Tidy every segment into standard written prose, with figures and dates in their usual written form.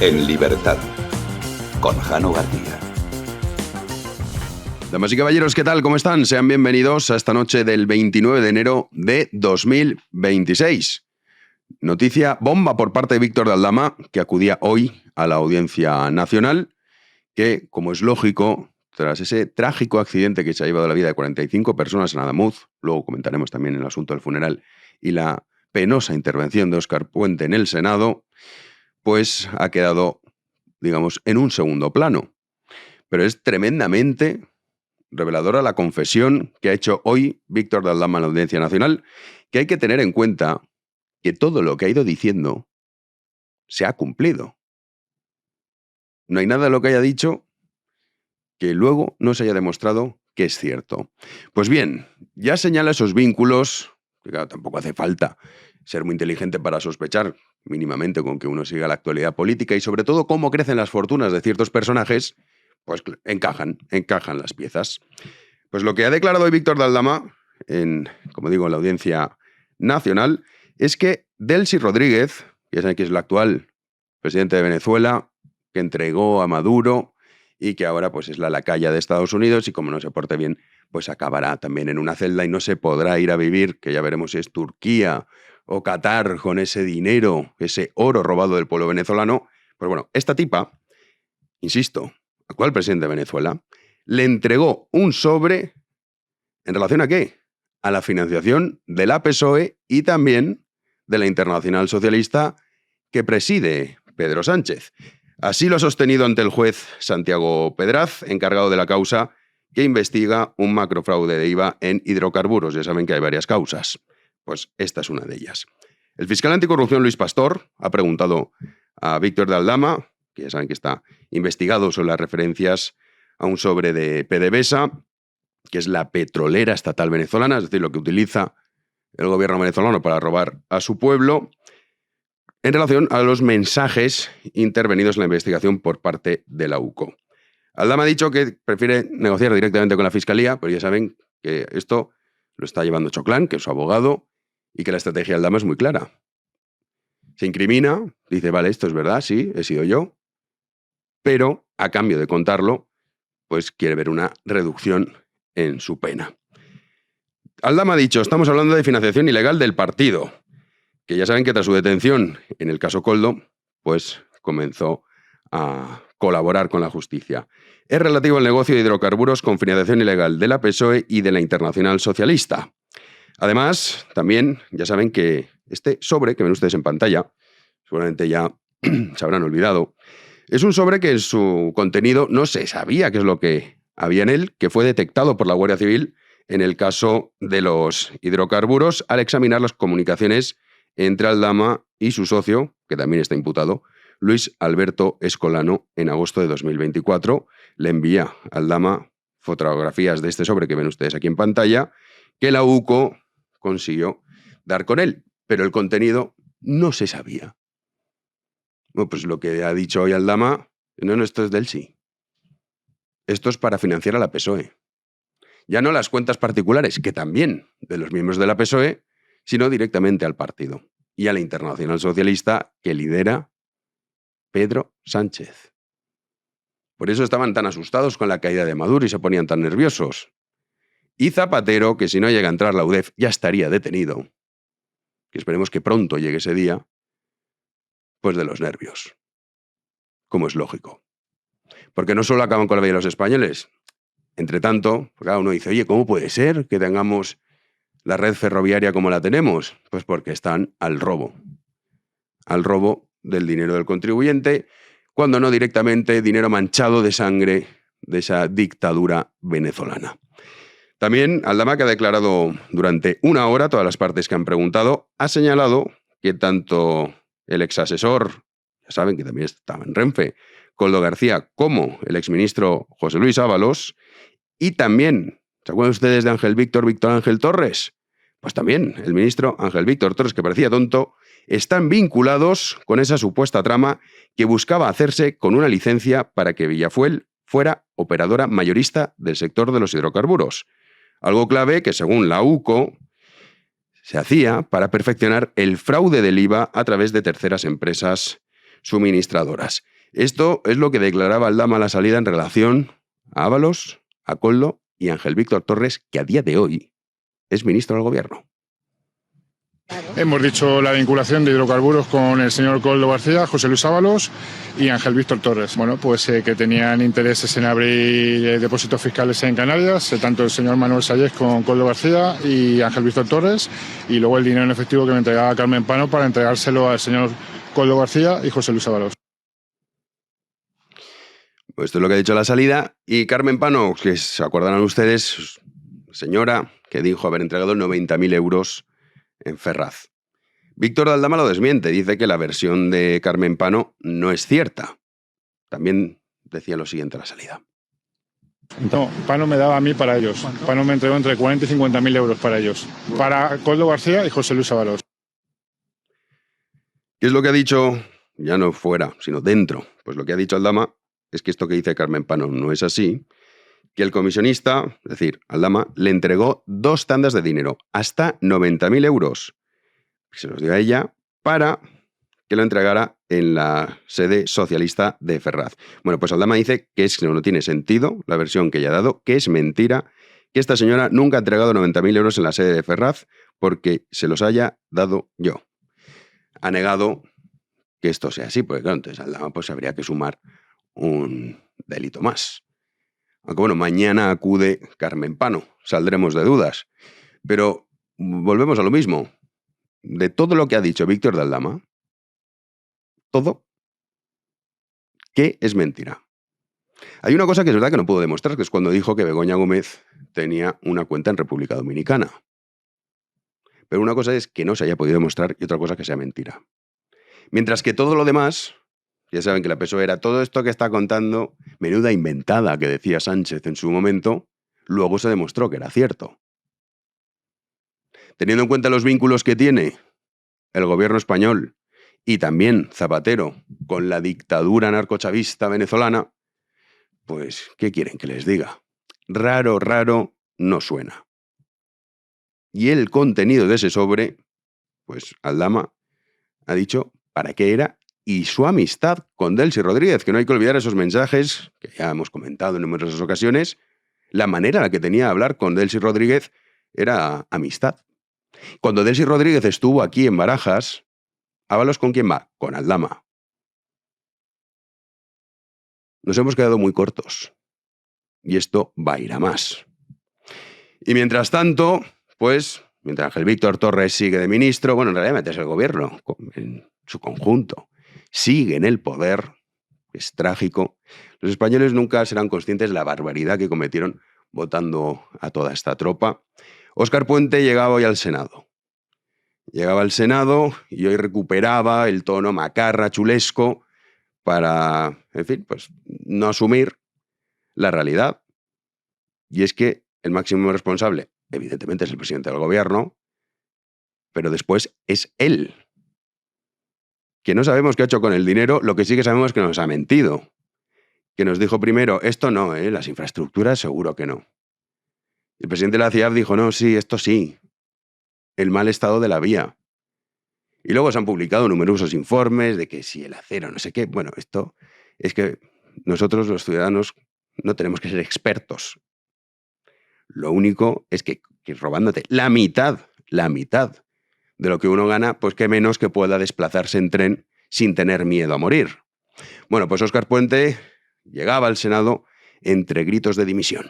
En libertad, con Jano García. Damas y caballeros, ¿qué tal? ¿Cómo están? Sean bienvenidos a esta noche del 29 de enero de 2026. Noticia bomba por parte de Víctor de Aldama, que acudía hoy a la Audiencia Nacional, que, como es lógico, tras ese trágico accidente que se ha llevado la vida de 45 personas en Adamuz, luego comentaremos también el asunto del funeral y la penosa intervención de Óscar Puente en el Senado, pues ha quedado, digamos, en un segundo plano. Pero es tremendamente reveladora la confesión que ha hecho hoy Víctor de Aldama en la Audiencia Nacional, que hay que tener en cuenta que todo lo que ha ido diciendo se ha cumplido. No hay nada de lo que haya dicho que luego no se haya demostrado que es cierto. Pues bien, ya señala esos vínculos, que claro, tampoco hace falta ser muy inteligente para sospechar mínimamente con que uno siga la actualidad política y sobre todo cómo crecen las fortunas de ciertos personajes, pues encajan las piezas. Pues lo que ha declarado hoy Víctor de Aldama, como digo, en la Audiencia Nacional, es que Delcy Rodríguez, que ya saben que es la actual presidente de Venezuela, que entregó a Maduro y que ahora pues es la lacaya de Estados Unidos y como no se porte bien, pues acabará también en una celda y no se podrá ir a vivir, que ya veremos si es Turquía o Qatar, con ese dinero, ese oro robado del pueblo venezolano. Pues bueno, esta tipa, insisto, actual presidente de Venezuela, le entregó un sobre ¿en relación a qué? A la financiación de la PSOE y también de la Internacional Socialista que preside Pedro Sánchez. Así lo ha sostenido ante el juez Santiago Pedraz, encargado de la causa que investiga un macrofraude de IVA en hidrocarburos. Ya saben que hay varias causas. Pues esta es una de ellas. El fiscal anticorrupción Luis Pastor ha preguntado a Víctor de Aldama, que ya saben que está investigado sobre las referencias a un sobre de PDVSA, que es la petrolera estatal venezolana, es decir, lo que utiliza el gobierno venezolano para robar a su pueblo, en relación a los mensajes intervenidos en la investigación por parte de la UCO. Aldama ha dicho que prefiere negociar directamente con la Fiscalía, pero ya saben que esto lo está llevando Choclán, que es su abogado, y que la estrategia de Aldama es muy clara. Se incrimina, dice, vale, esto es verdad, sí, he sido yo, pero a cambio de contarlo, pues quiere ver una reducción en su pena. Aldama ha dicho, estamos hablando de financiación ilegal del partido, que ya saben que tras su detención en el caso Koldo, pues comenzó a colaborar con la justicia. Es relativo al negocio de hidrocarburos con financiación ilegal de la PSOE y de la Internacional Socialista. Además, también ya saben que este sobre que ven ustedes en pantalla, seguramente ya se habrán olvidado, es un sobre que en su contenido no se sabía qué es lo que había en él, que fue detectado por la Guardia Civil en el caso de los hidrocarburos al examinar las comunicaciones entre Aldama y su socio, que también está imputado, Luis Alberto Escolano, en agosto de 2024. Le envía a Aldama fotografías de este sobre que ven ustedes aquí en pantalla, que la UCO consiguió dar con él, pero el contenido no se sabía. Bueno, pues lo que ha dicho hoy Aldama, no, esto es del sí. Esto es para financiar a la PSOE. Ya no las cuentas particulares, que también de los miembros de la PSOE, sino directamente al partido y a la Internacional Socialista que lidera Pedro Sánchez. Por eso estaban tan asustados con la caída de Maduro y se ponían tan nerviosos. Y Zapatero, que si no llega a entrar la UDEF ya estaría detenido, que esperemos que pronto llegue ese día, pues de los nervios, como es lógico. Porque no solo acaban con la vida de los españoles. Entre tanto, cada uno dice, oye, ¿cómo puede ser que tengamos la red ferroviaria como la tenemos? Pues porque están al robo del dinero del contribuyente, cuando no directamente dinero manchado de sangre de esa dictadura venezolana. También Aldama, que ha declarado durante una hora, todas las partes que han preguntado, ha señalado que tanto el exasesor, ya saben que también estaba en Renfe, Koldo García, como el exministro José Luis Ábalos, y también, ¿se acuerdan ustedes de Víctor Ángel Torres? Pues también el ministro Ángel Víctor Torres, que parecía tonto, están vinculados con esa supuesta trama que buscaba hacerse con una licencia para que Villafuel fuera operadora mayorista del sector de los hidrocarburos. Algo clave que, según la UCO, se hacía para perfeccionar el fraude del IVA a través de terceras empresas suministradoras. Esto es lo que declaraba Aldama a la salida en relación a Ábalos, a Koldo y a Ángel Víctor Torres, que a día de hoy es ministro del Gobierno. Hemos dicho la vinculación de hidrocarburos con el señor Koldo García, José Luis Ábalos y Ángel Víctor Torres. Bueno, pues que tenían intereses en abrir depósitos fiscales en Canarias, tanto el señor Manuel Sayés con Koldo García y Ángel Víctor Torres, y luego el dinero en efectivo que me entregaba Carmen Pano para entregárselo al señor Koldo García y José Luis Ábalos. Pues esto es lo que ha dicho a la salida. Y Carmen Pano, que se acordarán ustedes, señora que dijo haber entregado 90.000 euros en Ferraz. Víctor de Aldama lo desmiente, dice que la versión de Carmen Pano no es cierta. También decía lo siguiente a la salida. No, Pano me daba a mí para ellos. ¿Cuánto? Pano me entregó entre 40 y 50.000 euros para ellos. Para Koldo García y José Luis Ábalos. ¿Qué es lo que ha dicho? Ya no fuera, sino dentro. Pues lo que ha dicho Aldama es que esto que dice Carmen Pano no es así, que el comisionista, es decir, Aldama, le entregó 2 tandas de dinero, hasta 90.000 euros. Se los dio a ella para que lo entregara en la sede socialista de Ferraz. Bueno, pues Aldama dice que no tiene sentido la versión que ella ha dado, que es mentira, que esta señora nunca ha entregado 90.000 euros en la sede de Ferraz porque se los haya dado yo. Ha negado que esto sea así, porque claro, entonces Aldama pues habría que sumar un delito más. Aunque bueno, mañana acude Carmen Pano, saldremos de dudas. Pero volvemos a lo mismo. De todo lo que ha dicho Víctor de Aldama, todo, ¿qué es mentira? Hay una cosa que es verdad que no puedo demostrar, que es cuando dijo que Begoña Gómez tenía una cuenta en República Dominicana. Pero una cosa es que no se haya podido demostrar y otra cosa que sea mentira. Mientras que todo lo demás, ya saben que la PSOE era todo esto que está contando, menuda inventada que decía Sánchez en su momento, luego se demostró que era cierto. Teniendo en cuenta los vínculos que tiene el gobierno español y también Zapatero con la dictadura narcochavista venezolana, pues, ¿qué quieren que les diga? Raro, raro no suena. Y el contenido de ese sobre, pues Aldama ha dicho para qué era y su amistad con Delcy Rodríguez, que no hay que olvidar esos mensajes que ya hemos comentado en numerosas ocasiones. La manera en la que tenía de hablar con Delcy Rodríguez era amistad. Cuando Delcy Rodríguez estuvo aquí en Barajas, Ábalos ¿con quién va? Con Aldama. Nos hemos quedado muy cortos. Y esto va a ir a más. Y mientras tanto, pues, mientras Ángel Víctor Torres sigue de ministro, bueno, en realidad es el gobierno en su conjunto, sigue en el poder, es trágico. Los españoles nunca serán conscientes de la barbaridad que cometieron votando a toda esta tropa. Óscar Puente llegaba hoy al Senado. Llegaba al Senado y hoy recuperaba el tono macarra, chulesco, para, en fin, pues no asumir la realidad. Y es que el máximo responsable, evidentemente, es el presidente del gobierno, pero después es él. Que no sabemos qué ha hecho con el dinero, lo que sí que sabemos es que nos ha mentido. Que nos dijo primero, esto no, las infraestructuras seguro que no. El presidente de la CIAF dijo, no, sí, esto sí. El mal estado de la vía. Y luego se han publicado numerosos informes de que si el acero, no sé qué. Bueno, esto es que nosotros los ciudadanos no tenemos que ser expertos. Lo único es que robándote la mitad de lo que uno gana, pues que menos que pueda desplazarse en tren sin tener miedo a morir. Bueno, pues Óscar Puente llegaba al Senado entre gritos de dimisión.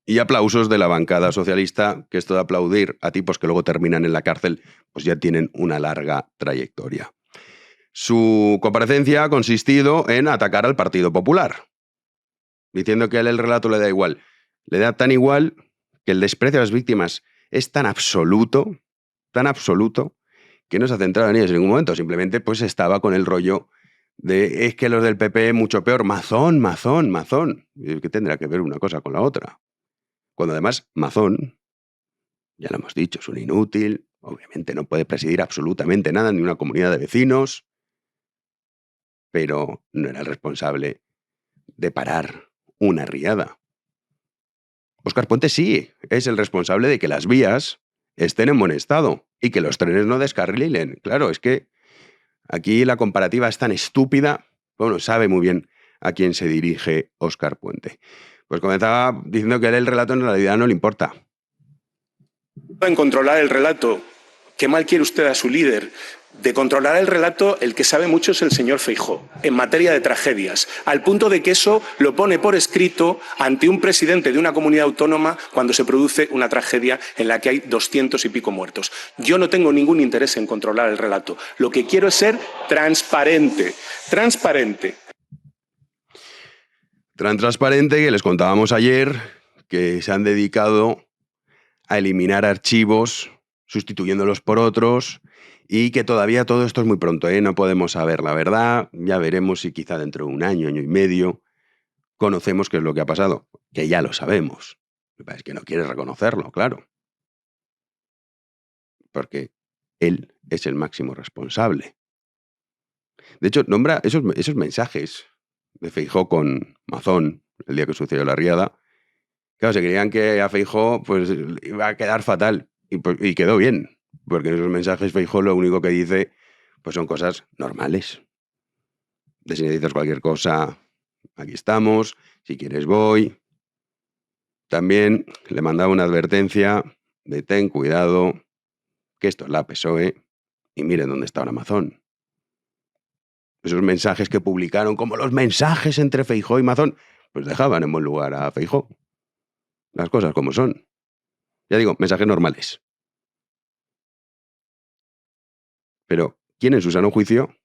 Y aplausos de la bancada socialista, que esto de aplaudir a tipos que luego terminan en la cárcel, pues ya tienen una larga trayectoria. Su comparecencia ha consistido en atacar al Partido Popular, diciendo que a él el relato le da igual. Le da tan igual que el desprecio a las víctimas es tan absoluto, que no se ha centrado en ellos en ningún momento. Simplemente pues estaba con el rollo de es que los del PP mucho peor, mazón. ¿Qué tendrá que ver una cosa con la otra? Cuando además Mazón, ya lo hemos dicho, es un inútil, obviamente no puede presidir absolutamente nada, ni una comunidad de vecinos. pero no era el responsable de parar una riada. Óscar Puente sí es el responsable de que las vías estén en buen estado y que los trenes no descarrilen. Claro, es que aquí la comparativa es tan estúpida, bueno, sabe muy bien a quién se dirige Óscar Puente. Pues comenzaba diciendo que él el relato en realidad no le importa. En controlar el relato, qué mal quiere usted a su líder. De controlar el relato, el que sabe mucho es el señor Feijóo, en materia de tragedias, al punto de que eso lo pone por escrito ante un presidente de una comunidad autónoma cuando se produce una tragedia en la que hay 200 y pico muertos. Yo no tengo ningún interés en controlar el relato. Lo que quiero es ser transparente. Transparente. Tan transparente que les contábamos ayer que se han dedicado a eliminar archivos sustituyéndolos por otros y que todavía todo esto es muy pronto, ¿eh? No podemos saber la verdad, ya veremos si quizá dentro de un año, año y medio, conocemos qué es lo que ha pasado, que ya lo sabemos. Lo que pasa es que no quiere reconocerlo, claro. Porque él es el máximo responsable. De hecho, nombra esos mensajes de Feijóo con Mazón el día que sucedió la riada. Claro, se creían que a Feijóo pues, iba a quedar fatal y quedó bien. Porque en esos mensajes Feijóo lo único que dice pues son cosas normales. De si necesitas cualquier cosa, aquí estamos, si quieres voy. También le mandaba una advertencia de ten cuidado, que esto es la PSOE y miren dónde está ahora Mazón. Esos mensajes que publicaron como los mensajes entre Feijóo y Mazón, pues dejaban en buen lugar a Feijóo. Las cosas como son. Ya digo, mensajes normales. Pero, ¿quién en su sano juicio,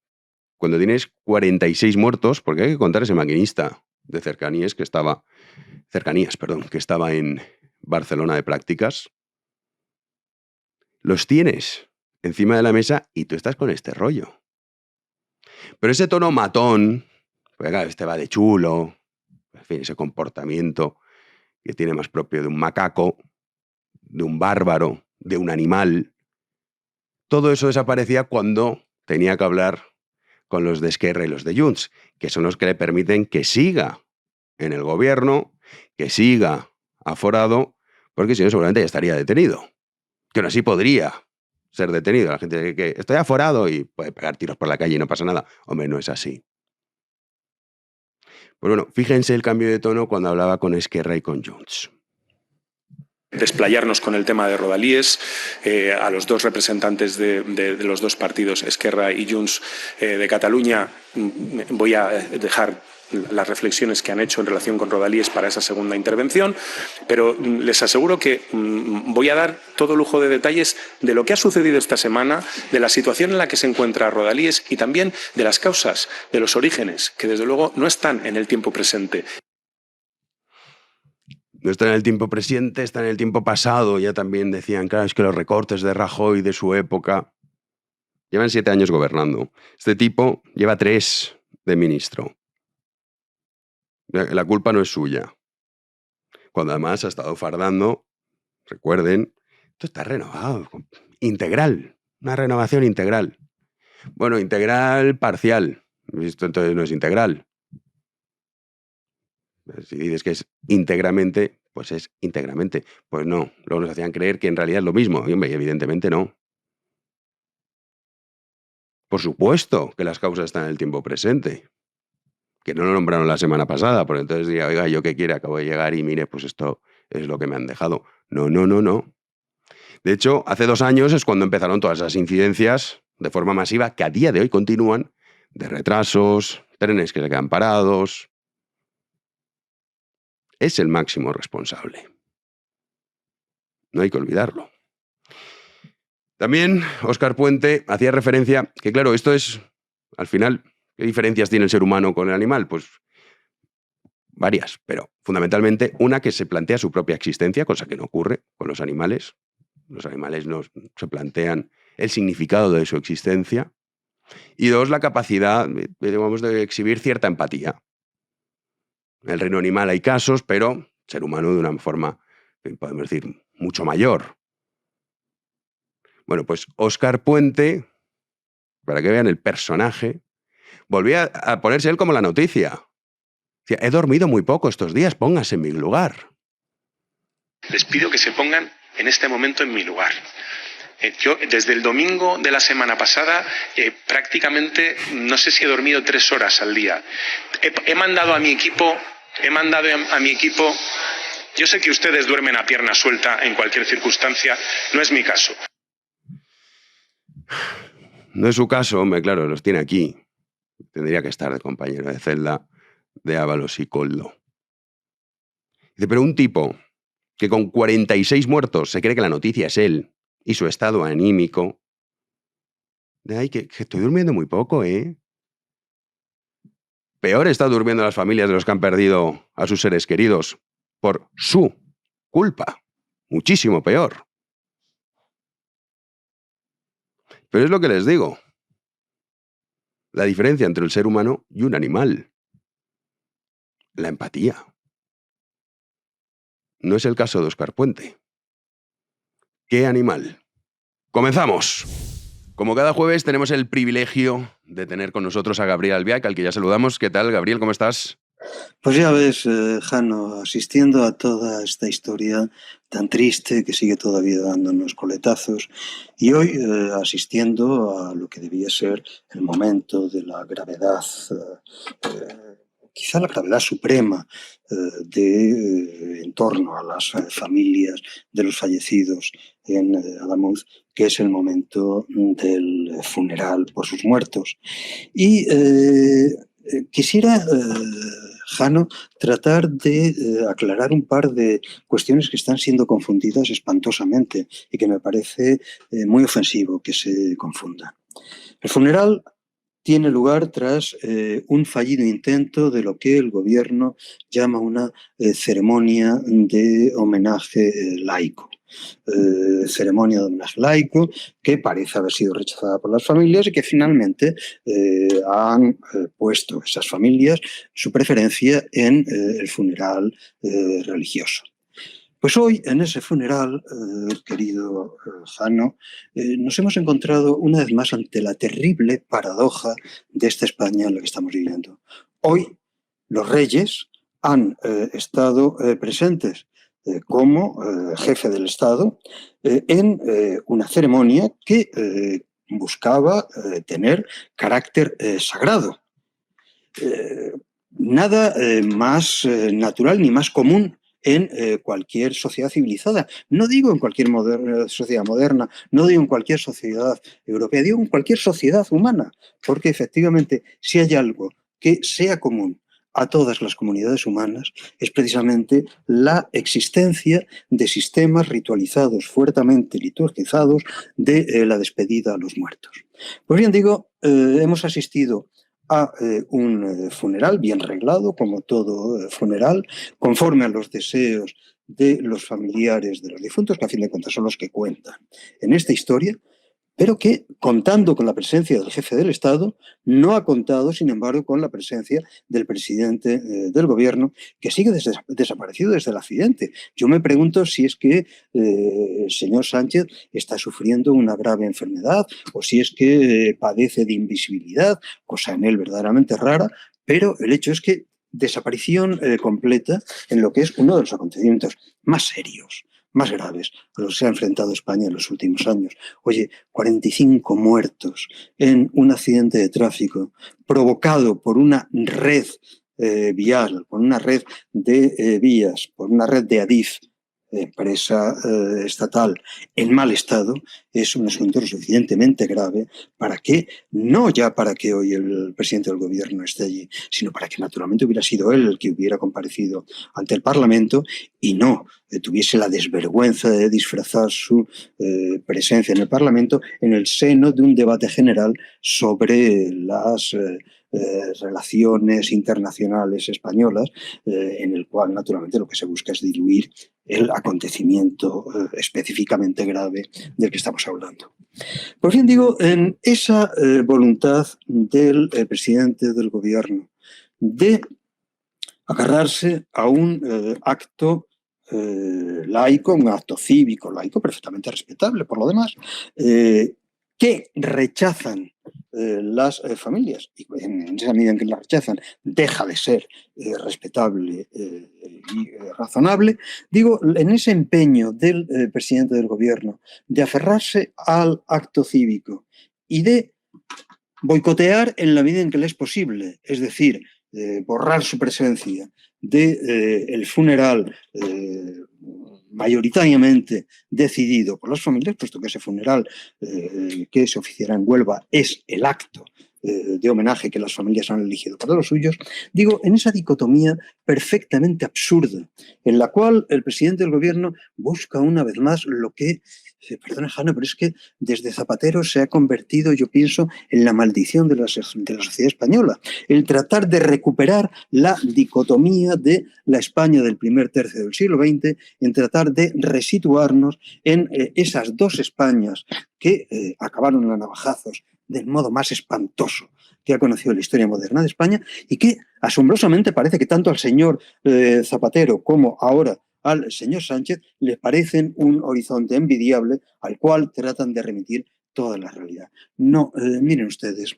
cuando tienes 46 muertos, porque hay que contar ese maquinista de cercanías que estaba en Barcelona de prácticas, los tienes encima de la mesa y tú estás con este rollo? Pero ese tono matón, pues claro, este va de chulo, en fin, ese comportamiento que tiene más propio de un macaco, de un bárbaro, de un animal, todo eso desaparecía cuando tenía que hablar con los de Esquerra y los de Junts, que son los que le permiten que siga en el gobierno, que siga aforado, porque si no seguramente ya estaría detenido. Que aún así podría ser detenido. La gente dice que estoy aforado y puede pegar tiros por la calle y no pasa nada. Hombre, no es así. Pues bueno, fíjense el cambio de tono cuando hablaba con Esquerra y con Junts. Desplayarnos con el tema de Rodalies, a los dos representantes de los dos partidos, Esquerra y Junts de Cataluña, voy a dejar las reflexiones que han hecho en relación con Rodalies para esa segunda intervención, pero les aseguro que voy a dar todo lujo de detalles de lo que ha sucedido esta semana, de la situación en la que se encuentra Rodalies y también de las causas, de los orígenes, que desde luego no están en el tiempo presente. No está en el tiempo presente, está en el tiempo pasado. Ya también decían, claro, es que los recortes de Rajoy de su época llevan 7 años gobernando. Este tipo lleva 3 de ministro. La culpa no es suya. Cuando además ha estado fardando, recuerden, esto está renovado, integral, una renovación integral. Bueno, integral parcial. Esto entonces no es integral. Si dices que es íntegramente, pues es íntegramente. Pues no, luego nos hacían creer que en realidad es lo mismo. Y hombre, evidentemente no. Por supuesto que las causas están en el tiempo presente. Que no lo nombraron la semana pasada, porque entonces diría, oiga, yo qué quiere, acabo de llegar y mire, pues esto es lo que me han dejado. No, no, no, no. De hecho, hace 2 años es cuando empezaron todas esas incidencias de forma masiva que a día de hoy continúan, de retrasos, trenes que se quedan parados. Es el máximo responsable. No hay que olvidarlo. También Óscar Puente hacía referencia que, claro, esto es, al final, ¿qué diferencias tiene el ser humano con el animal? Pues varias, pero fundamentalmente una que se plantea su propia existencia, cosa que no ocurre con los animales. Los animales no se plantean el significado de su existencia. Y 2, la capacidad, digamos, de exhibir cierta empatía. En el reino animal hay casos, pero ser humano de una forma, podemos decir, mucho mayor. Bueno, pues Óscar Puente, para que vean el personaje, volvía a ponerse él como la noticia. Decía, he dormido muy poco estos días, póngase en mi lugar. Les pido que se pongan en este momento en mi lugar. Yo desde el domingo de la semana pasada prácticamente no sé si he dormido 3 horas al día. He mandado a mi equipo, yo sé que ustedes duermen a pierna suelta en cualquier circunstancia, no es mi caso. No es su caso, hombre, claro, los tiene aquí. Tendría que estar de compañero de celda de Ábalos y Koldo. Dice, pero un tipo que con 46 muertos se cree que la noticia es él y su estado anímico. Ay, que estoy durmiendo muy poco, ¿eh? Peor están durmiendo las familias de los que han perdido a sus seres queridos por su culpa. Muchísimo peor. Pero es lo que les digo. La diferencia entre el ser humano y un animal. La empatía. No es el caso de Óscar Puente. ¿Qué animal? ¡Comenzamos! Como cada jueves tenemos el privilegio de tener con nosotros a Gabriel Albiac, al que ya saludamos. ¿Qué tal, Gabriel? ¿Cómo estás? Pues ya ves, Jano, asistiendo a toda esta historia tan triste que sigue todavía dándonos coletazos, y hoy asistiendo a lo que debía ser el momento de la gravedad, quizá la gravedad suprema en torno a las familias de los fallecidos en Adamuz, que es el momento del funeral por sus muertos. Y quisiera, Jano, tratar de aclarar un par de cuestiones que están siendo confundidas espantosamente y que me parece muy ofensivo que se confundan. El funeral tiene lugar tras un fallido intento de lo que el gobierno llama una ceremonia de homenaje laico. Ceremonia de homenaje laico que parece haber sido rechazada por las familias y que finalmente han puesto esas familias su preferencia en el funeral religioso. Pues hoy, en ese funeral, querido Jano, nos hemos encontrado una vez más ante la terrible paradoja de esta España en la que estamos viviendo. Hoy, los reyes han estado presentes como jefe del Estado en una ceremonia que buscaba tener carácter sagrado. Nada más natural ni más común en cualquier sociedad civilizada. No digo en cualquier sociedad moderna, no digo en cualquier sociedad europea, digo en cualquier sociedad humana, porque efectivamente si hay algo que sea común a todas las comunidades humanas es precisamente la existencia de sistemas ritualizados, fuertemente liturgizados, de la despedida a los muertos. Pues bien, digo, hemos asistido a un funeral bien reglado, como todo funeral, conforme a los deseos de los familiares de los difuntos, que a fin de cuentas son los que cuentan en esta historia, pero que, contando con la presencia del jefe del Estado, no ha contado, sin embargo, con la presencia del presidente del gobierno, que sigue desaparecido desde el accidente. Yo me pregunto si es que el señor Sánchez está sufriendo una grave enfermedad o si es que padece de invisibilidad, cosa en él verdaderamente rara, pero el hecho es que desaparición completa en lo que es uno de los acontecimientos más serios, más graves a los que se ha enfrentado España en los últimos años. Oye, 45 muertos en un accidente de tráfico provocado por una red vial, por una red de vías, por una red de Adif, empresa estatal, en mal estado, es un asunto lo suficientemente grave para que, no ya para que hoy el presidente del gobierno esté allí, sino para que naturalmente hubiera sido él el que hubiera comparecido ante el Parlamento y no tuviese la desvergüenza de disfrazar su presencia en el Parlamento en el seno de un debate general sobre las relaciones internacionales españolas, en el cual naturalmente lo que se busca es diluir el acontecimiento específicamente grave del que estamos hablando. Pues bien, digo, en esa voluntad del presidente del gobierno de agarrarse a un acto laico, un acto cívico laico perfectamente respetable por lo demás, que rechazan las familias, y en esa medida en que las rechazan deja de ser respetable y razonable, digo, en ese empeño del presidente del gobierno de aferrarse al acto cívico y de boicotear en la medida en que le es posible, es decir, borrar su presencia del funeral mayoritariamente decidido por las familias, puesto que ese funeral que se oficiará en Huelva es el acto de homenaje que las familias han elegido para los suyos, digo, en esa dicotomía perfectamente absurda, en la cual el presidente del gobierno busca una vez más lo que, perdona Jano, pero es que desde Zapatero se ha convertido, yo pienso, en la maldición de la sociedad española, el tratar de recuperar la dicotomía de la España del primer tercio del siglo XX, en tratar de resituarnos en esas dos Españas que acabaron a navajazos del modo más espantoso que ha conocido la historia moderna de España y que asombrosamente parece que tanto al señor Zapatero como ahora al señor Sánchez le parecen un horizonte envidiable al cual tratan de remitir toda la realidad. No, miren ustedes,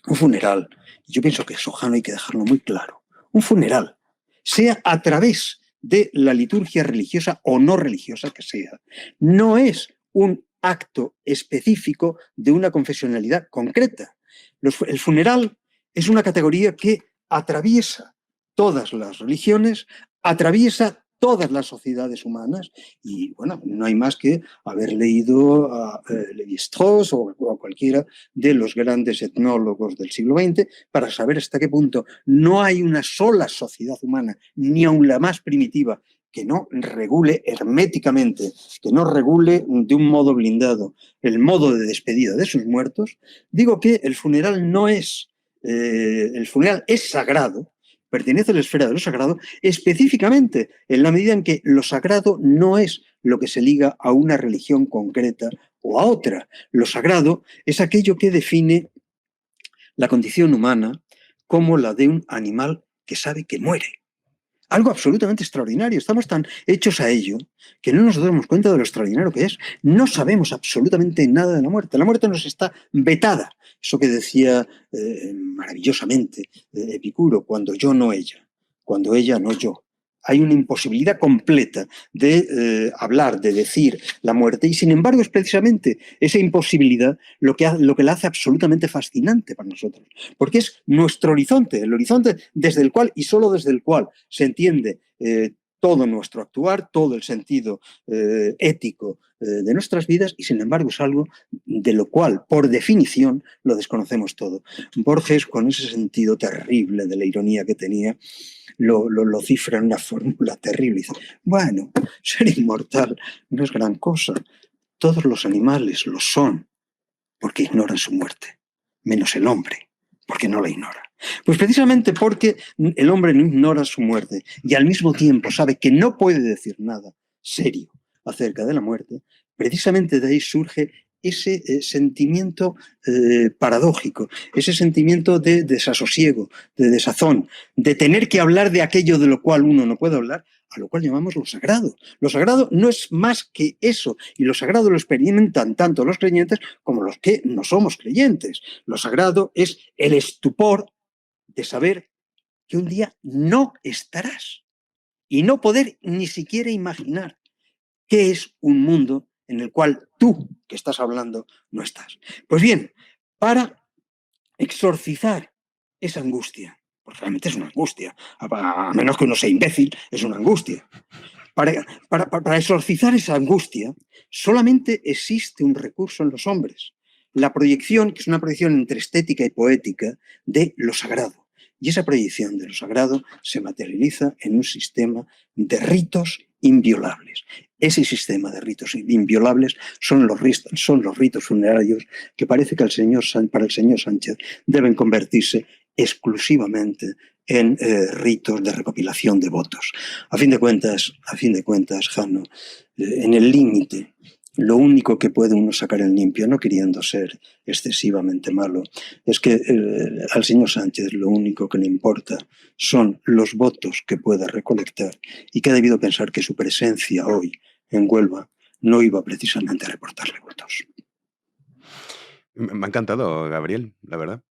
un funeral, yo pienso que eso, Jano, hay que dejarlo muy claro, un funeral, sea a través de la liturgia religiosa o no religiosa que sea, no es un acto específico de una confesionalidad concreta. El funeral es una categoría que atraviesa todas las religiones, atraviesa todas las sociedades humanas y, bueno, no hay más que haber leído a Lévi-Strauss o a cualquiera de los grandes etnólogos del siglo XX para saber hasta qué punto no hay una sola sociedad humana, ni aun la más primitiva, que no regule herméticamente, que no regule de un modo blindado el modo de despedida de sus muertos. Digo que el funeral no es, el funeral es sagrado, pertenece a la esfera de lo sagrado, específicamente en la medida en que lo sagrado no es lo que se liga a una religión concreta o a otra. Lo sagrado es aquello que define la condición humana como la de un animal que sabe que muere. Algo absolutamente extraordinario. Estamos tan hechos a ello que no nos damos cuenta de lo extraordinario que es. No sabemos absolutamente nada de la muerte. La muerte nos está vetada. Eso que decía maravillosamente Epicuro, cuando yo no ella, cuando ella no yo. Hay una imposibilidad completa de hablar, de decir la muerte, y sin embargo es precisamente esa imposibilidad lo que la hace absolutamente fascinante para nosotros, porque es nuestro horizonte, el horizonte desde el cual y solo desde el cual se entiende todo nuestro actuar, todo el sentido ético de nuestras vidas, y sin embargo es algo de lo cual, por definición, lo desconocemos todo. Borges, con ese sentido terrible de la ironía que tenía, lo cifra en una fórmula terrible. Dice, bueno, ser inmortal no es gran cosa. Todos los animales lo son porque ignoran su muerte, menos el hombre, porque no la ignora. Pues precisamente porque el hombre no ignora su muerte y al mismo tiempo sabe que no puede decir nada serio acerca de la muerte, precisamente de ahí surge ese sentimiento paradójico, ese sentimiento de desasosiego, de desazón, de tener que hablar de aquello de lo cual uno no puede hablar, a lo cual llamamos lo sagrado. Lo sagrado no es más que eso, y lo sagrado lo experimentan tanto los creyentes como los que no somos creyentes. Lo sagrado es el estupor de saber que un día no estarás y no poder ni siquiera imaginar qué es un mundo en el cual tú, que estás hablando, no estás. Pues bien, para exorcizar esa angustia, porque realmente es una angustia, a menos que uno sea imbécil, es una angustia. Para exorcizar esa angustia, solamente existe un recurso en los hombres, la proyección, que es una proyección entre estética y poética, de lo sagrado. Y esa proyección de lo sagrado se materializa en un sistema de ritos inviolables. Ese sistema de ritos inviolables son los ritos funerarios que parece que para el señor Sánchez deben convertirse exclusivamente en ritos de recopilación de votos. A fin de cuentas, Jano, en el límite, lo único que puede uno sacar en limpio, no queriendo ser excesivamente malo, es que al señor Sánchez lo único que le importa son los votos que pueda recolectar y que ha debido pensar que su presencia hoy en Huelva no iba precisamente a reportarle votos. Me ha encantado, Gabriel, la verdad.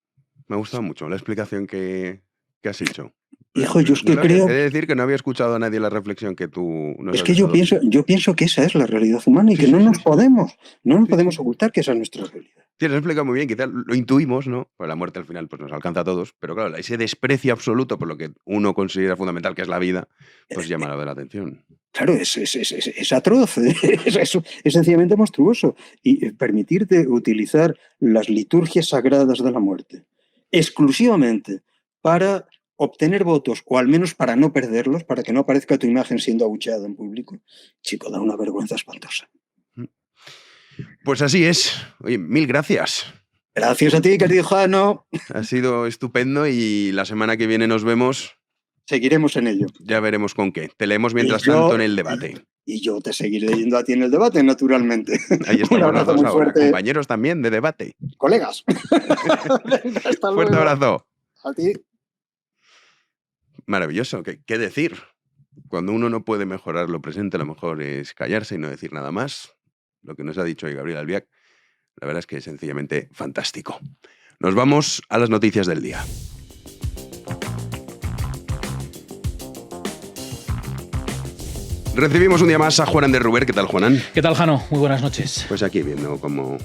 Me ha gustado mucho la explicación que has hecho. Hijo, yo es que creo... He de decir que no había escuchado a nadie la reflexión que tú nos Es has que yo dado. pienso que esa es la realidad humana y que no nos podemos ocultar que esa es nuestra realidad. Sí, lo has explicado muy bien, quizás lo intuimos, ¿no? Pues la muerte al final pues nos alcanza a todos, pero claro, ese desprecio absoluto por lo que uno considera fundamental, que es la vida, pues llama la atención. Claro, es atroz, es sencillamente monstruoso. Y permitirte utilizar las liturgias sagradas de la muerte exclusivamente para obtener votos, o al menos para no perderlos, para que no aparezca tu imagen siendo abucheada en público, chico, da una vergüenza espantosa. Pues así es. Oye, mil gracias. Gracias a ti, querido Jano. Ha sido estupendo y la semana que viene nos vemos. Seguiremos en ello. Ya veremos con qué. Te leemos mientras tanto en el debate. Y yo te seguiré leyendo a ti en el debate, naturalmente. Ahí estamos Un abrazo los dos muy ahora, fuerte. compañeros también de debate. Colegas. Hasta Fuerte luego. abrazo. A ti. Maravilloso. ¿Qué decir? Cuando uno no puede mejorar lo presente, lo mejor es callarse y no decir nada más. Lo que nos ha dicho hoy Gabriel Albiac, la verdad es que es sencillamente fantástico. Nos vamos a las noticias del día. Recibimos un día más a Juanan de Ruber. ¿Qué tal, Juanan? ¿Qué tal, Jano? Muy buenas noches. Pues aquí viendo cómo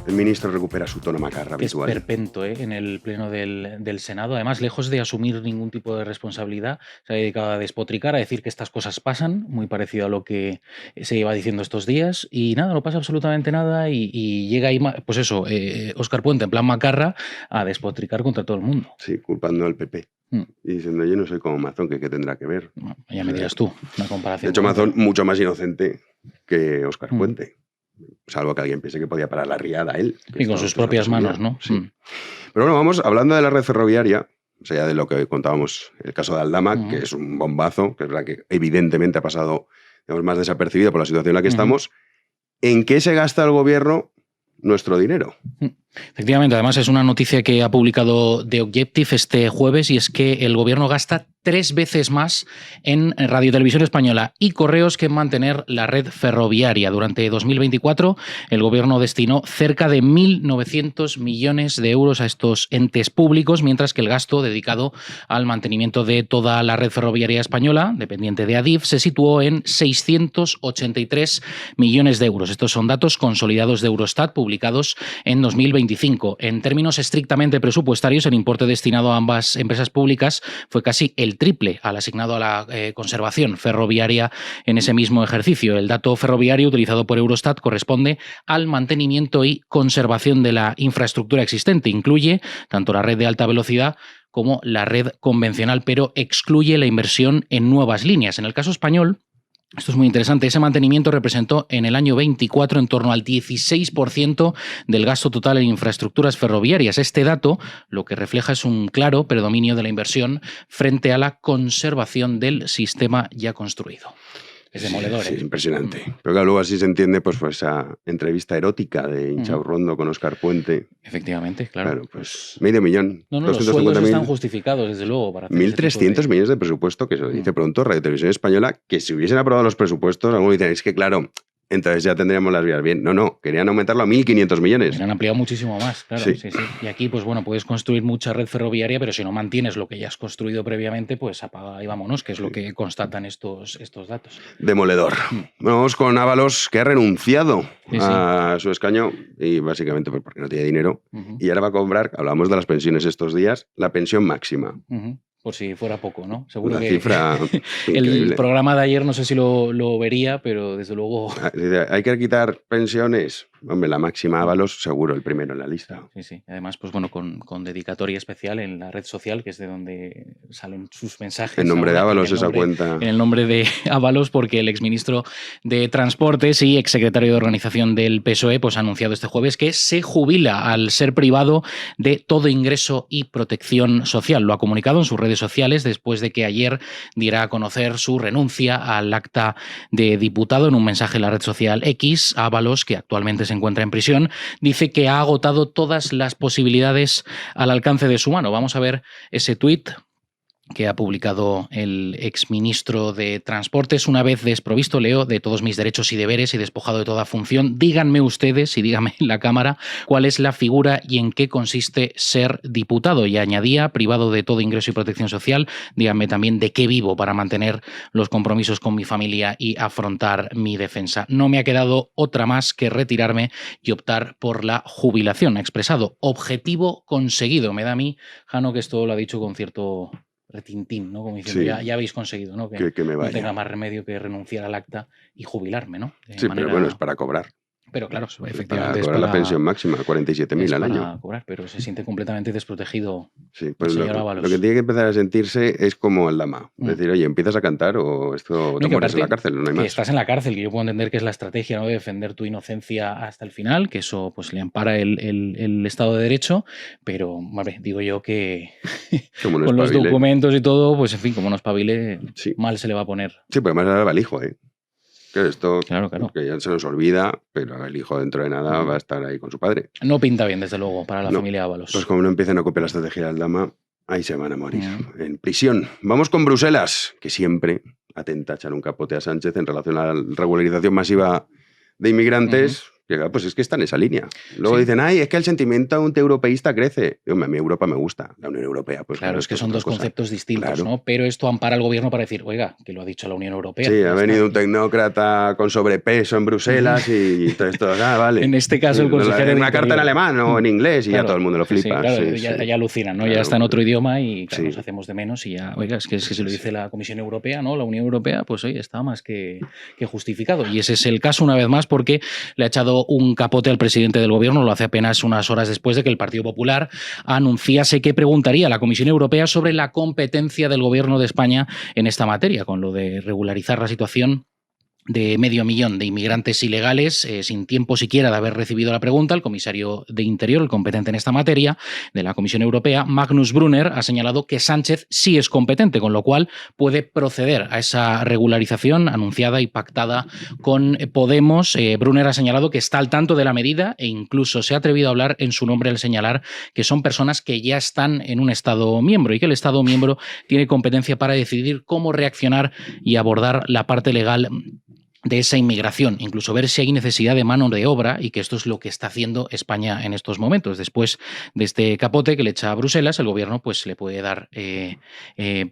el ministro recupera su tono macarra habitual. Esperpento, en el pleno del Senado. Además, lejos de asumir ningún tipo de responsabilidad, se ha dedicado a despotricar, a decir que estas cosas pasan, muy parecido a lo que se lleva diciendo estos días. Y nada, no pasa absolutamente nada y llega ahí, pues eso, Óscar Puente en plan macarra a despotricar contra todo el mundo. Sí, culpando al PP. Y diciendo, yo no soy como Mazón, ¿qué tendrá que ver? Bueno, ya me dirás tú, una comparación. De hecho, Mazón mucho más inocente que Óscar Puente. Salvo que alguien piense que podía parar la riada a él. Y con sus propias manos, ¿no? Sí. Pero bueno, vamos hablando de la red ferroviaria, o sea, de lo que contábamos, el caso de Aldama, que es un bombazo, que es verdad que evidentemente ha pasado, digamos, más desapercibido por la situación en la que estamos. ¿En qué se gasta el gobierno nuestro dinero? Efectivamente, además es una noticia que ha publicado The Objective este jueves y es que el gobierno gasta 3 veces más en Radio Televisión Española y Correos que en mantener la red ferroviaria. Durante 2024 el gobierno destinó cerca de 1.900 millones de euros a estos entes públicos, mientras que el gasto dedicado al mantenimiento de toda la red ferroviaria española, dependiente de Adif, se situó en 683 millones de euros. Estos son datos consolidados de Eurostat publicados en 2025. En términos estrictamente presupuestarios, el importe destinado a ambas empresas públicas fue casi el triple al asignado a la conservación ferroviaria en ese mismo ejercicio. El dato ferroviario utilizado por Eurostat corresponde al mantenimiento y conservación de la infraestructura existente. Incluye tanto la red de alta velocidad como la red convencional, pero excluye la inversión en nuevas líneas. En el caso español, esto es muy interesante. Ese mantenimiento representó en el año 24 en torno al 16% del gasto total en infraestructuras ferroviarias. Este dato lo que refleja es un claro predominio de la inversión frente a la conservación del sistema ya construido. Es demoledor. Sí, es impresionante. Pero claro, luego así se entiende pues esa entrevista erótica de Inchaurrondo con Óscar Puente. Efectivamente, claro. Claro, pues medio millón. No, los sueldos están justificados, desde luego. Para 1.300 millones de presupuesto, que se dice pronto Radio Televisión Española, que si hubiesen aprobado los presupuestos, algunos dicen, es que claro, entonces ya tendríamos las vías bien. No, querían aumentarlo a 1.500 millones. Han ampliado muchísimo más, claro. Sí. Y aquí, pues bueno, puedes construir mucha red ferroviaria, pero si no mantienes lo que ya has construido previamente, pues apaga y vámonos, que es lo que constatan estos datos. Demoledor. Vamos con Ábalos, que ha renunciado a su escaño, y básicamente pues porque no tiene dinero, y ahora va a cobrar, hablamos de las pensiones estos días, la pensión máxima. Por si fuera poco, ¿no? Seguro una que cifra el programa de ayer no sé si lo vería, pero desde luego... Hay que quitar pensiones. Hombre, la máxima Ábalos, seguro, el primero en la lista. Sí. Además, pues bueno, con dedicatoria especial en la red social, que es de donde salen sus mensajes. En nombre de Ábalos, esa cuenta. En el nombre de Ábalos, porque el exministro de Transportes y exsecretario de Organización del PSOE pues ha anunciado este jueves que se jubila al ser privado de todo ingreso y protección social. Lo ha comunicado en sus redes sociales después de que ayer diera a conocer su renuncia al acta de diputado. En un mensaje en la red social X, Ábalos, que actualmente se encuentra en prisión, dice que ha agotado todas las posibilidades al alcance de su mano. Vamos a ver ese tuit que ha publicado el exministro de Transportes, una vez desprovisto, leo, de todos mis derechos y deberes y despojado de toda función, díganme ustedes y díganme en la Cámara cuál es la figura y en qué consiste ser diputado. Y añadía, privado de todo ingreso y protección social, díganme también de qué vivo para mantener los compromisos con mi familia y afrontar mi defensa. No me ha quedado otra más que retirarme y optar por la jubilación. Ha expresado objetivo conseguido. Me da a mí, Jano, que esto lo ha dicho con cierto retintín, ¿no? Como diciendo, Sí. ya habéis conseguido, ¿no? Que me no vaya. tenga más remedio que renunciar al acta y jubilarme, ¿no? Sí, pero bueno, es para cobrar. Pero claro, Para efectivamente cobrar la pensión máxima, 47.000 al año. para cobrar, pero se siente completamente desprotegido. Sí, pues el señor Ábalos. lo que tiene que empezar a sentirse es como Aldama. Mm. Decir, oye, empiezas a cantar o esto No, te y que mueres en la aparte cárcel, no hay que más. estás en la cárcel, que yo puedo entender que es la estrategia, ¿no?, de defender tu inocencia hasta el final, que eso pues le ampara el Estado de Derecho, pero hombre, digo yo que Como no con los espabile. documentos y todo, pues en fin, como no espabile, Sí. mal se le va a poner. Sí, pues además ahora va el hijo, ¿eh? Claro, esto Claro. que ya se nos olvida, pero el hijo dentro de nada va a estar ahí con su padre. No pinta bien, desde luego, para la No. familia Ábalos. Pues como no empiecen a copiar la estrategia de Aldama, ahí se van a morir, Mm. en prisión. Vamos con Bruselas, que siempre atenta a echar un capote a Sánchez en relación a la regularización masiva de inmigrantes. Que, pues es que está en esa línea. Luego Sí. dicen, ay, es que el sentimiento antieuropeísta crece. Y, hombre, a mí Europa me gusta, la Unión Europea. Pues Claro, es que son dos conceptos distintos, Claro. ¿no? Pero esto ampara al gobierno para decir, oiga, que lo ha dicho la Unión Europea. Sí, ya ha está. venido un tecnócrata con sobrepeso en Bruselas y todo esto, vale. En este caso, el Sí, consejero de una carta en Interior. alemán o en inglés y ya Claro, todo el mundo lo sí, flipa. claro, Sí, ya, sí. ya alucinan, ¿no? Claro. Ya está en otro idioma y claro, Sí. nos hacemos de menos y ya, oiga, es que si lo dice la Comisión Europea, ¿no? La Unión Europea, pues oye, está más que justificado. Y ese es el caso una vez más porque le ha echado un capote al presidente del gobierno, lo hace apenas unas horas después de que el Partido Popular anunciase que preguntaría a la Comisión Europea sobre la competencia del gobierno de España en esta materia, con lo de regularizar la situación de 500.000 de inmigrantes ilegales, sin tiempo siquiera de haber recibido la pregunta. El comisario de Interior, el competente en esta materia, de la Comisión Europea, Magnus Brunner, ha señalado que Sánchez sí es competente, con lo cual puede proceder a esa regularización anunciada y pactada con Podemos. Brunner ha señalado que está al tanto de la medida e incluso se ha atrevido a hablar en su nombre al señalar que son personas que ya están en un Estado miembro y que el Estado miembro tiene competencia para decidir cómo reaccionar y abordar la parte legal de esa inmigración, incluso ver si hay necesidad de mano de obra, y que esto es lo que está haciendo España en estos momentos. Después de este capote que le echa a Bruselas, el gobierno pues le puede dar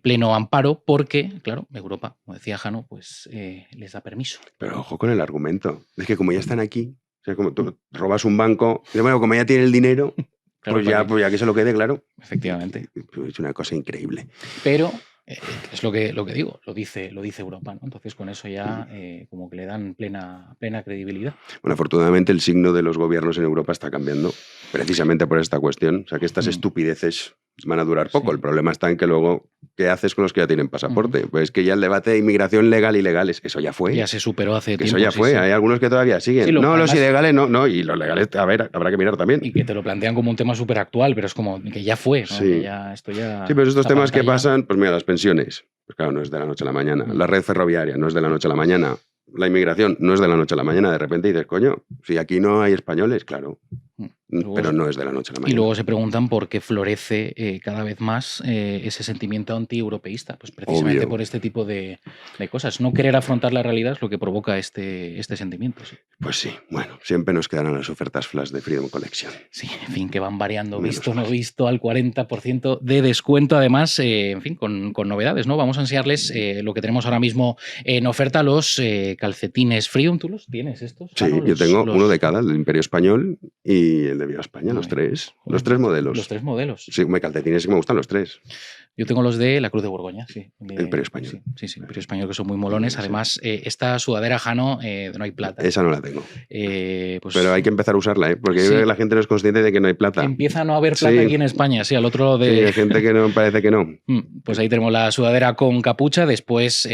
pleno amparo porque, claro, Europa, como decía Jano, pues les da permiso. Pero ojo con el argumento. Es que como ya están aquí, o sea, como tú robas un banco, y bueno, como ya tiene el dinero, Claro, pues ya que se lo quede, claro. Efectivamente. Es una cosa increíble. Pero es lo que digo, lo dice Europa, ¿no? Entonces con eso ya como que le dan plena credibilidad. Bueno, afortunadamente el signo de los gobiernos en Europa está cambiando precisamente por esta cuestión. O sea, que estas estupideces van a durar poco. Sí. El problema está en que luego, ¿qué haces con los que ya tienen pasaporte? Pues que ya el debate de inmigración legal y ilegal, eso ya fue. Ya se superó hace Que tiempo. eso ya sí, fue. sí. Hay algunos que todavía siguen. Sí, no, además, los ilegales no. Y los legales, a ver, habrá que mirar también. Y que te lo plantean como un tema súper actual, pero es como que ya fue, ¿no? Sí. Que ya, esto ya Sí, pero estos esta temas que pantalla- pasan, pues mira, las pensiones, pues claro, no es de la noche a la mañana. La red ferroviaria no es de la noche a la mañana. La inmigración no es de la noche a la mañana. De repente dices, coño, si aquí no hay españoles, claro. Pero no es de la noche a la mañana. Y luego se preguntan por qué florece cada vez más ese sentimiento anti-europeísta. Pues precisamente Obvio. por este tipo de cosas. No querer afrontar la realidad es lo que provoca este sentimiento. Sí. Pues sí, bueno, siempre nos quedarán las ofertas flash de Freedom Collection. Sí, en fin, que van variando, Menos visto, no mal. visto, al 40% de descuento, además, en fin, con novedades, ¿no? Vamos a enseñarles lo que tenemos ahora mismo en oferta, los calcetines Freedom. ¿Tú los tienes estos? Sí, Ah, no, yo tengo los- uno de cada, el del Imperio Español y el de Viva España, los Joder, tres. joder, Los tres modelos. Los tres modelos. Sí, me calcetines sí que me gustan los tres. Yo tengo los de la Cruz de Borgoña, sí. El Imperio Español. Sí, Imperio Español, que son muy molones. Sí. Además, esta sudadera Jano, de No hay plata. Esa no la tengo. Pues Pero hay que empezar a usarla, ¿eh? Porque yo Sí. creo que la gente no es consciente de que no hay plata. empieza a no haber plata Sí. aquí en España, sí, al otro lado Sí, de... hay gente que no parece que no. Pues ahí tenemos la sudadera con capucha. Después,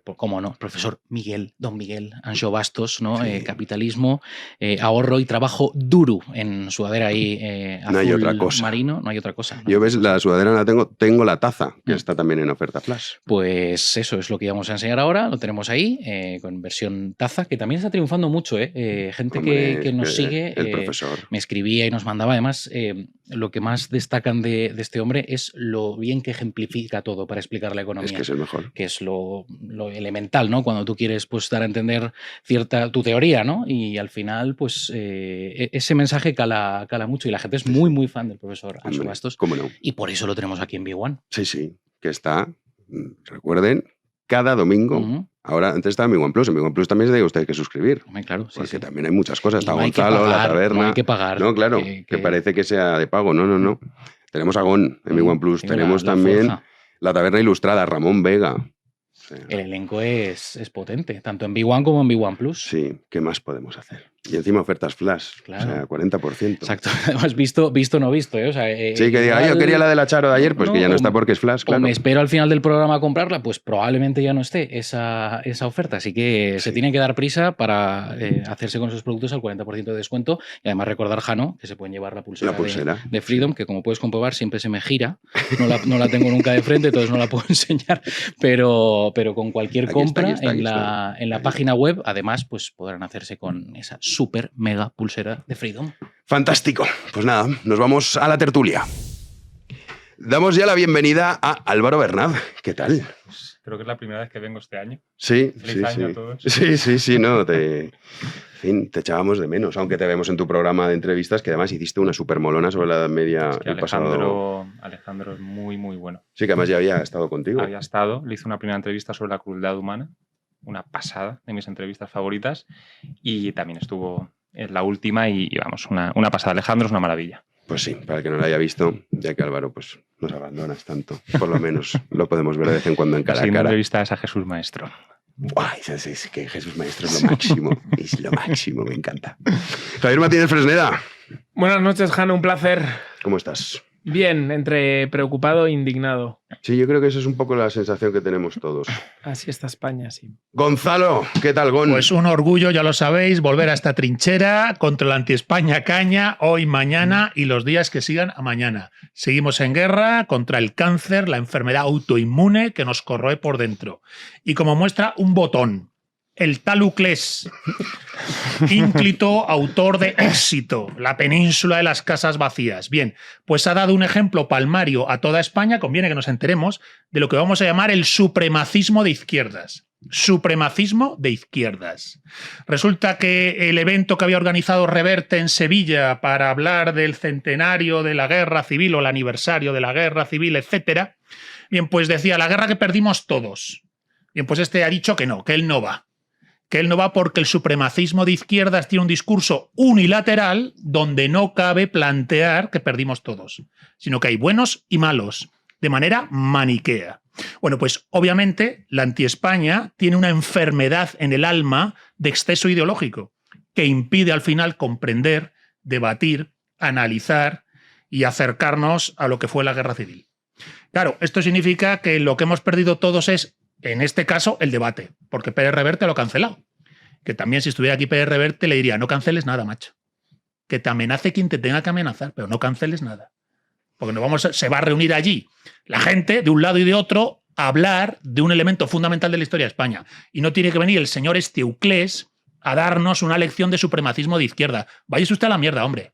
pues, cómo no, profesor Miguel, don Miguel Anxo Bastos, ¿no? Sí. Capitalismo, ahorro y trabajo duro en sudadera ahí No hay azul otra cosa. marino. No hay otra cosa. ¿no? Yo ves, la sudadera la tengo la taza, que está también en oferta flash. Pues eso es lo que vamos a enseñar ahora. Lo tenemos ahí, con versión taza, que también está triunfando mucho, ¿eh? Gente Hombre, que nos sigue. El profesor. Me escribía y nos mandaba, además, lo que más destacan de este hombre es lo bien que ejemplifica todo para explicar la economía. Es que es el mejor. Que es lo elemental, ¿no? Cuando tú quieres pues, dar a entender tu teoría, ¿no? Y al final, pues ese mensaje cala mucho y la gente es muy, muy fan del profesor Anxo Bastos. ¿Cómo no? Y por eso lo tenemos aquí en B1. Sí, que está, recuerden, cada domingo. Ahora, antes estaba en Mi One Plus. En Mi One Plus también se tiene usted que suscribir. Claro, porque también hay muchas cosas. Está no Gonzalo, La Taberna. No hay que pagar. No, claro, que parece que sea de pago. No. Tenemos a Gon en Mi One Plus. Tenemos también La Taberna Ilustrada, Ramón Vega. O sea, el elenco es potente, tanto en B1 como en B1 Plus. Sí, ¿qué más podemos hacer? Y encima ofertas flash, claro. O sea, 40%. Exacto, además visto no visto. O sea, sí, que diga, yo quería la de la Charo de ayer, pues que ya no está porque es flash, claro. O me espero al final del programa a comprarla, pues probablemente ya no esté esa oferta. Así que se tiene que dar prisa para hacerse con esos productos al 40% de descuento. Y además recordar, Jano, que se pueden llevar la pulsera de Freedom, que como puedes comprobar siempre se me gira. No la tengo nunca de frente, entonces no la puedo enseñar. Pero con cualquier compra en la página web, además, pues podrán hacerse con esa super mega pulsera de Freedom. Fantástico. Pues nada, nos vamos a la tertulia. Damos ya la bienvenida a Álvaro Bernat. ¿Qué tal? Pues creo que es la primera vez que vengo este año. Sí, Feliz año a todos. Sí, no, en fin, te echábamos de menos, aunque te vemos en tu programa de entrevistas, que además hiciste una súper molona sobre la Edad Media el pasado. Alejandro es muy, muy bueno. Sí, que además ya había estado contigo. Había estado, le hice una primera entrevista sobre la crueldad humana, una pasada de mis entrevistas favoritas, y también estuvo en la última y vamos, una pasada. Alejandro es una maravilla. Pues sí, para el que no lo haya visto, ya que Álvaro pues nos abandonas tanto, por lo menos lo podemos ver de vez en cuando en cara a cara. Entrevistas a Jesús Maestro. Guay, es que Jesús Maestro es lo máximo, es lo máximo, me encanta. Javier Martínez Fresneda. Buenas noches, Jano, un placer. ¿Cómo estás? Bien, entre preocupado e indignado. Sí, yo creo que esa es un poco la sensación que tenemos todos. Así está España, sí. Gonzalo, ¿qué tal, Gon? Pues un orgullo, ya lo sabéis, volver a esta trinchera contra la anti-España caña, hoy, mañana y los días que sigan a mañana. Seguimos en guerra contra el cáncer, la enfermedad autoinmune que nos corroe por dentro. Y como muestra, un botón. El tal Uclés, ínclito autor de Éxito, la península de las casas vacías. Bien, pues ha dado un ejemplo palmario a toda España, conviene que nos enteremos, de lo que vamos a llamar el supremacismo de izquierdas. Supremacismo de izquierdas. Resulta que el evento que había organizado Reverte en Sevilla para hablar del centenario de la guerra civil o el aniversario de la guerra civil, etcétera, bien, pues decía, la guerra que perdimos todos. Bien, pues este ha dicho que no, que él no va. Que él no va porque el supremacismo de izquierdas tiene un discurso unilateral donde no cabe plantear que perdimos todos, sino que hay buenos y malos, de manera maniquea. Bueno, pues obviamente la anti-España tiene una enfermedad en el alma de exceso ideológico que impide al final comprender, debatir, analizar y acercarnos a lo que fue la guerra civil. Claro, esto significa que lo que hemos perdido todos es, en este caso, el debate, porque Pérez Reverte lo ha cancelado. Que también si estuviera aquí Pérez Reverte le diría, no canceles nada, macho. Que te amenace quien te tenga que amenazar, pero no canceles nada. Porque se va a reunir allí la gente de un lado y de otro a hablar de un elemento fundamental de la historia de España. Y no tiene que venir el señor Uclés a darnos una lección de supremacismo de izquierda. Váyase usted a la mierda, hombre.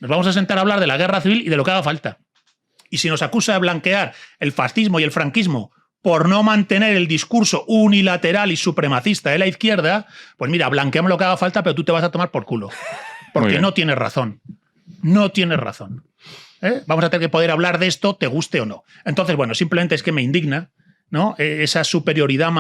Nos vamos a sentar a hablar de la guerra civil y de lo que haga falta. Y si nos acusa de blanquear el fascismo y el franquismo por no mantener el discurso unilateral y supremacista de la izquierda, pues mira, blanqueamos lo que haga falta, pero tú te vas a tomar por culo. Porque no tienes razón. No tienes razón. Vamos a tener que poder hablar de esto, te guste o no. Entonces, bueno, simplemente es que me indigna, ¿no? Esa superioridad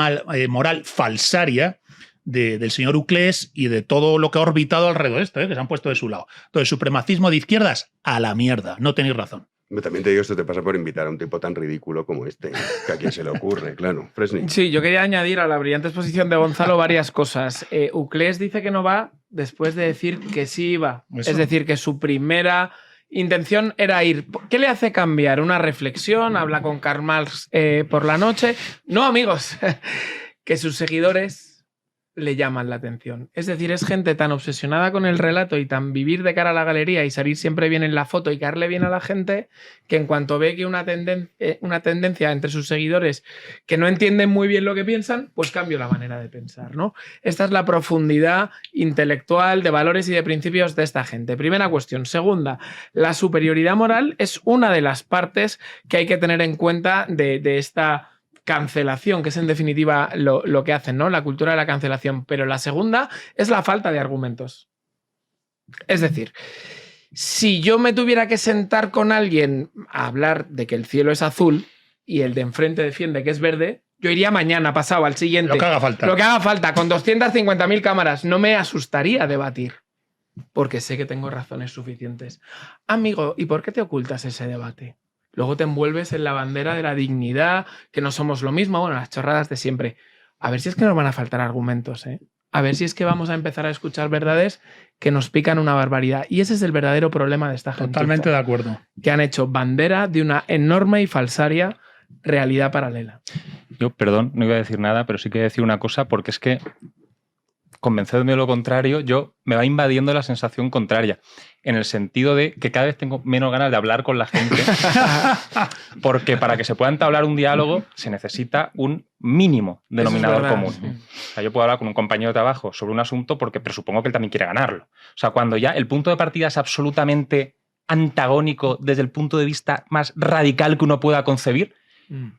moral falsaria del señor Uclés y de todo lo que ha orbitado alrededor de esto, que se han puesto de su lado. Entonces, supremacismo de izquierdas, a la mierda. No tenéis razón. También te digo, esto te pasa por invitar a un tipo tan ridículo como este, que a quien se le ocurre, claro. Fresney. Sí, yo quería añadir a la brillante exposición de Gonzalo varias cosas. Uclés dice que no va después de decir que sí iba. Eso. Es decir, que su primera intención era ir. ¿Qué le hace cambiar? Una reflexión, habla con Karl Marx por la noche. No, amigos, que sus seguidores le llaman la atención. Es decir, es gente tan obsesionada con el relato y tan vivir de cara a la galería y salir siempre bien en la foto y caerle bien a la gente, que en cuanto ve que una tendencia entre sus seguidores que no entienden muy bien lo que piensan, pues cambio la manera de pensar, ¿no? Esta es la profundidad intelectual de valores y de principios de esta gente. Primera cuestión. Segunda, la superioridad moral es una de las partes que hay que tener en cuenta de esta cancelación, que es en definitiva lo que hacen, ¿no? La cultura de la cancelación. Pero la segunda es la falta de argumentos. Es decir, si yo me tuviera que sentar con alguien a hablar de que el cielo es azul y el de enfrente defiende que es verde, yo iría mañana, pasado, al siguiente. Lo que haga falta. Lo que haga falta, con 250.000 cámaras. No me asustaría debatir, porque sé que tengo razones suficientes. Amigo, ¿y por qué te ocultas ese debate? Luego te envuelves en la bandera de la dignidad, que no somos lo mismo, bueno, las chorradas de siempre. A ver si es que nos van a faltar argumentos, ¿eh? A ver si es que vamos a empezar a escuchar verdades que nos pican una barbaridad. Y ese es el verdadero problema de esta gente. Totalmente de acuerdo. Que han hecho bandera de una enorme y falsaria realidad paralela. Yo, perdón, no iba a decir nada, pero sí que decir una cosa, porque es que convenciéndome de lo contrario, me va invadiendo la sensación contraria, en el sentido de que cada vez tengo menos ganas de hablar con la gente, porque para que se pueda entablar un diálogo se necesita un mínimo denominador común. Sí. O sea, yo puedo hablar con un compañero de trabajo sobre un asunto porque presupongo que él también quiere ganarlo. O sea, cuando ya el punto de partida es absolutamente antagónico desde el punto de vista más radical que uno pueda concebir,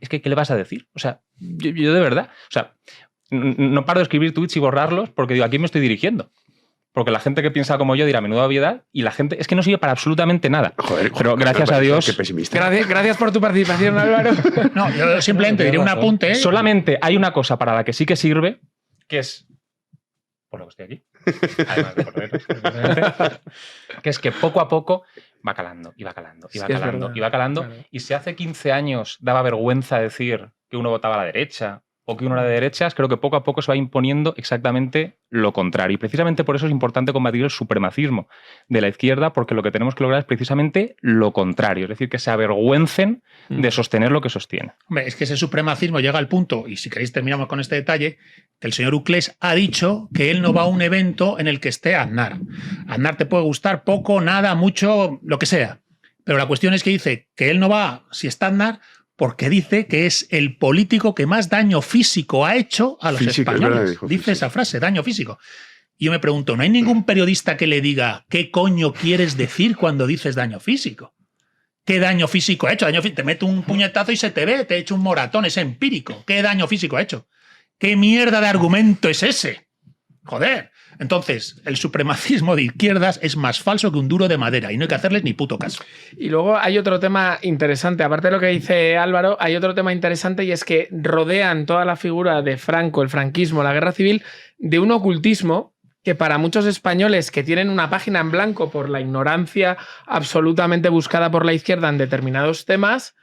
es que ¿qué le vas a decir? O sea, yo de verdad, o sea, no paro de escribir tweets y borrarlos porque digo, ¿a quién me estoy dirigiendo? Porque la gente que piensa como yo dirá menuda obviedad y la gente es que no sirve para absolutamente nada. Joder, pero gracias a Dios. Qué pesimista. Gracias por tu participación, Álvaro. No, yo simplemente diré un apunte. Solamente hay una cosa para la que sí que sirve, que es, por lo que estoy aquí, además de correr, que es que poco a poco va calando, y va calando, y va calando, y va calando. Claro. Y si hace 15 años daba vergüenza decir que uno votaba a la derecha o que uno era de derechas, creo que poco a poco se va imponiendo exactamente lo contrario. Y precisamente por eso es importante combatir el supremacismo de la izquierda, porque lo que tenemos que lograr es precisamente lo contrario, es decir, que se avergüencen de sostener lo que sostienen. Hombre, es que ese supremacismo llega al punto, y si queréis terminamos con este detalle, que el señor Uclés ha dicho que él no va a un evento en el que esté Aznar. Aznar te puede gustar poco, nada, mucho, lo que sea. Pero la cuestión es que dice que él no va si está Aznar, porque dice que es el político que más daño físico ha hecho a los españoles. Dice esa frase, daño físico. Y yo me pregunto, ¿no hay ningún periodista que le diga qué coño quieres decir cuando dices daño físico? ¿Qué daño físico ha hecho? Te meto un puñetazo y se te ve, te he hecho un moratón, es empírico. ¿Qué daño físico ha hecho? ¿Qué mierda de argumento es ese? Joder. Entonces, el supremacismo de izquierdas es más falso que un duro de madera y no hay que hacerles ni puto caso. Y luego hay otro tema interesante, aparte de lo que dice Álvaro, hay otro tema interesante y es que rodean toda la figura de Franco, el franquismo, la guerra civil, de un ocultismo que para muchos españoles que tienen una página en blanco por la ignorancia absolutamente buscada por la izquierda en determinados temas,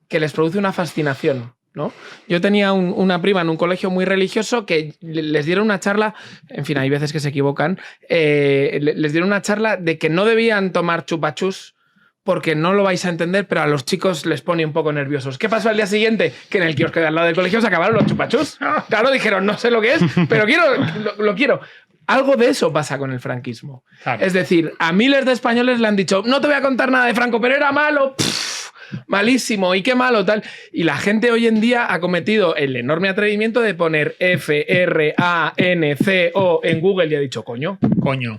que les produce una fascinación, ¿no? Yo tenía una prima en un colegio muy religioso que les dieron una charla, en fin, hay veces que se equivocan, les dieron una charla de que no debían tomar chupachus porque no lo vais a entender, pero a los chicos les pone un poco nerviosos. ¿Qué pasó al día siguiente? Que en el kiosco de al lado del colegio se acabaron los chupachus. Claro, dijeron, no sé lo que es, pero lo quiero. Algo de eso pasa con el franquismo. Claro. Es decir, a miles de españoles le han dicho, no te voy a contar nada de Franco, pero era malo. Malísimo, y qué malo, tal. Y la gente hoy en día ha cometido el enorme atrevimiento de poner F-R-A-N-C-O en Google y ha dicho, coño.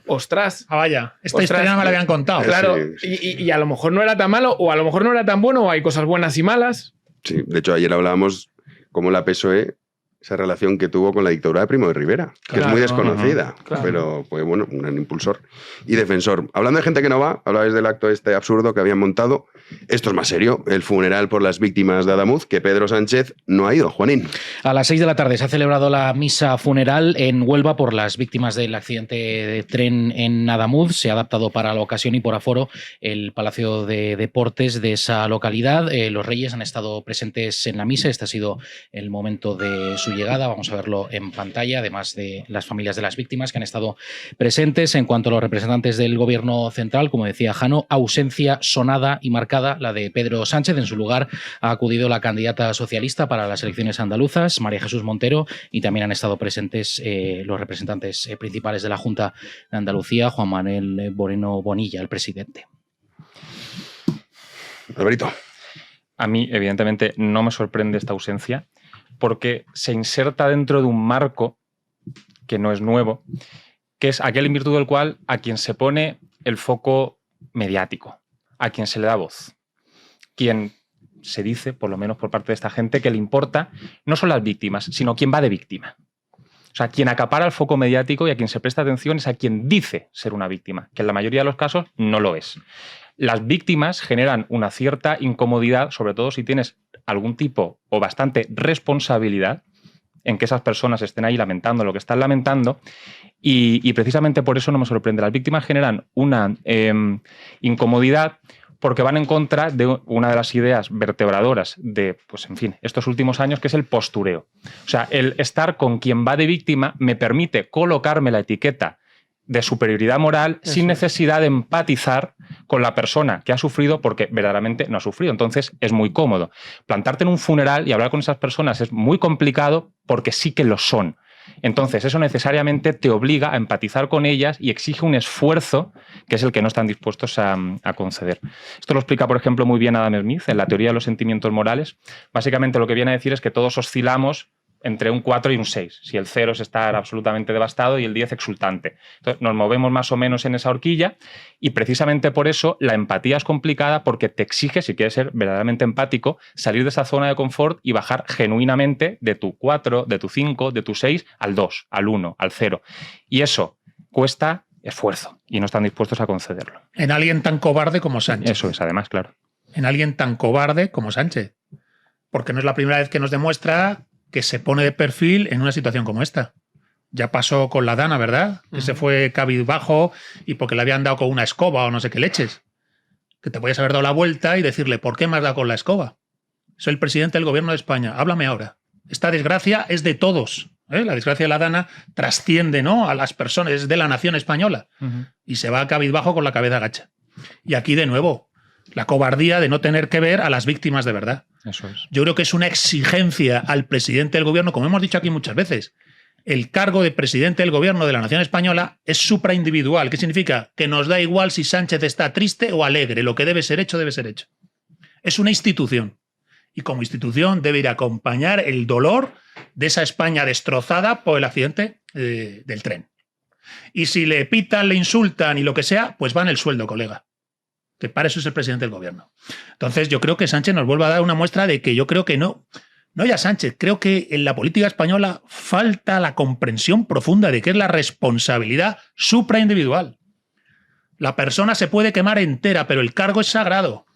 Ostras. Ah, vaya. Esta historia no me la habían contado. Claro, y a lo mejor no era tan malo, o a lo mejor no era tan bueno, o hay cosas buenas y malas. Sí, de hecho, ayer hablábamos cómo la PSOE, esa relación que tuvo con la dictadura de Primo de Rivera, que es muy desconocida, pero fue, bueno, un gran impulsor y defensor. Hablando de gente que no va, hablabais del acto este absurdo que habían montado. Esto es más serio, el funeral por las víctimas de Adamuz, que Pedro Sánchez no ha ido. Juanín. A las 6 de la tarde se ha celebrado la misa funeral en Huelva por las víctimas del accidente de tren en Adamuz. Se ha adaptado para la ocasión y por aforo el Palacio de Deportes de esa localidad. Los reyes han estado presentes en la misa. Este ha sido el momento de su su llegada. Vamos a verlo en pantalla, además de las familias de las víctimas que han estado presentes. En cuanto a los representantes del Gobierno central, como decía Jano, ausencia sonada y marcada la de Pedro Sánchez. En su lugar ha acudido la candidata socialista para las elecciones andaluzas, María Jesús Montero, y también han estado presentes los representantes principales de la Junta de Andalucía, Juan Manuel Moreno Bonilla, el presidente. Alberito. A mí, evidentemente, no me sorprende esta ausencia porque se inserta dentro de un marco que no es nuevo, que es aquel en virtud del cual a quien se pone el foco mediático, a quien se le da voz, quien se dice, por lo menos por parte de esta gente, que le importa no son las víctimas, sino quien va de víctima. O sea, quien acapara el foco mediático y a quien se presta atención es a quien dice ser una víctima, que en la mayoría de los casos no lo es. Las víctimas generan una cierta incomodidad, sobre todo si tienes algún tipo o bastante responsabilidad en que esas personas estén ahí lamentando lo que están lamentando, y precisamente por eso no me sorprende. Las víctimas generan una incomodidad porque van en contra de una de las ideas vertebradoras de, pues en fin, estos últimos años, que es el postureo. O sea, el estar con quien va de víctima me permite colocarme la etiqueta de superioridad moral sin necesidad de empatizar con la persona que ha sufrido, porque verdaderamente no ha sufrido. Entonces es muy cómodo. Plantarte en un funeral y hablar con esas personas es muy complicado porque sí que lo son. Entonces eso necesariamente te obliga a empatizar con ellas y exige un esfuerzo que es el que no están dispuestos a conceder. Esto lo explica, por ejemplo, muy bien Adam Smith en la teoría de los sentimientos morales. Básicamente lo que viene a decir es que todos oscilamos entre un 4 y un 6. Si el 0 es estar absolutamente devastado y el 10 exultante. Entonces nos movemos más o menos en esa horquilla, y precisamente por eso la empatía es complicada, porque te exige, si quieres ser verdaderamente empático, salir de esa zona de confort y bajar genuinamente de tu 4, de tu 5, de tu 6 al 2, al 1, al 0. Y eso cuesta esfuerzo y no están dispuestos a concederlo. En alguien tan cobarde como Sánchez. Eso es, además, claro. En alguien tan cobarde como Sánchez. Porque no es la primera vez que nos demuestra que se pone de perfil en una situación como esta. Ya pasó con la Dana, ¿verdad? Que se fue cabizbajo y porque le habían dado con una escoba o no sé qué leches. Que te podías haber dado la vuelta y decirle, ¿por qué me has dado con la escoba? Soy el presidente del Gobierno de España, háblame ahora. Esta desgracia es de todos. La desgracia de la Dana trasciende, ¿no?, a las personas, es de la nación española. Y se va cabizbajo con la cabeza gacha. Y aquí, de nuevo, la cobardía de no tener que ver a las víctimas de verdad. Eso es. Yo creo que es una exigencia al presidente del Gobierno, como hemos dicho aquí muchas veces. El cargo de presidente del Gobierno de la nación española es supraindividual. ¿Qué significa? Que nos da igual si Sánchez está triste o alegre. Lo que debe ser hecho, debe ser hecho. Es una institución. Y como institución debe ir a acompañar el dolor de esa España destrozada por el accidente del tren. Y si le pitan, le insultan y lo que sea, pues va en el sueldo, colega. Que para eso es el presidente del Gobierno. Entonces yo creo que Sánchez nos vuelve a dar una muestra de que yo creo que no ya Sánchez, creo que en la política española falta la comprensión profunda de qué es la responsabilidad supraindividual. La persona se puede quemar entera, pero el cargo es sagrado.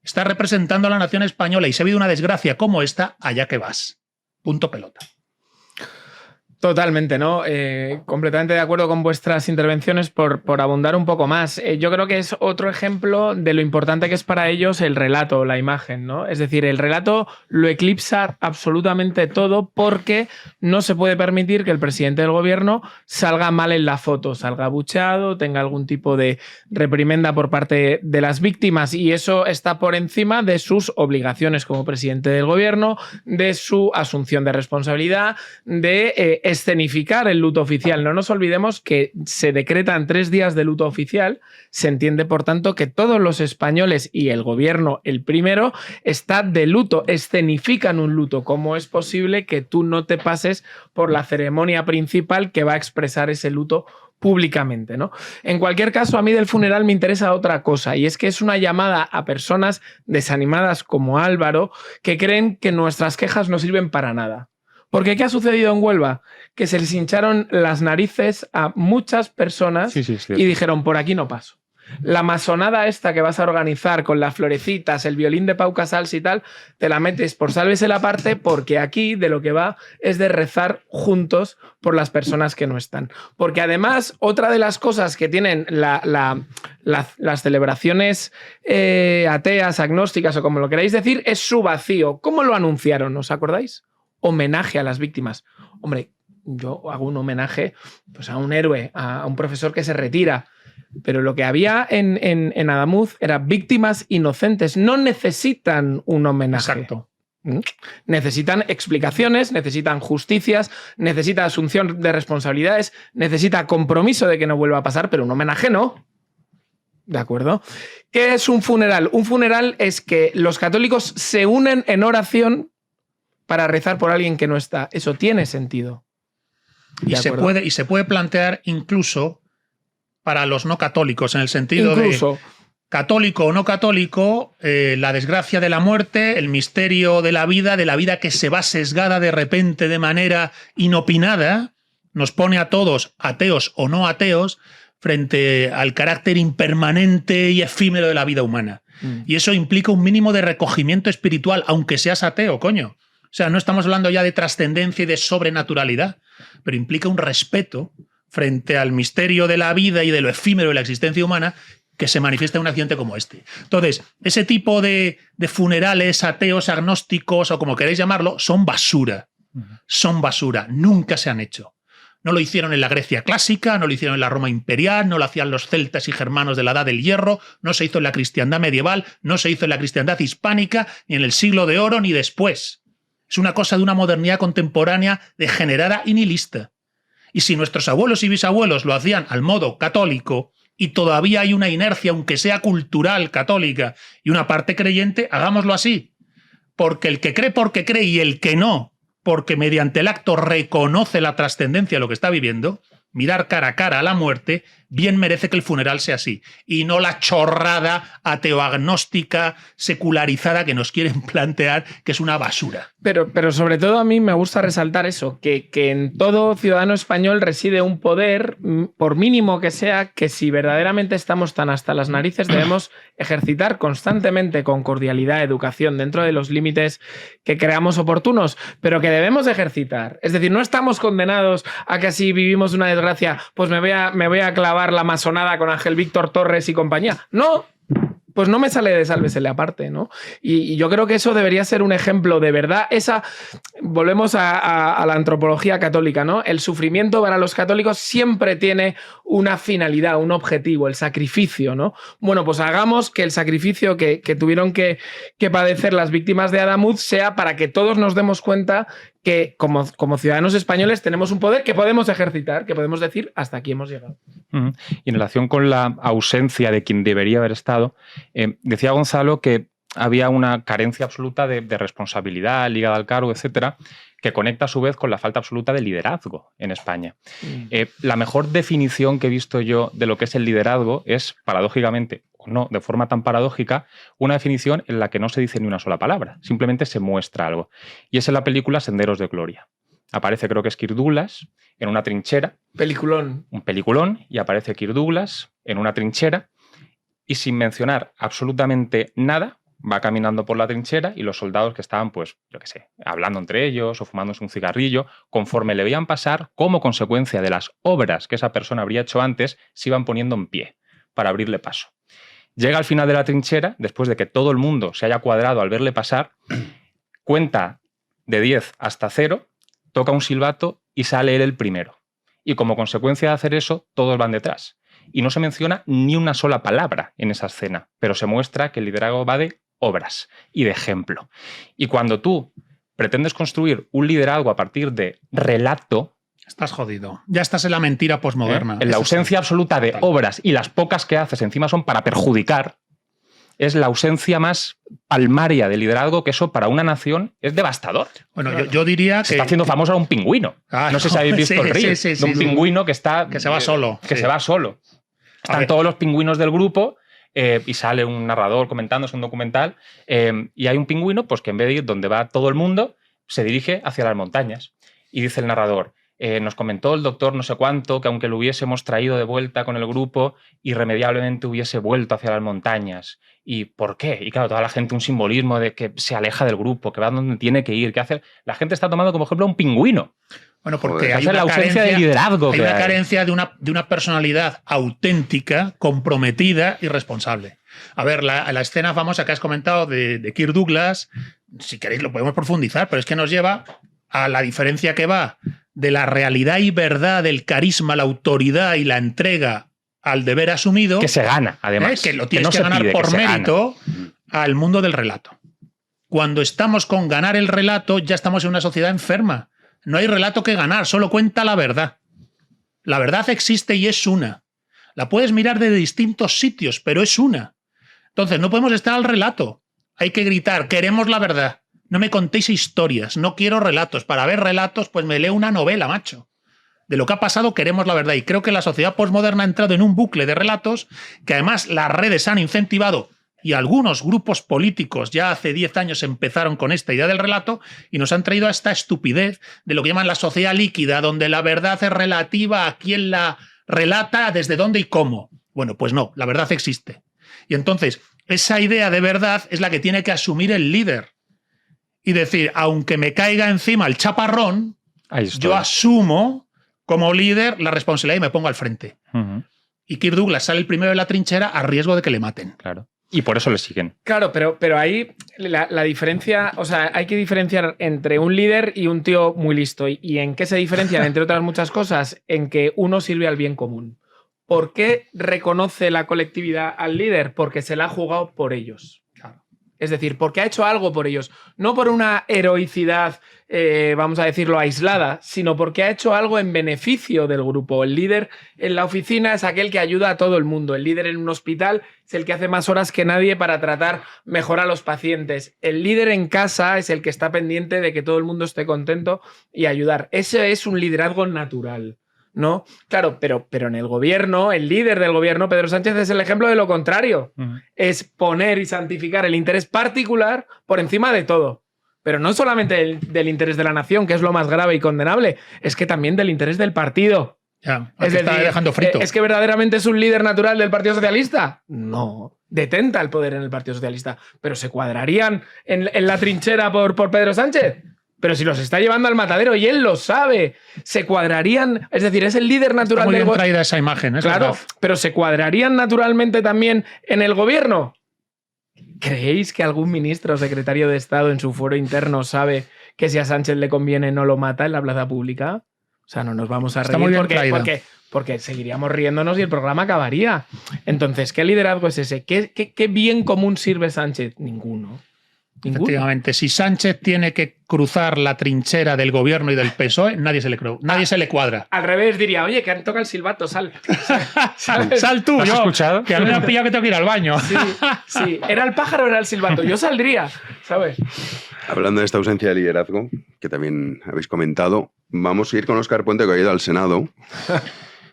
Estás representando a la nación española y si ha habido una desgracia como esta, allá que vas. Punto pelota. Totalmente, ¿no? Completamente de acuerdo con vuestras intervenciones. Por abundar un poco más, yo creo que es otro ejemplo de lo importante que es para ellos el relato, la imagen, ¿no? Es decir, el relato lo eclipsa absolutamente todo, porque no se puede permitir que el presidente del Gobierno salga mal en la foto, salga abucheado, tenga algún tipo de reprimenda por parte de las víctimas, y eso está por encima de sus obligaciones como presidente del Gobierno, de su asunción de responsabilidad, de escenificar el luto oficial. No nos olvidemos que se decretan 3 días de luto oficial. Se entiende, por tanto, que todos los españoles, y el Gobierno el primero, está de luto, escenifican un luto. ¿Cómo es posible que tú no te pases por la ceremonia principal que va a expresar ese luto públicamente, ¿no? En cualquier caso, a mí del funeral me interesa otra cosa, y es que es una llamada a personas desanimadas como Álvaro, que creen que nuestras quejas no sirven para nada. Porque ¿qué ha sucedido en Huelva? Que se les hincharon las narices a muchas personas y dijeron, por aquí no paso. La masonada esta que vas a organizar con las florecitas, el violín de Pau Casals y tal, te la metes por sálvese la parte, porque aquí de lo que va es de rezar juntos por las personas que no están. Porque además, otra de las cosas que tienen las celebraciones ateas, agnósticas o como lo queráis decir, es su vacío. ¿Cómo lo anunciaron? ¿Os acordáis? homenaje a las víctimas. Hombre, yo hago un homenaje pues, a un héroe, a un profesor que se retira. Pero lo que había en Adamuz era víctimas inocentes. No necesitan un homenaje. Exacto. Necesitan explicaciones, necesitan justicias, necesita asunción de responsabilidades, necesita compromiso de que no vuelva a pasar, pero un homenaje no. ¿De acuerdo? ¿Qué es un funeral? Un funeral es que los católicos se unen en oración para rezar por alguien que no está. Eso tiene sentido. Y se puede plantear incluso para los no católicos, en el sentido de católico o no católico, la desgracia de la muerte, el misterio de la vida que se va sesgada de repente de manera inopinada, nos pone a todos, ateos o no ateos, frente al carácter impermanente y efímero de la vida humana. Y eso implica un mínimo de recogimiento espiritual, aunque seas ateo, coño. O sea, no estamos hablando ya de trascendencia y de sobrenaturalidad, pero implica un respeto frente al misterio de la vida y de lo efímero de la existencia humana que se manifiesta en un accidente como este. Entonces, ese tipo de funerales ateos, agnósticos o como queréis llamarlo, son basura. Son basura. Nunca se han hecho. No lo hicieron en la Grecia clásica, no lo hicieron en la Roma imperial, no lo hacían los celtas y germanos de la Edad del Hierro, no se hizo en la cristiandad medieval, no se hizo en la cristiandad hispánica, ni en el Siglo de Oro, ni después. Es una cosa de una modernidad contemporánea degenerada y nihilista. Y si nuestros abuelos y bisabuelos lo hacían al modo católico y todavía hay una inercia, aunque sea cultural católica, y una parte creyente, hagámoslo así. Porque el que cree porque cree y el que no, porque mediante el acto reconoce la trascendencia de lo que está viviendo, mirar cara a cara a la muerte, bien merece que el funeral sea así. Y no la chorrada ateoagnóstica, secularizada que nos quieren plantear, que es una basura. Pero sobre todo a mí me gusta resaltar eso, que en todo ciudadano español reside un poder, por mínimo que sea, que si verdaderamente estamos tan hasta las narices debemos ejercitar constantemente con cordialidad, educación, dentro de los límites que creamos oportunos, pero que debemos ejercitar. Es decir, no estamos condenados a que si vivimos una desgracia, pues me voy a clavar la masonada con Ángel Víctor Torres y compañía. No, pues no me sale de sálvesele aparte, ¿no? Y yo creo que eso debería ser un ejemplo de verdad. Volvemos a la antropología católica, ¿no? El sufrimiento para los católicos siempre tiene una finalidad, un objetivo, el sacrificio, ¿no? Bueno, pues hagamos que el sacrificio que tuvieron que padecer las víctimas de Adamuz sea para que todos nos demos cuenta que como ciudadanos españoles tenemos un poder que podemos ejercitar, que podemos decir hasta aquí hemos llegado. Y en relación con la ausencia de quien debería haber estado, decía Gonzalo que había una carencia absoluta de responsabilidad ligada al cargo, etcétera, que conecta a su vez con la falta absoluta de liderazgo en España. La mejor definición que he visto yo de lo que es el liderazgo es, paradójicamente, o no, de forma tan paradójica, una definición en la que no se dice ni una sola palabra, simplemente se muestra algo. Y es en la película Senderos de Gloria. Aparece, creo que es Kirk Douglas, en una trinchera. Peliculón. Un peliculón, y aparece Kirk Douglas en una trinchera, y sin mencionar absolutamente nada, va caminando por la trinchera y los soldados que estaban, pues, yo qué sé, hablando entre ellos o fumándose un cigarrillo, conforme le veían pasar, como consecuencia de las obras que esa persona habría hecho antes, se iban poniendo en pie para abrirle paso. Llega al final de la trinchera, después de que todo el mundo se haya cuadrado al verle pasar, cuenta de 10 hasta 0, toca un silbato y sale él el primero. Y como consecuencia de hacer eso, todos van detrás. Y no se menciona ni una sola palabra en esa escena, pero se muestra que el liderazgo va de obras y de ejemplo. Y cuando tú pretendes construir un liderazgo a partir de relato, estás jodido. Ya estás en la mentira posmoderna. En la ausencia absoluta de obras, y las pocas que haces encima son para perjudicar, es la ausencia más palmaria de liderazgo, que eso para una nación es devastador. Bueno, yo diría que... Se está haciendo famoso a un pingüino. No sé si habéis visto el reel de un pingüino que está... Que se va solo. Que se va solo. Están todos los pingüinos del grupo y sale un narrador comentando, es un documental, y hay un pingüino pues, que en vez de ir donde va todo el mundo, se dirige hacia las montañas. Y dice el narrador, nos comentó el doctor no sé cuánto que aunque lo hubiésemos traído de vuelta con el grupo, irremediablemente hubiese vuelto hacia las montañas. ¿Y por qué? Y claro, toda la gente un simbolismo de que se aleja del grupo, que va donde tiene que ir, que hace... La gente está tomando como ejemplo a un pingüino. Bueno, porque hay la ausencia de liderazgo. Hay una carencia de una personalidad auténtica, comprometida y responsable. A ver, la escena famosa que has comentado de Kirk Douglas, si queréis lo podemos profundizar, pero es que nos lleva a la diferencia que va de la realidad y verdad, del carisma, la autoridad y la entrega al deber asumido. Que se gana, además. Que lo tienes que ganar por mérito al mundo del relato. Cuando estamos con ganar el relato, ya estamos en una sociedad enferma. No hay relato que ganar, solo cuenta la verdad. La verdad existe y es una. La puedes mirar de distintos sitios, pero es una. Entonces, no podemos estar al relato. Hay que gritar, queremos la verdad. No me contéis historias, no quiero relatos. Para ver relatos, pues me leo una novela, macho. De lo que ha pasado queremos la verdad. Y creo que la sociedad posmoderna ha entrado en un bucle de relatos que además las redes han incentivado y algunos grupos políticos ya hace 10 años empezaron con esta idea del relato y nos han traído a esta estupidez de lo que llaman la sociedad líquida, donde la verdad es relativa a quién la relata, desde dónde y cómo. Bueno, pues no, la verdad existe. Y entonces, esa idea de verdad es la que tiene que asumir el líder. Y decir, aunque me caiga encima el chaparrón, yo asumo como líder la responsabilidad y me pongo al frente. Y Kirk Douglas sale el primero de la trinchera a riesgo de que le maten. Claro. Y por eso le siguen. Claro, pero ahí la diferencia, o sea, hay que diferenciar entre un líder y un tío muy listo. ¿Y en qué se diferencian? Entre otras muchas cosas, en que uno sirve al bien común. ¿Por qué reconoce la colectividad al líder? Porque se la ha jugado por ellos. Es decir, porque ha hecho algo por ellos. No por una heroicidad, vamos a decirlo, aislada, sino porque ha hecho algo en beneficio del grupo. El líder en la oficina es aquel que ayuda a todo el mundo. El líder en un hospital es el que hace más horas que nadie para tratar mejor a los pacientes. El líder en casa es el que está pendiente de que todo el mundo esté contento y ayudar. Ese es un liderazgo natural, ¿no? Claro, pero en el gobierno, el líder del gobierno, Pedro Sánchez, es el ejemplo de lo contrario. Es poner y santificar el interés particular por encima de todo. Pero no solamente del interés de la nación, que es lo más grave y condenable, es que también del interés del partido. Ya, es decir, está dejando frito. ¿Es que verdaderamente es un líder natural del Partido Socialista? No. Detenta el poder en el Partido Socialista. ¿Pero se cuadrarían en la trinchera por Pedro Sánchez? Pero si los está llevando al matadero y él lo sabe, se cuadrarían, es decir, es el líder natural del gobierno. Muy bien traída esa imagen, ¿eh? Claro, pero se cuadrarían naturalmente también en el gobierno. ¿Creéis que algún ministro o secretario de Estado en su foro interno sabe que si a Sánchez le conviene no lo mata en la plaza pública? O sea, no nos vamos a reír porque seguiríamos riéndonos y el programa acabaría. Entonces, ¿qué liderazgo es ese? ¿Qué bien común sirve Sánchez? Ninguno. Efectivamente, si Sánchez tiene que cruzar la trinchera del gobierno y del PSOE, nadie se le cuadra. Al revés diría, oye, que toca el silbato, sal. Sal tú, ¿Has escuchado? Que a mí me han pillado que tengo que ir al baño. Sí. ¿Era el pájaro o era el silbato? Yo saldría, ¿sabes? Hablando de esta ausencia de liderazgo, que también habéis comentado, vamos a ir con Óscar Puente, que ha ido al Senado.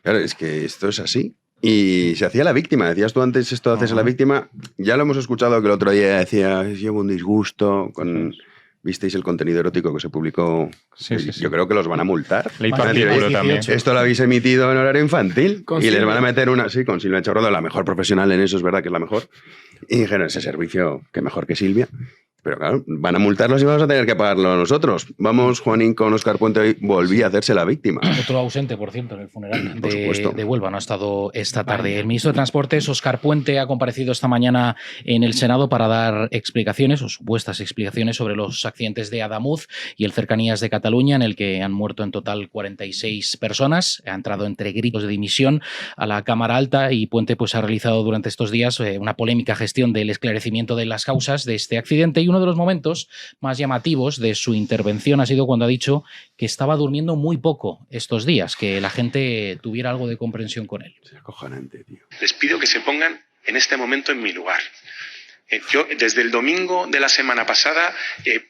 Claro, es que esto es así. Y se hacía la víctima. Decías tú antes esto de hacerse la víctima. Ya lo hemos escuchado que el otro día decía, llevo un disgusto con... ¿Visteis el contenido erótico que se publicó? Sí. Yo creo que los van a multar. Leí tu artículo también. Esto lo habéis emitido en horario infantil y les van a meter una... Sí, con Silvia Chorrodo, la mejor profesional en eso, es verdad que es la mejor. Y dijeron, ese servicio, que mejor que Silvia. Pero claro, van a multarlos y vamos a tener que pagarlo nosotros. Vamos, Juanín, con Óscar Puente hoy volví a hacerse la víctima. Otro ausente, por cierto, en el funeral de Huelva. No ha estado esta tarde. El ministro de Transportes, Óscar Puente, ha comparecido esta mañana en el Senado para dar explicaciones, o supuestas explicaciones, sobre los accidentes de Adamuz y el Cercanías de Cataluña, en el que han muerto en total 46 personas. Ha entrado entre gritos de dimisión a la Cámara Alta y Puente pues, ha realizado durante estos días una polémica gestión del esclarecimiento de las causas de este accidente, y uno de los momentos más llamativos de su intervención ha sido cuando ha dicho que estaba durmiendo muy poco estos días, que la gente tuviera algo de comprensión con él. Es acojonante, tío. Les pido que se pongan en este momento en mi lugar. Yo desde el domingo de la semana pasada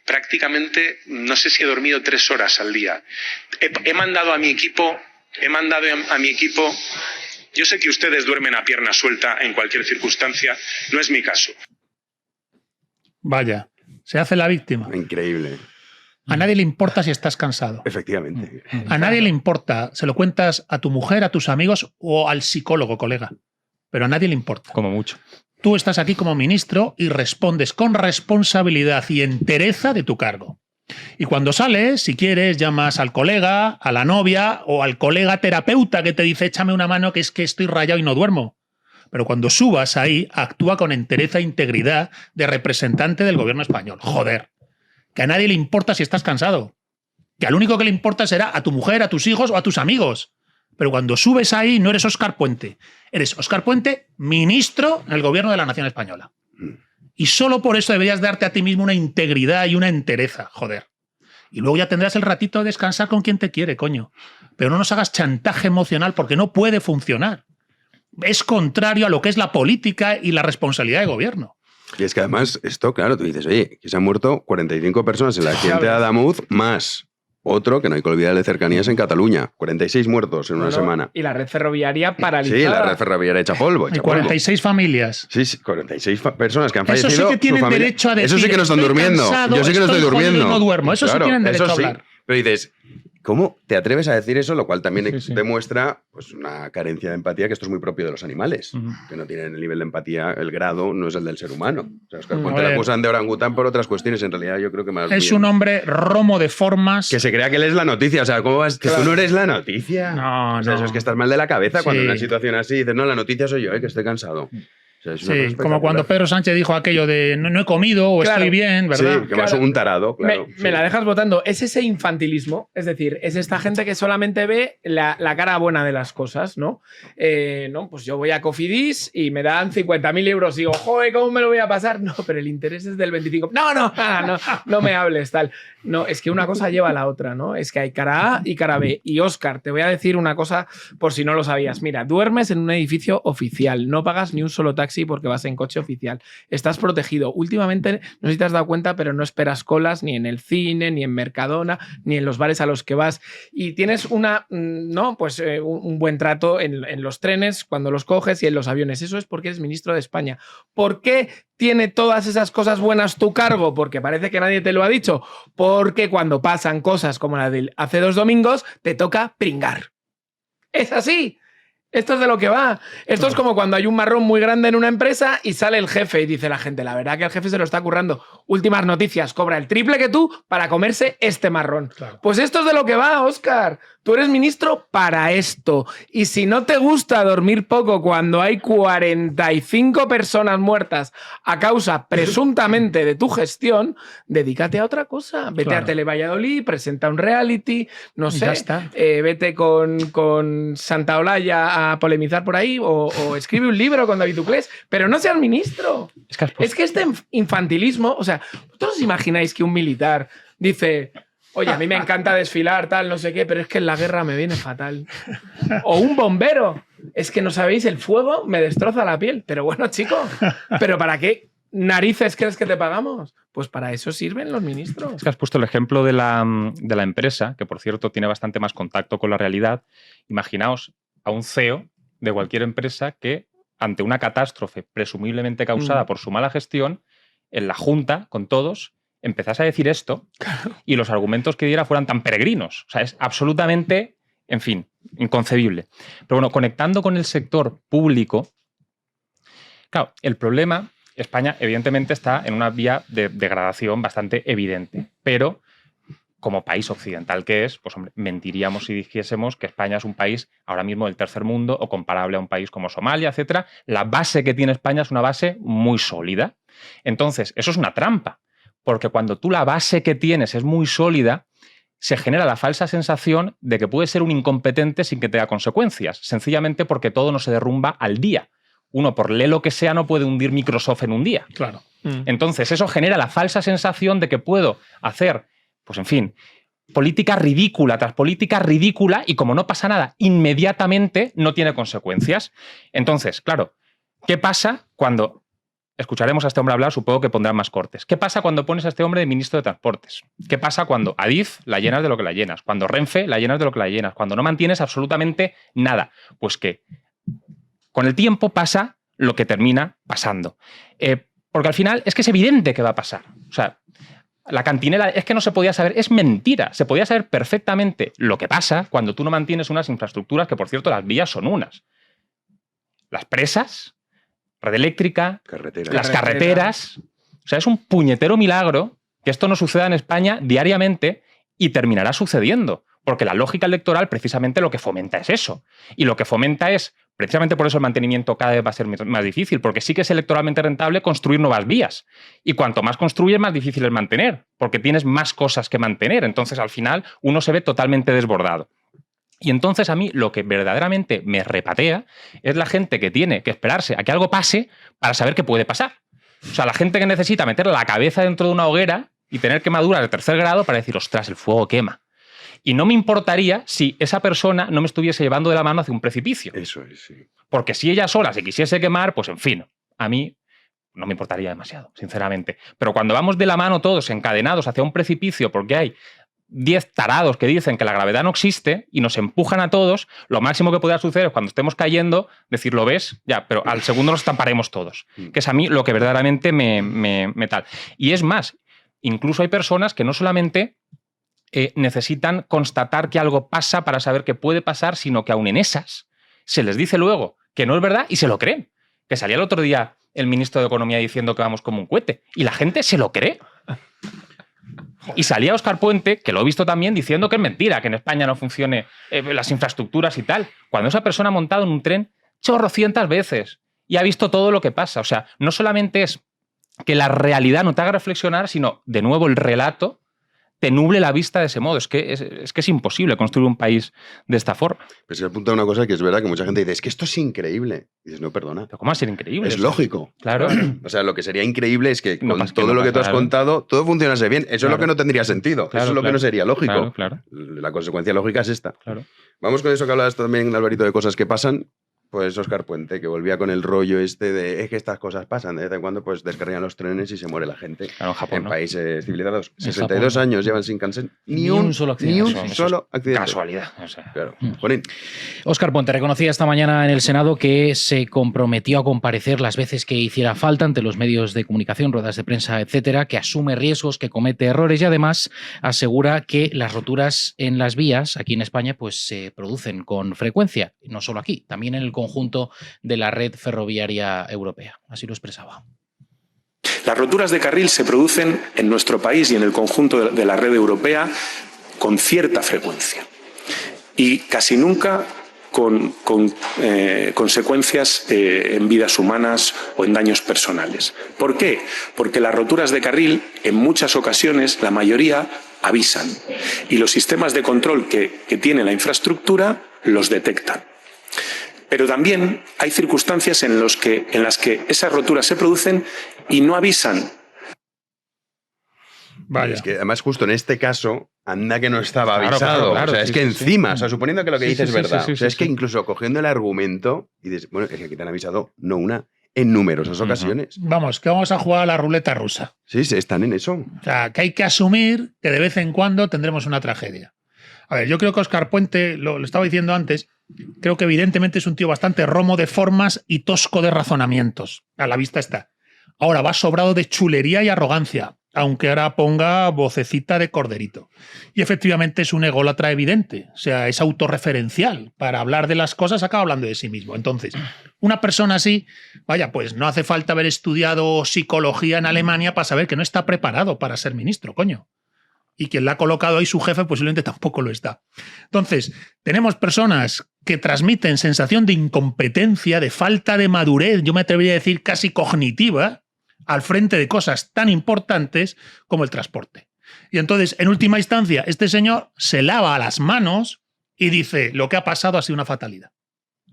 prácticamente no sé si he dormido 3 horas al día. He mandado a mi equipo, yo sé que ustedes duermen a pierna suelta en cualquier circunstancia, no es mi caso. Vaya. Se hace la víctima. Increíble. A nadie le importa si estás cansado. Efectivamente. A nadie le importa. Se lo cuentas a tu mujer, a tus amigos o al psicólogo, colega. Pero a nadie le importa. Como mucho. Tú estás aquí como ministro y respondes con responsabilidad y entereza de tu cargo. Y cuando sales, si quieres, llamas al colega, a la novia o al colega terapeuta que te dice échame una mano que es que estoy rayado y no duermo. Pero cuando subas ahí, actúa con entereza e integridad de representante del gobierno español. Joder, que a nadie le importa si estás cansado. que al único que le importa será a tu mujer, a tus hijos o a tus amigos. Pero cuando subes ahí no eres Óscar Puente. Eres Óscar Puente, ministro en el gobierno de la nación española. Y solo por eso deberías darte a ti mismo una integridad y una entereza, joder. Y luego ya tendrás el ratito de descansar con quien te quiere, coño. Pero no nos hagas chantaje emocional porque no puede funcionar. Es contrario a lo que es la política y la responsabilidad de gobierno. Y es que además, esto, claro, tú dices, oye, que se han muerto 45 personas en el accidente de Adamuz, más otro, que no hay que olvidar, de cercanías en Cataluña. 46 muertos en una semana. Y la red ferroviaria paralizada. Sí, la red ferroviaria hecha polvo. Hay 46 familias. Sí, 46 personas que han fallecido. Eso sí que tienen derecho a decir. Eso sí que no están durmiendo. Cansado, yo sí que no estoy durmiendo. No duermo. Eso claro, sí tienen derecho a hablar. Pero dices, ¿cómo te atreves a decir eso? Lo cual también demuestra pues, una carencia de empatía, que esto es muy propio de los animales, que no tienen el nivel de empatía, el grado no es el del ser humano. O sea, Óscar Puente le acusan de orangután por otras cuestiones, en realidad yo creo que más es bien, un hombre romo de formas. Que se crea que él es la noticia. O sea, ¿cómo vas? Que tú no eres la noticia. No, o sea, no. eso es que estás mal de la cabeza cuando en una situación así dices, no, la noticia soy yo, que estoy cansado. O sea, sí, como cuando Pedro Sánchez dijo aquello de no he comido o estoy bien, ¿verdad? Sí, que vas un tarado, claro. Me la dejas votando. Es ese infantilismo, es decir, es esta gente que solamente ve la cara buena de las cosas, ¿no? No, pues yo voy a Cofidis y me dan 50.000 euros y digo, joder, ¿cómo me lo voy a pasar? No, pero el interés es del 25%. No me hables, tal. No, es que una cosa lleva a la otra, ¿no? Es que hay cara A y cara B. Y Óscar, te voy a decir una cosa por si no lo sabías. Mira, duermes en un edificio oficial, no pagas ni un solo taxi porque vas en coche oficial. Estás protegido. Últimamente, no sé si te has dado cuenta, pero no esperas colas ni en el cine, ni en Mercadona, ni en los bares a los que vas. Y tienes un buen trato en los trenes cuando los coges y en los aviones. Eso es porque eres ministro de España. ¿Por qué tiene todas esas cosas buenas tu cargo? Porque parece que nadie te lo ha dicho. Porque cuando pasan cosas como la de hace 2 domingos, te toca pringar. Es así. Esto es de lo que va. Esto es como cuando hay un marrón muy grande en una empresa y sale el jefe y dice la gente, la verdad que el jefe se lo está currando. Últimas noticias, cobra el triple que tú para comerse este marrón. Claro. Pues esto es de lo que va, Óscar. Tú eres ministro para esto. Y si no te gusta dormir poco cuando hay 45 personas muertas a causa presuntamente de tu gestión, dedícate a otra cosa. Vete a Televalladolid, presenta un reality, no sé, vete con Santa Olaya a polemizar por ahí o escribe un libro con David Uclés, pero no seas ministro. Es que este infantilismo, o sea, ¿vosotros os imagináis que un militar dice... Oye, a mí me encanta desfilar, tal, no sé qué, pero es que en la guerra me viene fatal. O un bombero. Es que no sabéis, el fuego me destroza la piel. Pero bueno, chico, ¿pero para qué narices crees que te pagamos? Pues para eso sirven los ministros. Es que has puesto el ejemplo de la empresa, que por cierto tiene bastante más contacto con la realidad. Imaginaos a un CEO de cualquier empresa que, ante una catástrofe presumiblemente causada por su mala gestión, en la junta, con todos, empezás a decir esto y los argumentos que diera fueran tan peregrinos. O sea, es absolutamente, en fin, inconcebible. Pero bueno, conectando con el sector público, claro, el problema, España evidentemente está en una vía de degradación bastante evidente, pero como país occidental que es, pues hombre, mentiríamos si dijésemos que España es un país ahora mismo del tercer mundo o comparable a un país como Somalia, etcétera. La base que tiene España es una base muy sólida. Entonces, eso es una trampa. Porque cuando tú la base que tienes es muy sólida, se genera la falsa sensación de que puedes ser un incompetente sin que tenga consecuencias, sencillamente porque todo no se derrumba al día. Uno, por lo que sea, no puede hundir Microsoft en un día. Claro. Entonces, eso genera la falsa sensación de que puedo hacer, pues en fin, política ridícula tras política ridícula y como no pasa nada, inmediatamente no tiene consecuencias. Entonces, claro, ¿qué pasa cuando... Escucharemos a este hombre hablar, supongo que pondrán más cortes. ¿Qué pasa cuando pones a este hombre de ministro de Transportes? ¿Qué pasa cuando Adif la llenas de lo que la llenas? Cuando Renfe la llenas de lo que la llenas? Cuando no mantienes absolutamente nada. Pues que con el tiempo pasa lo que termina pasando. Porque al final es que es evidente que va a pasar. O sea, la cantinela es que no se podía saber, es mentira. Se podía saber perfectamente lo que pasa cuando tú no mantienes unas infraestructuras, que por cierto las vías son unas. Las presas, red eléctrica, las carreteras. O sea, es un puñetero milagro que esto no suceda en España diariamente y terminará sucediendo. Porque la lógica electoral precisamente lo que fomenta es eso. Y lo que fomenta es, precisamente por eso el mantenimiento cada vez va a ser más difícil, porque sí que es electoralmente rentable construir nuevas vías. Y cuanto más construyes, más difícil es mantener, porque tienes más cosas que mantener. Entonces, al final, uno se ve totalmente desbordado. Y entonces a mí lo que verdaderamente me repatea es la gente que tiene que esperarse a que algo pase para saber qué puede pasar. O sea, la gente que necesita meter la cabeza dentro de una hoguera y tener quemaduras de 3er grado para decir, ostras, el fuego quema. Y no me importaría si esa persona no me estuviese llevando de la mano hacia un precipicio. Eso es, sí. Porque si ella sola se quisiese quemar, pues en fin, a mí no me importaría demasiado, sinceramente. Pero cuando vamos de la mano todos encadenados hacia un precipicio porque hay 10 tarados que dicen que la gravedad no existe y nos empujan a todos, lo máximo que podrá suceder es cuando estemos cayendo, decir, ¿lo ves? Ya, pero al segundo nos estamparemos todos. Que es a mí lo que verdaderamente me tal. Y es más, incluso hay personas que no solamente necesitan constatar que algo pasa para saber qué puede pasar, sino que aún en esas se les dice luego que no es verdad y se lo creen. Que salía el otro día el ministro de Economía diciendo que vamos como un cohete y la gente se lo cree. Y salía Óscar Puente, que lo he visto también, diciendo que es mentira, que en España no funcione las infraestructuras y tal. Cuando esa persona ha montado en un tren chorrocientas veces y ha visto todo lo que pasa. O sea, no solamente es que la realidad no te haga reflexionar, sino, de nuevo, el relato te nuble la vista de ese modo. Es que es imposible construir un país de esta forma. Pues se apunta una cosa que es verdad que mucha gente dice, es que esto es increíble. Y dices, no, perdona. ¿Pero cómo va a ser increíble? Es lógico. Claro. O sea, lo que sería increíble es que No con pasa que todo no lo que tú has pasa, contado, todo funcionase bien. Eso Claro. es lo que no tendría sentido. Claro, eso es lo que no sería lógico. Claro. La consecuencia lógica es esta. Claro. Vamos con eso que hablabas también, Alvarito, de cosas que pasan. Pues Óscar Puente, que volvía con el rollo este de es que estas cosas pasan. De vez en cuando pues descargan los trenes y se muere la gente. Claro, en Japón, ¿no? Países civilizados. En 62 Japón. años llevan sin cansar Ni un solo accidente. Ni un Eso es solo accidente. Casualidad. O sea. Claro. Jolín. Óscar Puente reconocía esta mañana en el Senado que se comprometió a comparecer las veces que hiciera falta ante los medios de comunicación, ruedas de prensa, etcétera, que asume riesgos, que comete errores y además asegura que las roturas en las vías aquí en España pues se producen con frecuencia, no solo aquí, también en el conjunto de la red ferroviaria europea. Así lo expresaba. Las roturas de carril se producen en nuestro país y en el conjunto de la red europea con cierta frecuencia y casi nunca con consecuencias en vidas humanas o en daños personales. ¿Por qué? Porque las roturas de carril, en muchas ocasiones, la mayoría avisan y los sistemas de control que tiene la infraestructura los detectan. Pero también hay circunstancias en las que esas roturas se producen y no avisan. Vaya. Es que además justo en este caso, anda que no estaba Claro, avisado. claro, O sea, es sí, que sí, encima, sí. o sea, suponiendo que lo que Sí, dices sí, es verdad, sí, sí, o sea, es sí, que sí. incluso cogiendo el argumento, y dices, bueno, es que aquí te han avisado, no una, en numerosas ocasiones. Vamos, que vamos a jugar a la ruleta rusa. Sí, están en eso. O sea, que hay que asumir que de vez en cuando tendremos una tragedia. A ver, yo creo que Óscar Puente, lo estaba diciendo antes, creo que evidentemente es un tío bastante romo de formas y tosco de razonamientos. A la vista está. Ahora va sobrado de chulería y arrogancia, aunque ahora ponga vocecita de corderito. Y efectivamente es un ególatra evidente, o sea, es autorreferencial. Para hablar de las cosas acaba hablando de sí mismo. Entonces, una persona así, vaya, pues no hace falta haber estudiado psicología en Alemania para saber que no está preparado para ser ministro, coño. Y quien la ha colocado ahí, su jefe, posiblemente tampoco lo está. Entonces, tenemos personas que transmiten sensación de incompetencia, de falta de madurez, yo me atrevería a decir casi cognitiva, al frente de cosas tan importantes como el transporte. Y entonces, en última instancia, este señor se lava las manos y dice, lo que ha pasado ha sido una fatalidad.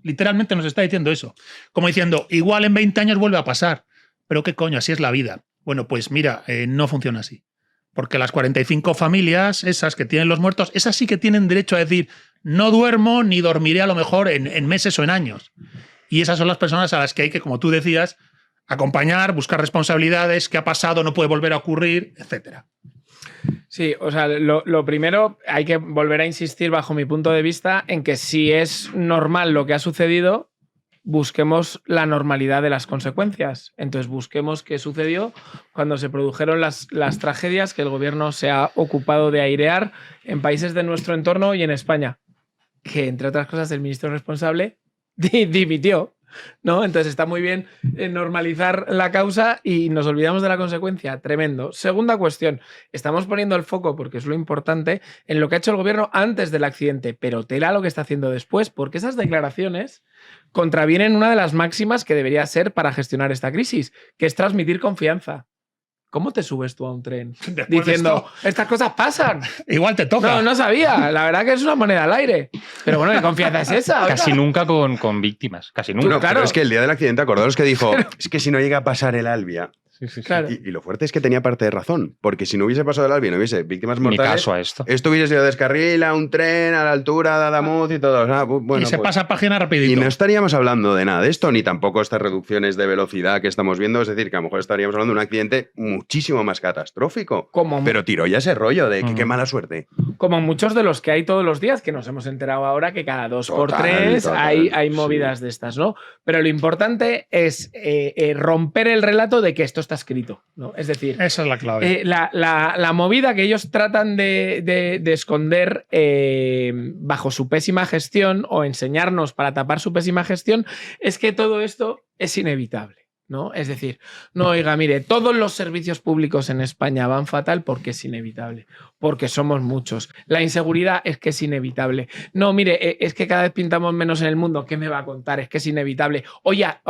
Literalmente nos está diciendo eso. Como diciendo, igual en 20 años vuelve a pasar. Pero qué coño, así es la vida. Bueno, pues mira, no funciona así. Porque las 45 familias, esas que tienen los muertos, esas sí que tienen derecho a decir, no duermo ni dormiré a lo mejor en meses o en años. Y esas son las personas a las que hay que, como tú decías, acompañar, buscar responsabilidades, qué ha pasado, no puede volver a ocurrir, etcétera. Sí, o sea, lo primero, hay que volver a insistir, bajo mi punto de vista, en que si es normal lo que ha sucedido, busquemos la normalidad de las consecuencias. Entonces busquemos qué sucedió cuando se produjeron las tragedias que el gobierno se ha ocupado de airear en países de nuestro entorno y en España, que entre otras cosas el ministro responsable dimitió. ¿no? Entonces está muy bien normalizar la causa y nos olvidamos de la consecuencia. Tremendo. Segunda cuestión. Estamos poniendo el foco, porque es lo importante, en lo que ha hecho el gobierno antes del accidente, pero tela lo que está haciendo después, porque esas declaraciones contravienen una de las máximas que debería ser para gestionar esta crisis, que es transmitir confianza. ¿Cómo te subes tú a un tren diciendo, estas cosas pasan? Igual te toca. No sabía. La verdad que es una moneda al aire. Pero bueno, ¿qué confianza es esa? Oiga. Casi nunca con víctimas. Casi nunca. No, claro. pero es que el día del accidente, acordaros que dijo, es que si no llega a pasar el Albia. Sí. Claro. Y lo fuerte es que tenía parte de razón, porque si no hubiese pasado el Albia y no hubiese víctimas Ni mortales, caso a esto. esto hubiese sido descarrila, un tren a la altura de Adamuz y todo. O sea, bueno, y se pues, pasa página rapidito. y no estaríamos hablando de nada de esto, ni tampoco estas reducciones de velocidad que estamos viendo. Es decir, que a lo mejor estaríamos hablando de un accidente muchísimo más catastrófico. Pero tiró ya ese rollo de que qué mala suerte. Como muchos de los que hay todos los días, que nos hemos enterado ahora que cada 2 por 3 hay movidas de estas, ¿no? Pero lo importante es romper el relato de que esto está escrito, ¿no? Es decir, esa es la clave. La movida que ellos tratan de esconder bajo su pésima gestión o enseñarnos para tapar su pésima gestión es que todo esto es inevitable, ¿no? Es decir, no, oiga, mire, todos los servicios públicos en España van fatal porque es inevitable, porque somos muchos. La inseguridad es que es inevitable. No, mire, es que cada vez pintamos menos en el mundo. ¿Qué me va a contar? Es que es inevitable. Oiga,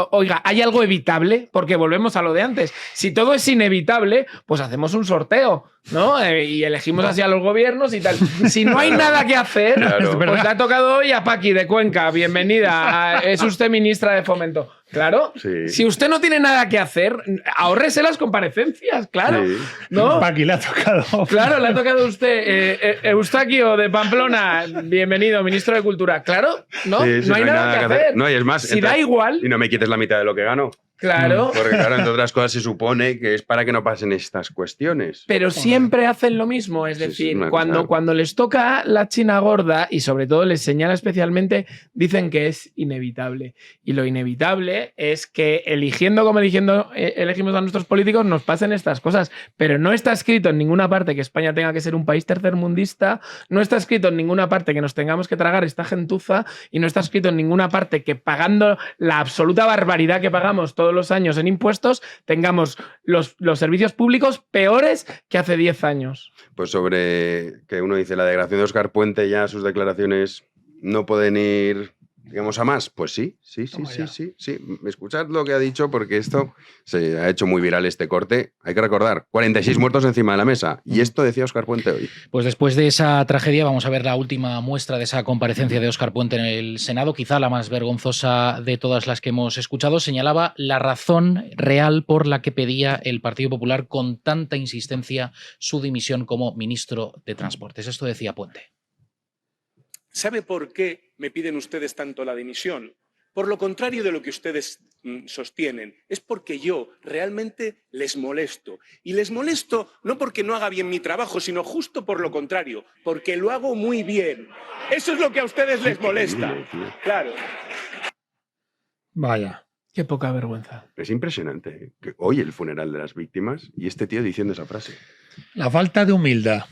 ¿hay algo evitable? Porque volvemos a lo de antes. Si todo es inevitable, pues hacemos un sorteo, ¿no? Y elegimos así a los gobiernos y tal. Si no hay nada que hacer, Claro. pues le ha tocado hoy a Paqui de Cuenca. Bienvenida. Es usted ministra de Fomento. Claro. Sí. Si usted no tiene nada que hacer, ahórrese las comparecencias, claro. Sí. ¿No? Paqui le ha tocado. Claro, le ha tocado a usted. Eustaquio de Pamplona, bienvenido, ministro de Cultura. Claro, ¿no? Sí, sí, no hay nada que hacer. No, y es más, Si da igual. Y no me quites la mitad de lo que gano. Claro. Porque claro, entre otras cosas se supone que es para que no pasen estas cuestiones. Pero siempre hacen lo mismo, es Sí, decir, sí, cuando, cuando les toca la China gorda y sobre todo les señala especialmente, dicen que es inevitable. Y lo inevitable es que eligiendo como elegimos a nuestros políticos nos pasen estas cosas. Pero no está escrito en ninguna parte que España tenga que ser un país tercermundista, no está escrito en ninguna parte que nos tengamos que tragar esta gentuza y no está escrito en ninguna parte que pagando la absoluta barbaridad que pagamos todos los años en impuestos, tengamos los servicios públicos peores que hace 10 años. Pues sobre que uno dice la degradación de Óscar Puente, ya sus declaraciones no pueden ir, digamos, a más. Pues sí. Escuchad lo que ha dicho, porque esto se ha hecho muy viral, este corte. Hay que recordar, 46 muertos encima de la mesa. Y esto decía Óscar Puente hoy. Pues después de esa tragedia vamos a ver la última muestra de esa comparecencia de Óscar Puente en el Senado, quizá la más vergonzosa de todas las que hemos escuchado. Señalaba la razón real por la que pedía el Partido Popular con tanta insistencia su dimisión como ministro de Transportes. Esto decía Puente. ¿Sabe por qué me piden ustedes tanto la dimisión? Por lo contrario de lo que ustedes sostienen, es porque yo realmente les molesto. Y les molesto no porque no haga bien mi trabajo, sino justo por lo contrario, porque lo hago muy bien. Eso es lo que a ustedes les molesta. Claro. Vaya. Qué poca vergüenza. Es impresionante que hoy el funeral de las víctimas y este tío diciendo esa frase. La falta de humildad.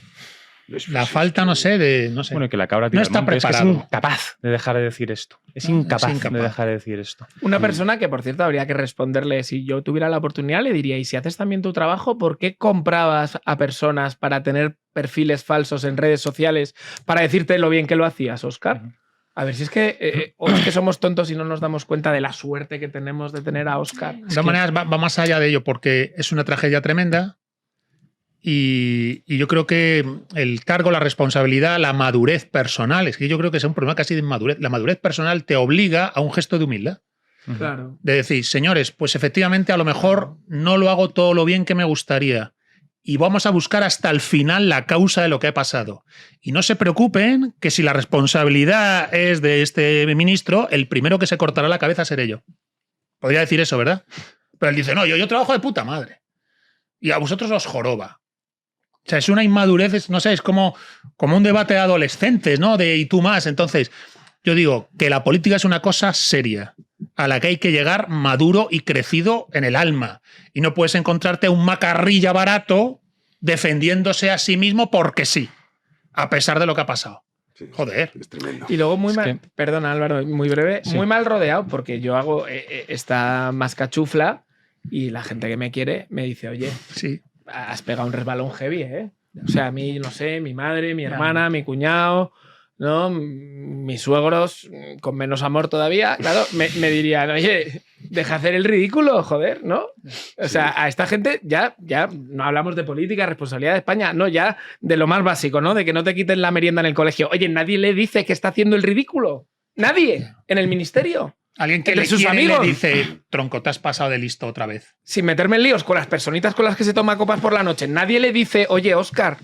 La falta, no sé, de... No sé. Bueno, que la cabra tira no está al monte. preparado. Es que es incapaz de dejar de decir esto. Es incapaz de dejar de decir esto. Una persona que, por cierto, habría que responderle, si yo tuviera la oportunidad, le diría, y si haces también tu trabajo, ¿por qué comprabas a personas para tener perfiles falsos en redes sociales para decirte lo bien que lo hacías, Óscar? A ver, si es que, o es que somos tontos y no nos damos cuenta de la suerte que tenemos de tener a Óscar. De todas maneras, va más allá de ello, porque es una tragedia tremenda. Y yo creo que el cargo, la responsabilidad, la madurez personal, es que yo creo que es un problema casi de inmadurez. La madurez personal te obliga a un gesto de humildad. Claro. De decir, señores, pues efectivamente a lo mejor no lo hago todo lo bien que me gustaría y vamos a buscar hasta el final la causa de lo que ha pasado. Y no se preocupen que si la responsabilidad es de este ministro, el primero que se cortará la cabeza seré yo. Podría decir eso, ¿verdad? Pero él dice, no, yo trabajo de puta madre. Y a vosotros os joroba. O sea, es una inmadurez, no sé, es como un debate de adolescentes, ¿no? De y tú más. Entonces, yo digo que la política es una cosa seria, a la que hay que llegar maduro y crecido en el alma. Y no puedes encontrarte un macarrilla barato defendiéndose a sí mismo porque sí, a pesar de lo que ha pasado. Sí, Joder. es tremendo. Y luego muy Es mal, que- perdona Álvaro, muy breve, Sí. muy mal rodeado porque yo hago esta mascachufla y la gente que me quiere me dice, oye, Sí. has pegado un resbalón heavy, ¿eh? O sea, a mí, no sé, mi madre, mi hermana, mi cuñado, ¿no? Mis suegros, con menos amor todavía, claro, me dirían, oye, deja hacer el ridículo, joder, ¿no? O sea, a esta gente ya no hablamos de política, responsabilidad de España, no, ya de lo más básico, ¿no? De que no te quiten la merienda en el colegio. Oye, nadie le dice que está haciendo el ridículo. Nadie en el ministerio. Alguien que Entre le sus quiere le amigos. dice, tronco, te has pasado de listo otra vez. Sin meterme en líos con las personitas con las que se toma copas por la noche. Nadie le dice, oye, Óscar,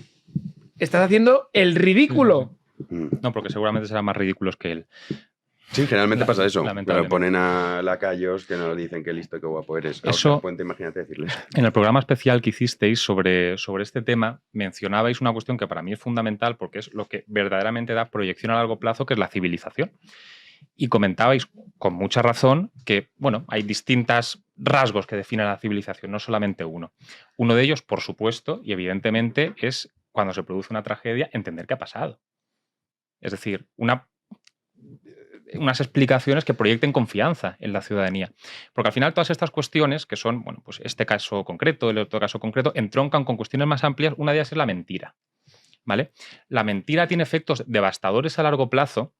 estás haciendo el ridículo. No, porque seguramente serán más ridículos que él. Sí, generalmente pasa eso. lamentablemente. Pero ponen a lacayos que nos dicen qué listo, qué guapo eres. A Eso- Óscar Puente, imagínate decirles. En el programa especial que hicisteis sobre este tema, mencionabais una cuestión que para mí es fundamental porque es lo que verdaderamente da proyección a largo plazo, que es la civilización. Y comentabais con mucha razón que, bueno, hay distintos rasgos que definen la civilización, no solamente uno. Uno de ellos, por supuesto, y evidentemente, es cuando se produce una tragedia, entender qué ha pasado. Es decir, unas explicaciones que proyecten confianza en la ciudadanía. Porque al final todas estas cuestiones, que son, bueno, pues este caso concreto, el otro caso concreto, entroncan con cuestiones más amplias. Una de ellas es la mentira, ¿vale? La mentira tiene efectos devastadores a largo plazo,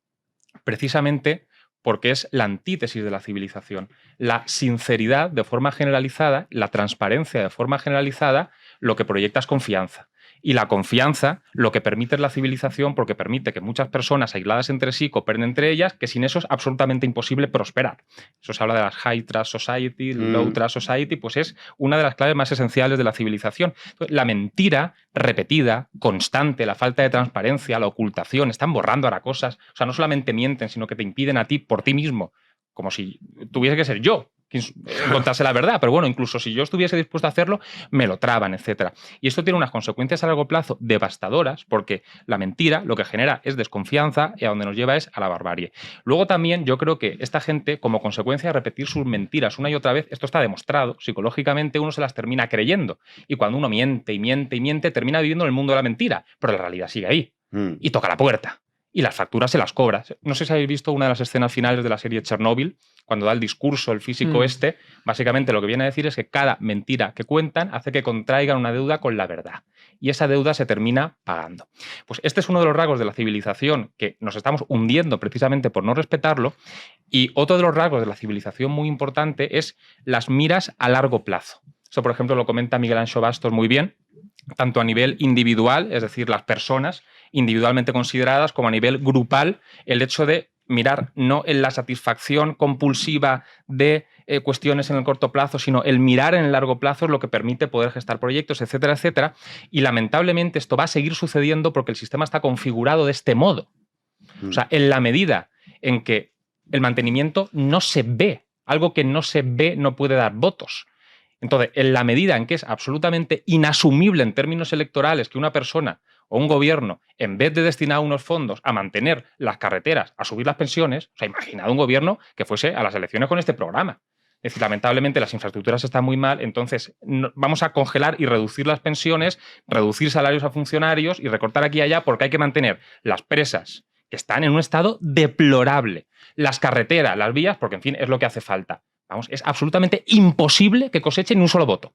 precisamente porque es la antítesis de la civilización. La sinceridad de forma generalizada, la transparencia de forma generalizada, lo que proyecta es confianza. Y la confianza lo que permite es la civilización, porque permite que muchas personas aisladas entre sí cooperen entre ellas, que sin eso es absolutamente imposible prosperar. Eso se habla de las High Trust Society, Low Trust Society, pues es una de las claves más esenciales de la civilización. Entonces, la mentira repetida, constante, la falta de transparencia, la ocultación, están borrando ahora cosas. O sea, no solamente mienten, sino que te impiden a ti, por ti mismo, como si tuviese que ser yo quien contase la verdad, pero bueno, incluso si yo estuviese dispuesto a hacerlo, me lo traban, etc. Y esto tiene unas consecuencias a largo plazo devastadoras, porque la mentira lo que genera es desconfianza y a donde nos lleva es a la barbarie. Luego también yo creo que esta gente, como consecuencia de repetir sus mentiras una y otra vez, esto está demostrado, psicológicamente uno se las termina creyendo, y cuando uno miente y miente y miente, termina viviendo en el mundo de la mentira, pero la realidad sigue ahí, y toca la puerta. Y las facturas se las cobra. No sé si habéis visto una de las escenas finales de la serie Chernobyl, cuando da el discurso el físico básicamente lo que viene a decir es que cada mentira que cuentan hace que contraigan una deuda con la verdad. Y esa deuda se termina pagando. Pues este es uno de los rasgos de la civilización que nos estamos hundiendo precisamente por no respetarlo. Y otro de los rasgos de la civilización muy importante es las miras a largo plazo. Esto, por ejemplo, lo comenta Miguel Anxo Bastos muy bien, tanto a nivel individual, es decir, las personas individualmente consideradas, como a nivel grupal, el hecho de mirar no en la satisfacción compulsiva de cuestiones en el corto plazo, sino el mirar en el largo plazo es lo que permite poder gestar proyectos, etcétera, etcétera. Y lamentablemente esto va a seguir sucediendo porque el sistema está configurado de este modo. O sea, en la medida en que el mantenimiento no se ve, algo que no se ve no puede dar votos. Entonces, en la medida en que es absolutamente inasumible en términos electorales que una persona o un gobierno, en vez de destinar unos fondos a mantener las carreteras, a subir las pensiones, o sea, imaginad un gobierno que fuese a las elecciones con este programa. Es decir, lamentablemente las infraestructuras están muy mal, entonces vamos a congelar y reducir las pensiones, reducir salarios a funcionarios y recortar aquí y allá porque hay que mantener las presas que están en un estado deplorable, las carreteras, las vías, porque en fin es lo que hace falta. Vamos, es absolutamente imposible que cosechen un solo voto.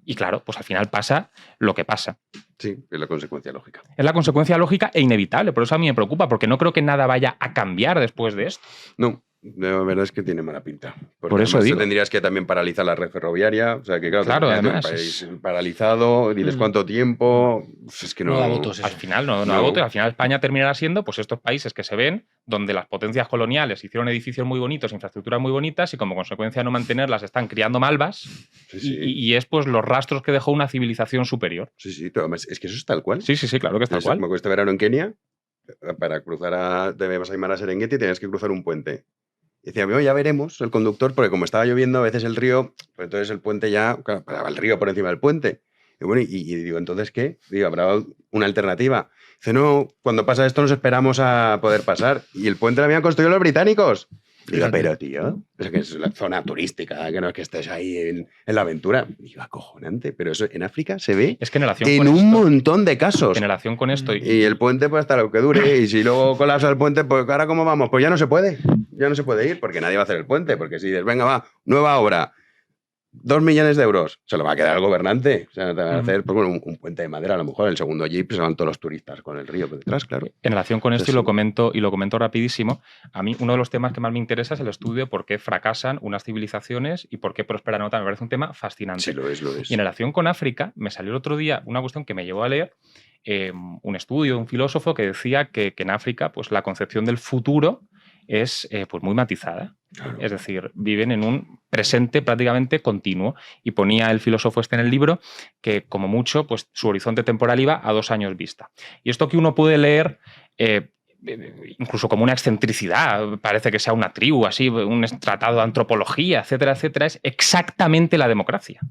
Y claro, pues al final pasa lo que pasa. Sí, es la consecuencia lógica. Es la consecuencia lógica e inevitable. Por eso a mí me preocupa, porque no creo que nada vaya a cambiar después de esto. No, la verdad es que tiene mala pinta. Porque Por eso además digo. tendrías que también paralizar la red ferroviaria. O sea, que claro, Además, un país paralizado, diles cuánto tiempo. Pues es que no da votos eso. Al final no da votos. Al final España terminará siendo pues estos países que se ven donde las potencias coloniales hicieron edificios muy bonitos, infraestructuras muy bonitas y como consecuencia de no mantenerlas están criando malvas. Sí. Y es pues los rastros que dejó una civilización superior. Sí, pero además, es que eso es tal cual. Sí, claro que es tal cual. Me acuerdo este verano en Kenia, para cruzar te vas a Aymara Serengeti, tenías que cruzar un puente. Y decía, ya veremos el conductor, porque como estaba lloviendo, a veces el río, pues entonces el puente ya, claro, paraba el río por encima del puente. Y bueno, y digo, ¿entonces qué? Digo, ¿habrá una alternativa? Dice, no, cuando pasa esto nos esperamos a poder pasar. Y el puente lo habían construido los británicos. Digo, pero tío, es que es la zona turística, que no es que estés ahí en la aventura. Digo, acojonante, pero eso en África se ve Es que en relación en con un esto, montón de casos. en relación con esto, Y el puente pues hasta lo que dure, y si luego colapsa el puente, pues ahora ¿cómo vamos? Pues ya no se puede ir, porque nadie va a hacer el puente, porque si dices, venga, va, nueva obra, 2 millones de euros, se lo va a quedar al gobernante. O sea, te van a hacer pues, bueno, un puente de madera, a lo mejor, el segundo jeep se van todos los turistas con el río por detrás, claro. en relación con esto, Sí. y lo comento rapidísimo, a mí uno de los temas que más me interesa es el estudio de por qué fracasan unas civilizaciones y por qué prosperan otras. Me parece un tema fascinante. Sí, lo es. Y en relación con África, me salió el otro día una cuestión que me llevó a leer un estudio de un filósofo que decía que en África pues, la concepción del futuro es pues muy matizada. Claro. Es decir, viven en un presente prácticamente continuo. Y ponía el filósofo en el libro que, como mucho, pues su horizonte temporal iba a 2 años vista. Y esto que uno puede leer incluso como una excentricidad, parece que sea una tribu, así, un tratado de antropología, etcétera, etcétera, es exactamente la democracia.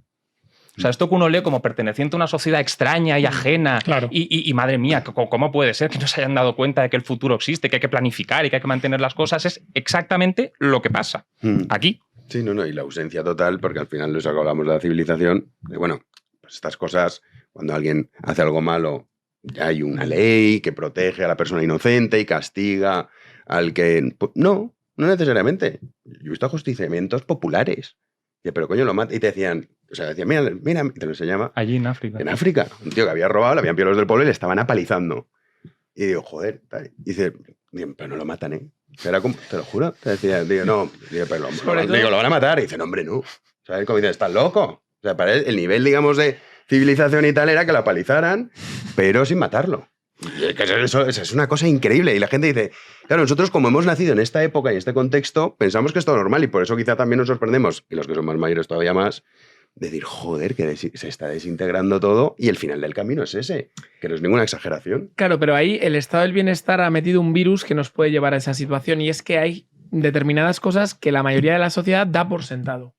O sea, esto que uno lee como perteneciente a una sociedad extraña y ajena, Claro. y madre mía, ¿cómo puede ser que no se hayan dado cuenta de que el futuro existe, que hay que planificar y que hay que mantener las cosas? Es exactamente lo que pasa aquí. Sí, no, y la ausencia total, porque al final nos hablamos de la civilización, de, bueno, pues estas cosas, cuando alguien hace algo malo, ya hay una ley que protege a la persona inocente y castiga al que... No necesariamente. Yo he visto ajusticiamientos populares. Pero coño, lo mata. Y te decían, mira, y te lo enseñaba. Allí en África. En África. Un tío que había robado, le habían pillado los del pueblo y le estaban apalizando. Y digo, joder, tal. Y dice, pero no lo matan, ¿eh? Era como, te lo juro. Te decía, digo, no, pero lo van a matar. Y dice, no, hombre, no. ¿Sabes? Como dice, estás loco. O sea, para él, el nivel, digamos, de civilización y tal era que lo apalizaran, pero sin matarlo. Y que eso es una cosa increíble. Y la gente dice, claro, nosotros como hemos nacido en esta época y en este contexto, pensamos que es todo normal y por eso quizá también nos sorprendemos, y los que son más mayores todavía más, de decir, joder, que se está desintegrando todo y el final del camino es ese, que no es ninguna exageración. Claro, pero ahí el estado del bienestar ha metido un virus que nos puede llevar a esa situación y es que hay determinadas cosas que la mayoría de la sociedad da por sentado.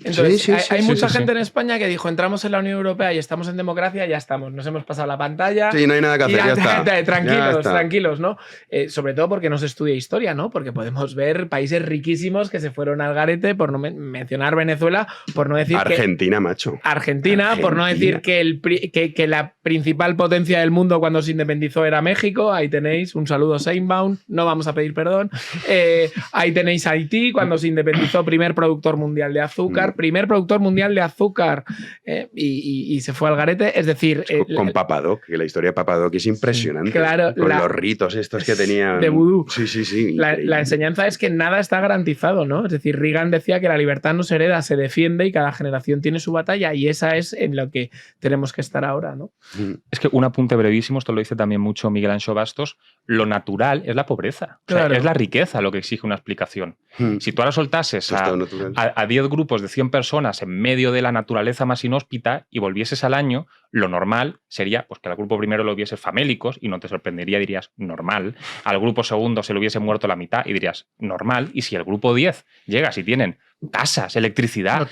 Entonces, hay mucha gente en España que dijo, entramos en la Unión Europea y estamos en democracia, ya estamos, nos hemos pasado la pantalla. Sí, no hay nada que hacer, ya está. Tranquilos, ¿no? Sobre todo porque no se estudia historia, ¿no? Porque podemos ver países riquísimos que se fueron al garete, por no mencionar Venezuela, por no decir Argentina, macho. Argentina, por no decir que la principal potencia del mundo cuando se independizó era México. Ahí tenéis, un saludo Seinbaum, no vamos a pedir perdón. Ahí tenéis Haití, cuando se independizó, primer productor mundial de azúcar, y se fue al garete. Es decir, con Papadoc, que la historia de Papadoc es impresionante. Claro, con los ritos estos que tenían. De vudú. Sí. La enseñanza es que nada está garantizado, ¿no? Es decir, Reagan decía que la libertad no se hereda, se defiende y cada generación tiene su batalla, y esa es en lo que tenemos que estar ahora, ¿no? Es que un apunte brevísimo, esto lo dice también mucho Miguel Anxo Bastos, lo natural es la pobreza. Claro. O sea, es la riqueza lo que exige una explicación. Si tú ahora soltases a 10 grupos de 100 personas en medio de la naturaleza más inhóspita y volvieses al año, lo normal sería pues, que al grupo primero lo hubiese famélicos y no te sorprendería, dirías normal. Al grupo segundo se le hubiese muerto la mitad y dirías normal. Y si el grupo 10 llega, si tienen casas, electricidad,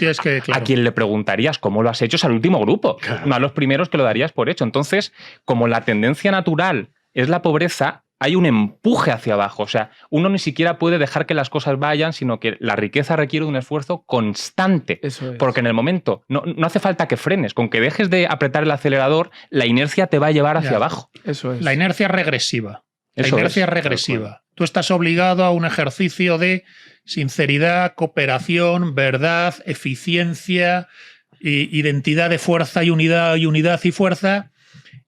a quien le preguntarías cómo lo has hecho es al último grupo, no a los primeros que lo darías por hecho. Entonces, como la tendencia natural es la pobreza, hay un empuje hacia abajo. O sea, uno ni siquiera puede dejar que las cosas vayan, sino que la riqueza requiere un esfuerzo constante. Eso es. Porque en el momento no hace falta que frenes. Con que dejes de apretar el acelerador, la inercia te va a llevar hacia abajo. Eso es. La inercia regresiva. Eso la inercia es regresiva. Tú estás obligado a un ejercicio de sinceridad, cooperación, verdad, eficiencia, identidad de fuerza y unidad y fuerza,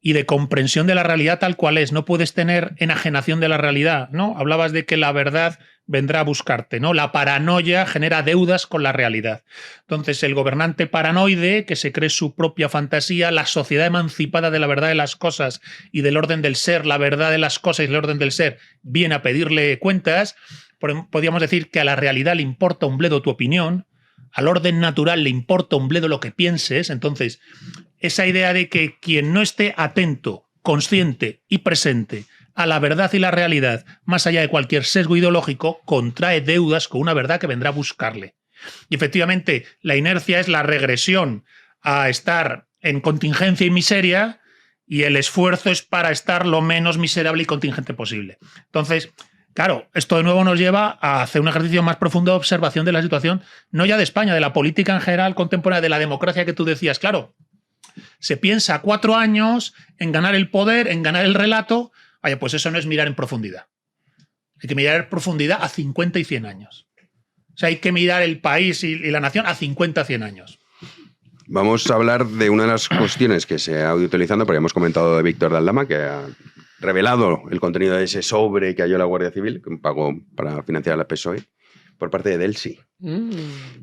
y de comprensión de la realidad tal cual es. No puedes tener enajenación de la realidad, ¿no? Hablabas de que la verdad vendrá a buscarte, ¿no? La paranoia genera deudas con la realidad. Entonces, el gobernante paranoide, que se cree su propia fantasía, la sociedad emancipada de la verdad de las cosas y del orden del ser, la verdad de las cosas y el orden del ser, viene a pedirle cuentas. Podríamos decir que a la realidad le importa un bledo tu opinión, al orden natural le importa un bledo lo que pienses. Entonces, esa idea de que quien no esté atento, consciente y presente a la verdad y la realidad, más allá de cualquier sesgo ideológico, contrae deudas con una verdad que vendrá a buscarle. Y efectivamente, la inercia es la regresión a estar en contingencia y miseria, y el esfuerzo es para estar lo menos miserable y contingente posible. Entonces, Claro, esto de nuevo nos lleva a hacer un ejercicio más profundo de observación de la situación, no ya de España, de la política en general contemporánea, de la democracia que tú decías. Claro, se piensa 4 años en ganar el poder, en ganar el relato. Oye, pues eso no es mirar en profundidad. Hay que mirar en profundidad a 50 y 100 años. O sea, hay que mirar el país y la nación a 50, 100 años. Vamos a hablar de una de las cuestiones que se ha ido utilizando, porque hemos comentado de Víctor de Aldama, que ha revelado el contenido de ese sobre que halló la Guardia Civil, que pagó para financiar la PSOE, por parte de Delsi.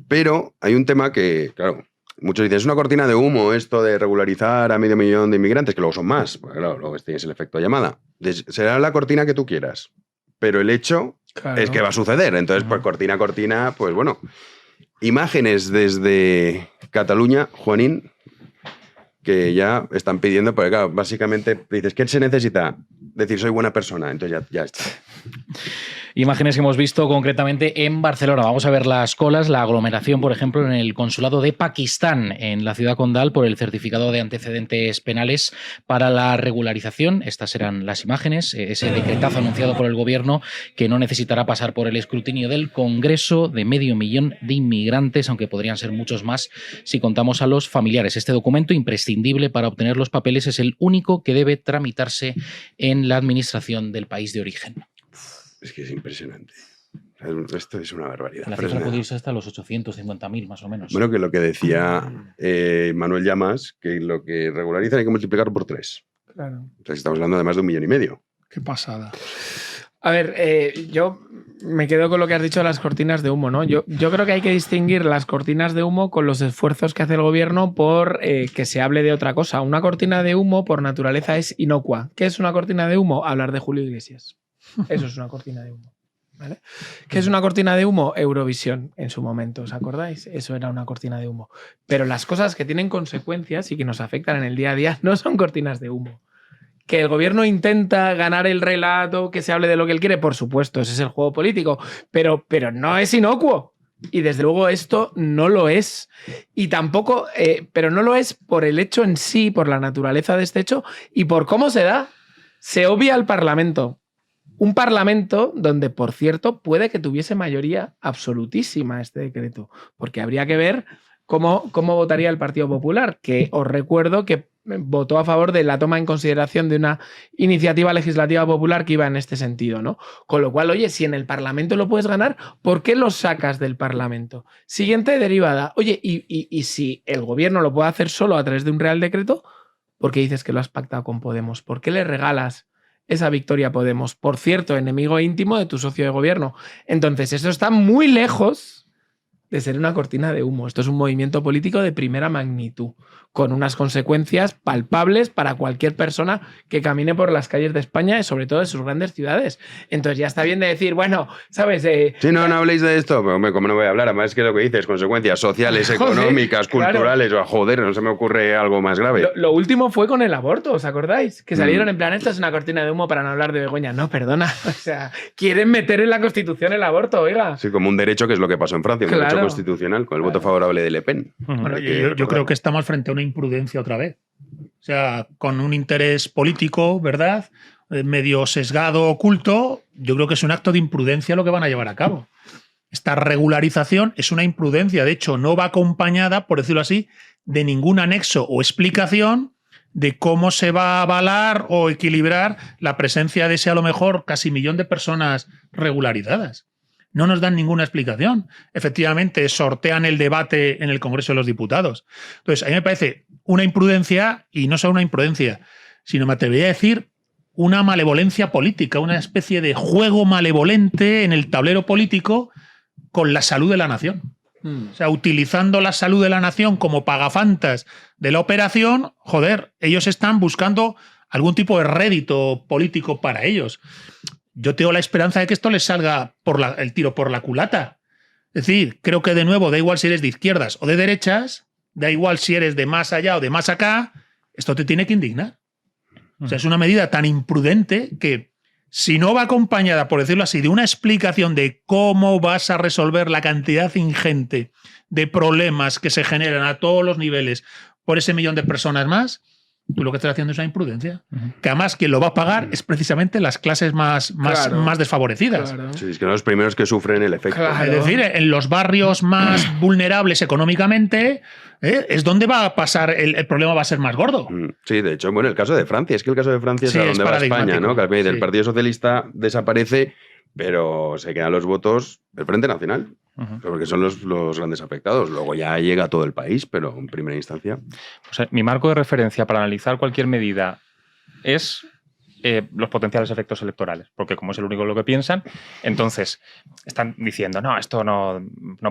Pero hay un tema que, claro, muchos dicen, es una cortina de humo esto de regularizar a 500.000 de inmigrantes, que luego son más, porque claro, luego tienes el efecto llamada. Será la cortina que tú quieras, pero el hecho es que va a suceder. Entonces, pues cortina a cortina, pues bueno. Imágenes desde Cataluña, Juanín, que ya están pidiendo, porque claro, básicamente dices, ¿qué se necesita? Decir, soy buena persona, entonces ya está. Imágenes que hemos visto concretamente en Barcelona. Vamos a ver las colas, la aglomeración, por ejemplo, en el consulado de Pakistán, en la ciudad condal, por el certificado de antecedentes penales para la regularización. Estas serán las imágenes, ese decretazo anunciado por el gobierno que no necesitará pasar por el escrutinio del Congreso, de 500.000 de inmigrantes, aunque podrían ser muchos más si contamos a los familiares. Este documento, imprescindible para obtener los papeles, es el único que debe tramitarse en la administración del país de origen. Es que es impresionante. Esto es una barbaridad. La cifra puede irse hasta los 850.000, más o menos. Bueno, que lo que decía Manuel Llamas, que lo que regularizan hay que multiplicar por 3. Claro. Entonces estamos hablando de más de 1,5 millones. Qué pasada. A ver, yo me quedo con lo que has dicho de las cortinas de humo, ¿no? Yo creo que hay que distinguir las cortinas de humo con los esfuerzos que hace el gobierno por que se hable de otra cosa. Una cortina de humo, por naturaleza, es inocua. ¿Qué es una cortina de humo? Hablar de Julio Iglesias. Eso es una cortina de humo. ¿Vale? ¿Qué es una cortina de humo? Eurovisión, en su momento, ¿os acordáis? Eso era una cortina de humo. Pero las cosas que tienen consecuencias y que nos afectan en el día a día no son cortinas de humo. Que el gobierno intenta ganar el relato, que se hable de lo que él quiere, por supuesto, ese es el juego político, pero no es inocuo. Y desde luego esto no lo es. Y tampoco, pero no lo es por el hecho en sí, por la naturaleza de este hecho y por cómo se da. Se obvia al Parlamento. Un Parlamento donde, por cierto, puede que tuviese mayoría absolutísima este decreto, porque habría que ver cómo votaría el Partido Popular, que os recuerdo que votó a favor de la toma en consideración de una iniciativa legislativa popular que iba en este sentido, ¿no? Con lo cual, oye, si en el Parlamento lo puedes ganar, ¿por qué lo sacas del Parlamento? Siguiente derivada. Oye, y si el gobierno lo puede hacer solo a través de un Real Decreto, ¿por qué dices que lo has pactado con Podemos? ¿Por qué le regalas esa victoria a Podemos? Por cierto, enemigo íntimo de tu socio de gobierno. Entonces, eso está muy lejos de ser una cortina de humo. Esto es un movimiento político de primera magnitud, con unas consecuencias palpables para cualquier persona que camine por las calles de España y sobre todo de sus grandes ciudades. Entonces ya está bien de decir, bueno, ¿sabes? Sí, no habléis de esto, pero como no voy a hablar, además es que lo que dices, consecuencias sociales, económicas, culturales, claro. Joder, no se me ocurre algo más grave. Lo último fue con el aborto, ¿os acordáis? Que salieron en plan, esto es una cortina de humo para no hablar de Begoña. No, perdona, o sea, quieren meter en la Constitución el aborto, oiga. Sí, como un derecho, que es lo que pasó en Francia, un derecho constitucional, con el voto favorable de Le Pen. Bueno, yo creo que estamos frente a una imprudencia otra vez. O sea, con un interés político, ¿verdad? Medio sesgado, oculto, yo creo que es un acto de imprudencia lo que van a llevar a cabo. Esta regularización es una imprudencia, de hecho, no va acompañada, por decirlo así, de ningún anexo o explicación de cómo se va a avalar o equilibrar la presencia de ese, a lo mejor, casi 1 millón de personas regularizadas. No nos dan ninguna explicación. Efectivamente, sortean el debate en el Congreso de los Diputados. Entonces, a mí me parece una imprudencia, y no solo una imprudencia, sino me atrevería a decir una malevolencia política, una especie de juego malevolente en el tablero político con la salud de la nación. O sea, utilizando la salud de la nación como pagafantas de la operación, joder, ellos están buscando algún tipo de rédito político para ellos. Yo tengo la esperanza de que esto les salga el tiro por la culata. Es decir, creo que de nuevo, da igual si eres de izquierdas o de derechas, da igual si eres de más allá o de más acá, esto te tiene que indignar. O sea, es una medida tan imprudente que, si no va acompañada, por decirlo así, de una explicación de cómo vas a resolver la cantidad ingente de problemas que se generan a todos los niveles por ese 1 millón de personas más, Tú lo que estás haciendo es una imprudencia. Que además quien lo va a pagar es precisamente las clases más desfavorecidas. Claro. Sí, es que son los primeros que sufren el efecto. Claro. Es decir, en los barrios más vulnerables económicamente es donde va a pasar, el problema va a ser más gordo. Sí, de hecho, bueno, el caso de Francia, es que el caso de Francia Sí, es a es donde va España, paradigmático. ¿no? Que el Sí. Partido Socialista desaparece, pero se quedan los votos del Frente Nacional, porque son los grandes afectados. Luego ya llega a todo el país, pero en primera instancia. O sea, mi marco de referencia para analizar cualquier medida es los potenciales efectos electorales, porque como es el único lo que piensan, entonces están diciendo, no, esto no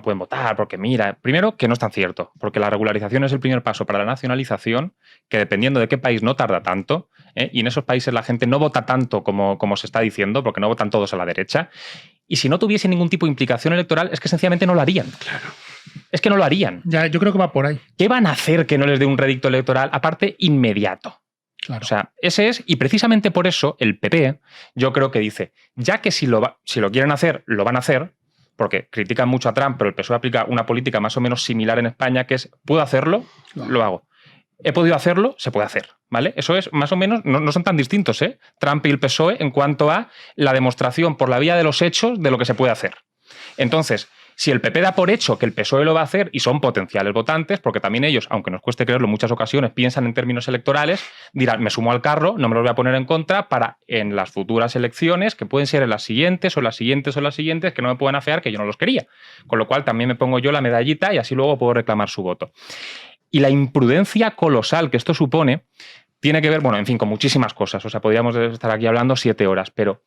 pueden votar, porque mira, primero que no es tan cierto, porque la regularización es el primer paso para la nacionalización, que dependiendo de qué país no tarda tanto, y en esos países la gente no vota tanto como se está diciendo, porque no votan todos a la derecha, y si no tuviese ningún tipo de implicación electoral, es que sencillamente no lo harían. Claro. Es que no lo harían. Ya, yo creo que va por ahí. ¿Qué van a hacer que no les dé un rédito electoral, aparte inmediato? Claro. O sea, ese es, y precisamente por eso el PP, yo creo que dice, ya que si lo quieren hacer, lo van a hacer, porque critican mucho a Trump, pero el PSOE aplica una política más o menos similar en España, que es, ¿puedo hacerlo? Lo hago. ¿He podido hacerlo? Se puede hacer, ¿vale? Eso es más o menos, no son tan distintos, ¿eh? Trump y el PSOE en cuanto a la demostración por la vía de los hechos de lo que se puede hacer. Entonces, si el PP da por hecho que el PSOE lo va a hacer y son potenciales votantes, porque también ellos, aunque nos cueste creerlo en muchas ocasiones, piensan en términos electorales, dirán, me sumo al carro, no me lo voy a poner en contra para en las futuras elecciones, que pueden ser en las siguientes o las siguientes o las siguientes, que no me pueden afear, que yo no los quería. Con lo cual también me pongo yo la medallita y así luego puedo reclamar su voto. Y la imprudencia colosal que esto supone tiene que ver, bueno, en fin, con muchísimas cosas. O sea, podríamos estar aquí hablando 7 horas, pero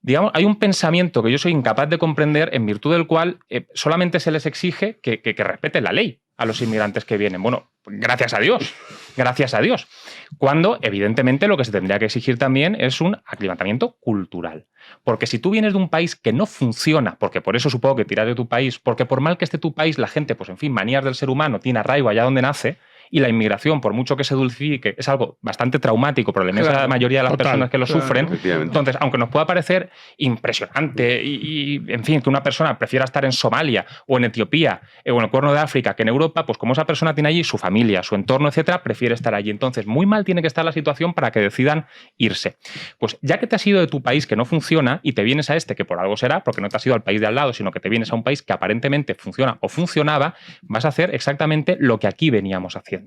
digamos, hay un pensamiento que yo soy incapaz de comprender en virtud del cual solamente se les exige que respeten la ley a los inmigrantes que vienen. Bueno, gracias a Dios, gracias a Dios. Cuando, evidentemente, lo que se tendría que exigir también es un aclimatamiento cultural. Porque si tú vienes de un país que no funciona, porque por eso supongo que tiras de tu país, porque por mal que esté tu país, la gente, pues en fin, manías del ser humano, tiene arraigo allá donde nace, y la inmigración, por mucho que se dulcifique, es algo bastante traumático para la inmensa mayoría de las personas que lo sufren. Entonces, aunque nos pueda parecer impresionante y, en fin, que una persona prefiera estar en Somalia o en Etiopía o en el Cuerno de África que en Europa, pues como esa persona tiene allí su familia, su entorno, etcétera, prefiere estar allí. Entonces, muy mal tiene que estar la situación para que decidan irse. Pues ya que te has ido de tu país que no funciona y te vienes a este, que por algo será, porque no te has ido al país de al lado, sino que te vienes a un país que aparentemente funciona o funcionaba, vas a hacer exactamente lo que aquí veníamos haciendo.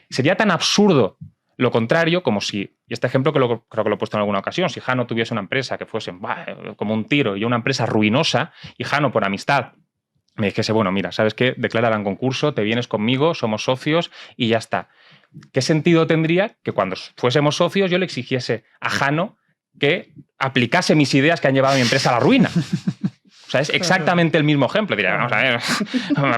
Sería tan absurdo lo contrario como si, y este ejemplo creo que lo he puesto en alguna ocasión, si Jano tuviese una empresa que fuese como un tiro y yo una empresa ruinosa, y Jano por amistad me dijese, bueno, mira, ¿sabes qué? Declárala en concurso, te vienes conmigo, somos socios y ya está. ¿Qué sentido tendría que cuando fuésemos socios yo le exigiese a Jano que aplicase mis ideas que han llevado a mi empresa a la ruina? O sea, es exactamente el mismo ejemplo. Diría, vamos a ver,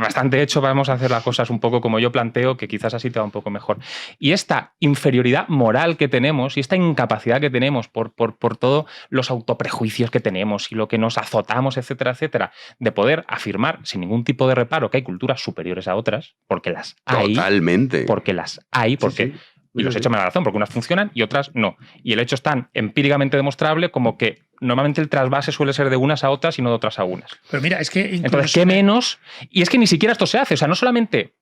bastante hecho, vamos a hacer las cosas un poco como yo planteo, que quizás así te va un poco mejor. Y esta inferioridad moral que tenemos y esta incapacidad que tenemos por todos los autoprejuicios que tenemos y lo que nos azotamos, etcétera, etcétera, de poder afirmar sin ningún tipo de reparo que hay culturas superiores a otras, porque las hay. Totalmente. Porque las hay, porque... Sí, sí. Y los hechos me dan razón, porque unas funcionan y otras no. Y el hecho es tan empíricamente demostrable como que normalmente el trasvase suele ser de unas a otras y no de otras a unas. Pero mira, es que incluso... Entonces, ¿qué menos? Y es que ni siquiera esto se hace. O sea, no solamente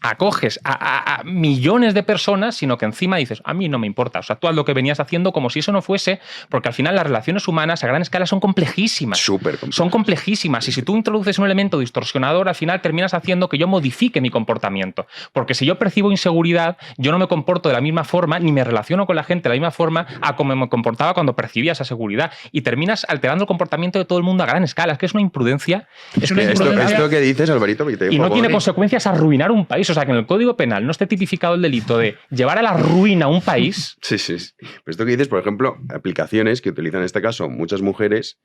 acoges a millones de personas, sino que encima dices, a mí no me importa. O sea, tú haz lo que venías haciendo como si eso no fuese, porque al final las relaciones humanas a gran escala son complejísimas. Súper complejas. Son complejísimas. Y si tú introduces un elemento distorsionador, al final terminas haciendo que yo modifique mi comportamiento. Porque si yo percibo inseguridad, yo no me comporto de la misma forma, ni me relaciono con la gente de la misma forma a como me comportaba cuando percibía esa seguridad. Y terminas alterando el comportamiento de todo el mundo a gran escala. Es que es una imprudencia. Esto que dices, Alvarito, y no tiene consecuencias arruinar un país. O sea, que en el Código Penal no esté tipificado el delito de llevar a la ruina a un país. Sí. Pero esto que dices, por ejemplo, aplicaciones que utilizan en este caso muchas mujeres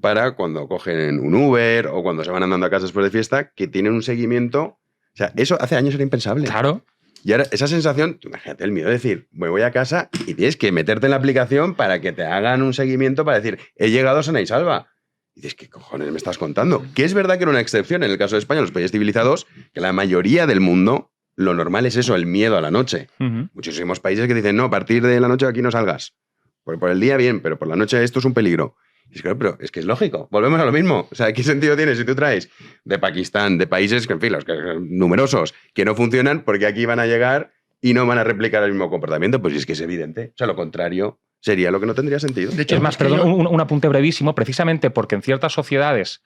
para cuando cogen un Uber o cuando se van andando a casa después de fiesta, que tienen un seguimiento. O sea, eso hace años era impensable. Claro. Y ahora, esa sensación, imagínate el miedo de decir, me voy a casa y tienes que meterte en la aplicación para que te hagan un seguimiento para decir, he llegado sana y salva. Y dices, ¿qué cojones me estás contando? Que es verdad que era una excepción en el caso de España, los países civilizados, que la mayoría del mundo, lo normal es eso, el miedo a la noche. Muchísimos países que dicen, no, a partir de la noche aquí no salgas. Por el día bien, pero por la noche esto es un peligro. Y es claro, pero es que es lógico, volvemos a lo mismo. O sea, ¿qué sentido tiene si tú traes de Pakistán, de países que, en fin, los que, numerosos, que no funcionan porque aquí van a llegar y no van a replicar el mismo comportamiento, pues es que es evidente. O sea, lo contrario sería lo que no tendría sentido. De hecho, es más, perdón, un apunte brevísimo, precisamente porque en ciertas sociedades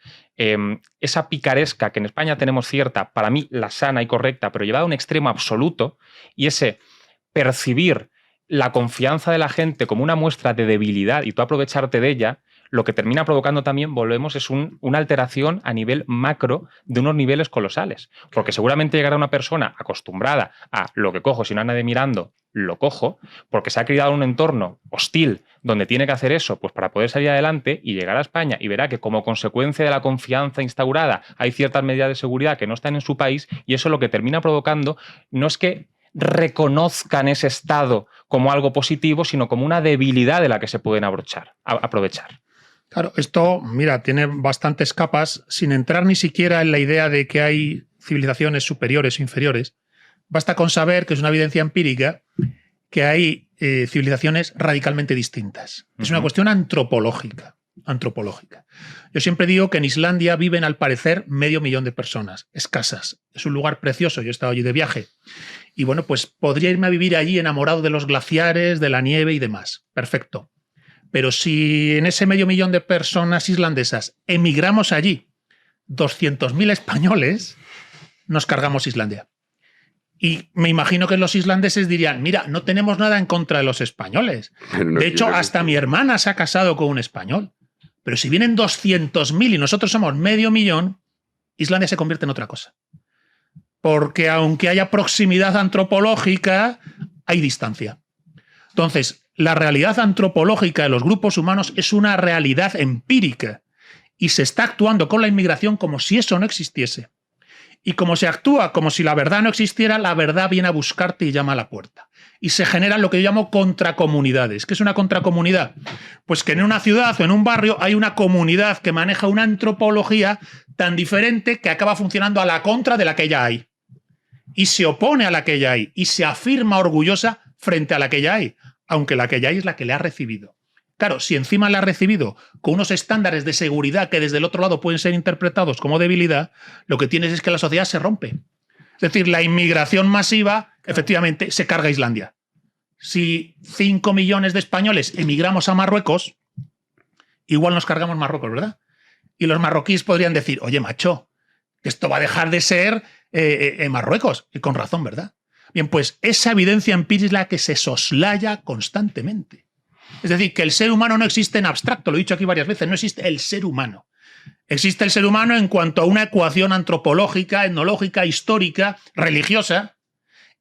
esa picaresca que en España tenemos cierta, para mí la sana y correcta, pero llevada a un extremo absoluto, y ese percibir la confianza de la gente como una muestra de debilidad y tú aprovecharte de ella, lo que termina provocando también, volvemos, es una alteración a nivel macro de unos niveles colosales. Porque seguramente llegará una persona acostumbrada a lo que cojo, si no hay nadie mirando, lo cojo, porque se ha criado en un entorno hostil donde tiene que hacer eso pues para poder salir adelante, y llegar a España y verá que como consecuencia de la confianza instaurada hay ciertas medidas de seguridad que no están en su país, y eso lo que termina provocando no es que reconozcan ese estado como algo positivo, sino como una debilidad de la que se pueden aprovechar. Claro, esto, mira, tiene bastantes capas, sin entrar ni siquiera en la idea de que hay civilizaciones superiores o inferiores. Basta con saber, que es una evidencia empírica, que hay civilizaciones radicalmente distintas. Es una cuestión antropológica. Yo siempre digo que en Islandia viven, al parecer, 500.000 de personas, escasas. Es un lugar precioso, yo he estado allí de viaje. Y bueno, pues podría irme a vivir allí enamorado de los glaciares, de la nieve y demás. Perfecto. Pero si en ese 500.000 de personas islandesas emigramos allí 200.000 españoles, nos cargamos Islandia. Y me imagino que los islandeses dirían, mira, no tenemos nada en contra de los españoles. De hecho, hasta mi hermana se ha casado con un español. Pero si vienen 200.000 y nosotros somos 500.000, Islandia se convierte en otra cosa. Porque aunque haya proximidad antropológica, hay distancia. Entonces, la realidad antropológica de los grupos humanos es una realidad empírica y se está actuando con la inmigración como si eso no existiese. Y como se actúa como si la verdad no existiera, la verdad viene a buscarte y llama a la puerta. Y se generan lo que yo llamo contracomunidades. ¿Qué es una contracomunidad? Pues que en una ciudad o en un barrio hay una comunidad que maneja una antropología tan diferente que acaba funcionando a la contra de la que ya hay. Y se opone a la que ya hay. Y se afirma orgullosa frente a la que ya hay. Aunque la que ya hay es la que le ha recibido. Claro, si encima la ha recibido con unos estándares de seguridad que desde el otro lado pueden ser interpretados como debilidad, lo que tienes es que la sociedad se rompe. Es decir, la inmigración masiva, efectivamente, se carga a Islandia. Si 5 millones de españoles emigramos a Marruecos, igual nos cargamos Marruecos, ¿verdad? Y los marroquíes podrían decir, oye, macho, esto va a dejar de ser Marruecos. Y con razón, ¿verdad? Bien, pues esa evidencia empírica es la que se soslaya constantemente. Es decir, que el ser humano no existe en abstracto, lo he dicho aquí varias veces, no existe el ser humano. Existe el ser humano en cuanto a una ecuación antropológica, etnológica, histórica, religiosa,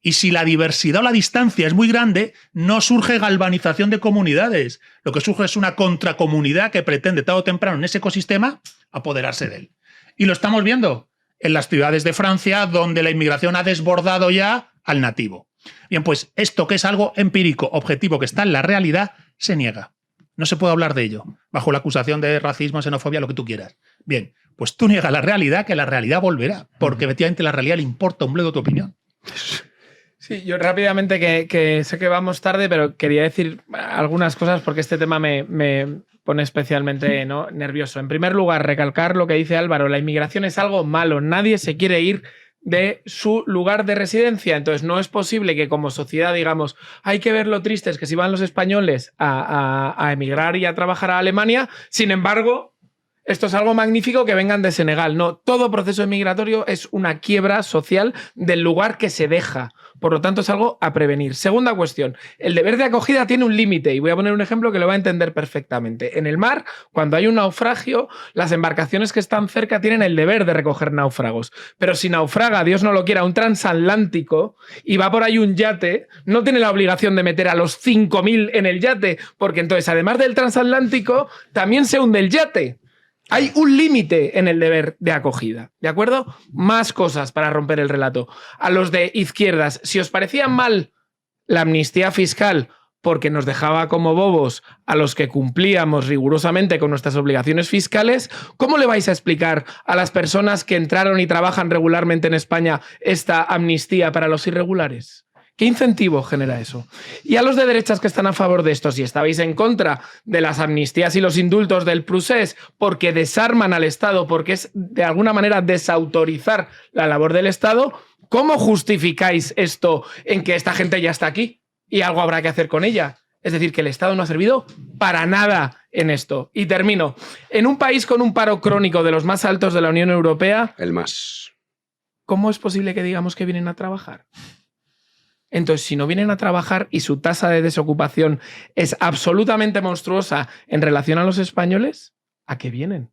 y si la diversidad o la distancia es muy grande, no surge galvanización de comunidades. Lo que surge es una contracomunidad que pretende tarde o temprano en ese ecosistema apoderarse de él. Y lo estamos viendo en las ciudades de Francia, donde la inmigración ha desbordado ya al nativo. Bien, pues esto, que es algo empírico, objetivo, que está en la realidad, se niega. No se puede hablar de ello, bajo la acusación de racismo, xenofobia, lo que tú quieras. Bien, pues tú niegas la realidad, que la realidad volverá, porque efectivamente la realidad le importa un bledo tu opinión. Sí, yo rápidamente, que sé que vamos tarde, pero quería decir algunas cosas porque este tema me pone especialmente, ¿no?, nervioso. En primer lugar, recalcar lo que dice Álvaro, la inmigración es algo malo, nadie se quiere ir de su lugar de residencia. Entonces no es posible que como sociedad digamos, hay que ver lo tristes que si van los españoles a emigrar y a trabajar a Alemania, sin embargo, esto es algo magnífico que vengan de Senegal. No, todo proceso migratorio es una quiebra social del lugar que se deja. Por lo tanto, es algo a prevenir. Segunda cuestión, el deber de acogida tiene un límite y voy a poner un ejemplo que lo va a entender perfectamente. En el mar, cuando hay un naufragio, las embarcaciones que están cerca tienen el deber de recoger náufragos. Pero si naufraga, Dios no lo quiera, un transatlántico y va por ahí un yate, no tiene la obligación de meter a los 5.000 en el yate, porque entonces, además del transatlántico, también se hunde el yate. Hay un límite en el deber de acogida, ¿de acuerdo? Más cosas para romper el relato. A los de izquierdas, si os parecía mal la amnistía fiscal porque nos dejaba como bobos a los que cumplíamos rigurosamente con nuestras obligaciones fiscales, ¿cómo le vais a explicar a las personas que entraron y trabajan regularmente en España esta amnistía para los irregulares? ¿Qué incentivo genera eso? Y a los de derechas que están a favor de esto, si estabais en contra de las amnistías y los indultos del procés porque desarman al Estado, porque es de alguna manera desautorizar la labor del Estado, ¿Cómo justificáis esto en que esta gente ya está aquí y algo habrá que hacer con ella? Es decir, que el Estado no ha servido para nada en esto. Y termino. En un país con un paro crónico de los más altos de la Unión Europea... El más. ¿Cómo es posible que digamos que vienen a trabajar? Entonces, si no vienen a trabajar y su tasa de desocupación es absolutamente monstruosa en relación a los españoles, ¿a qué vienen?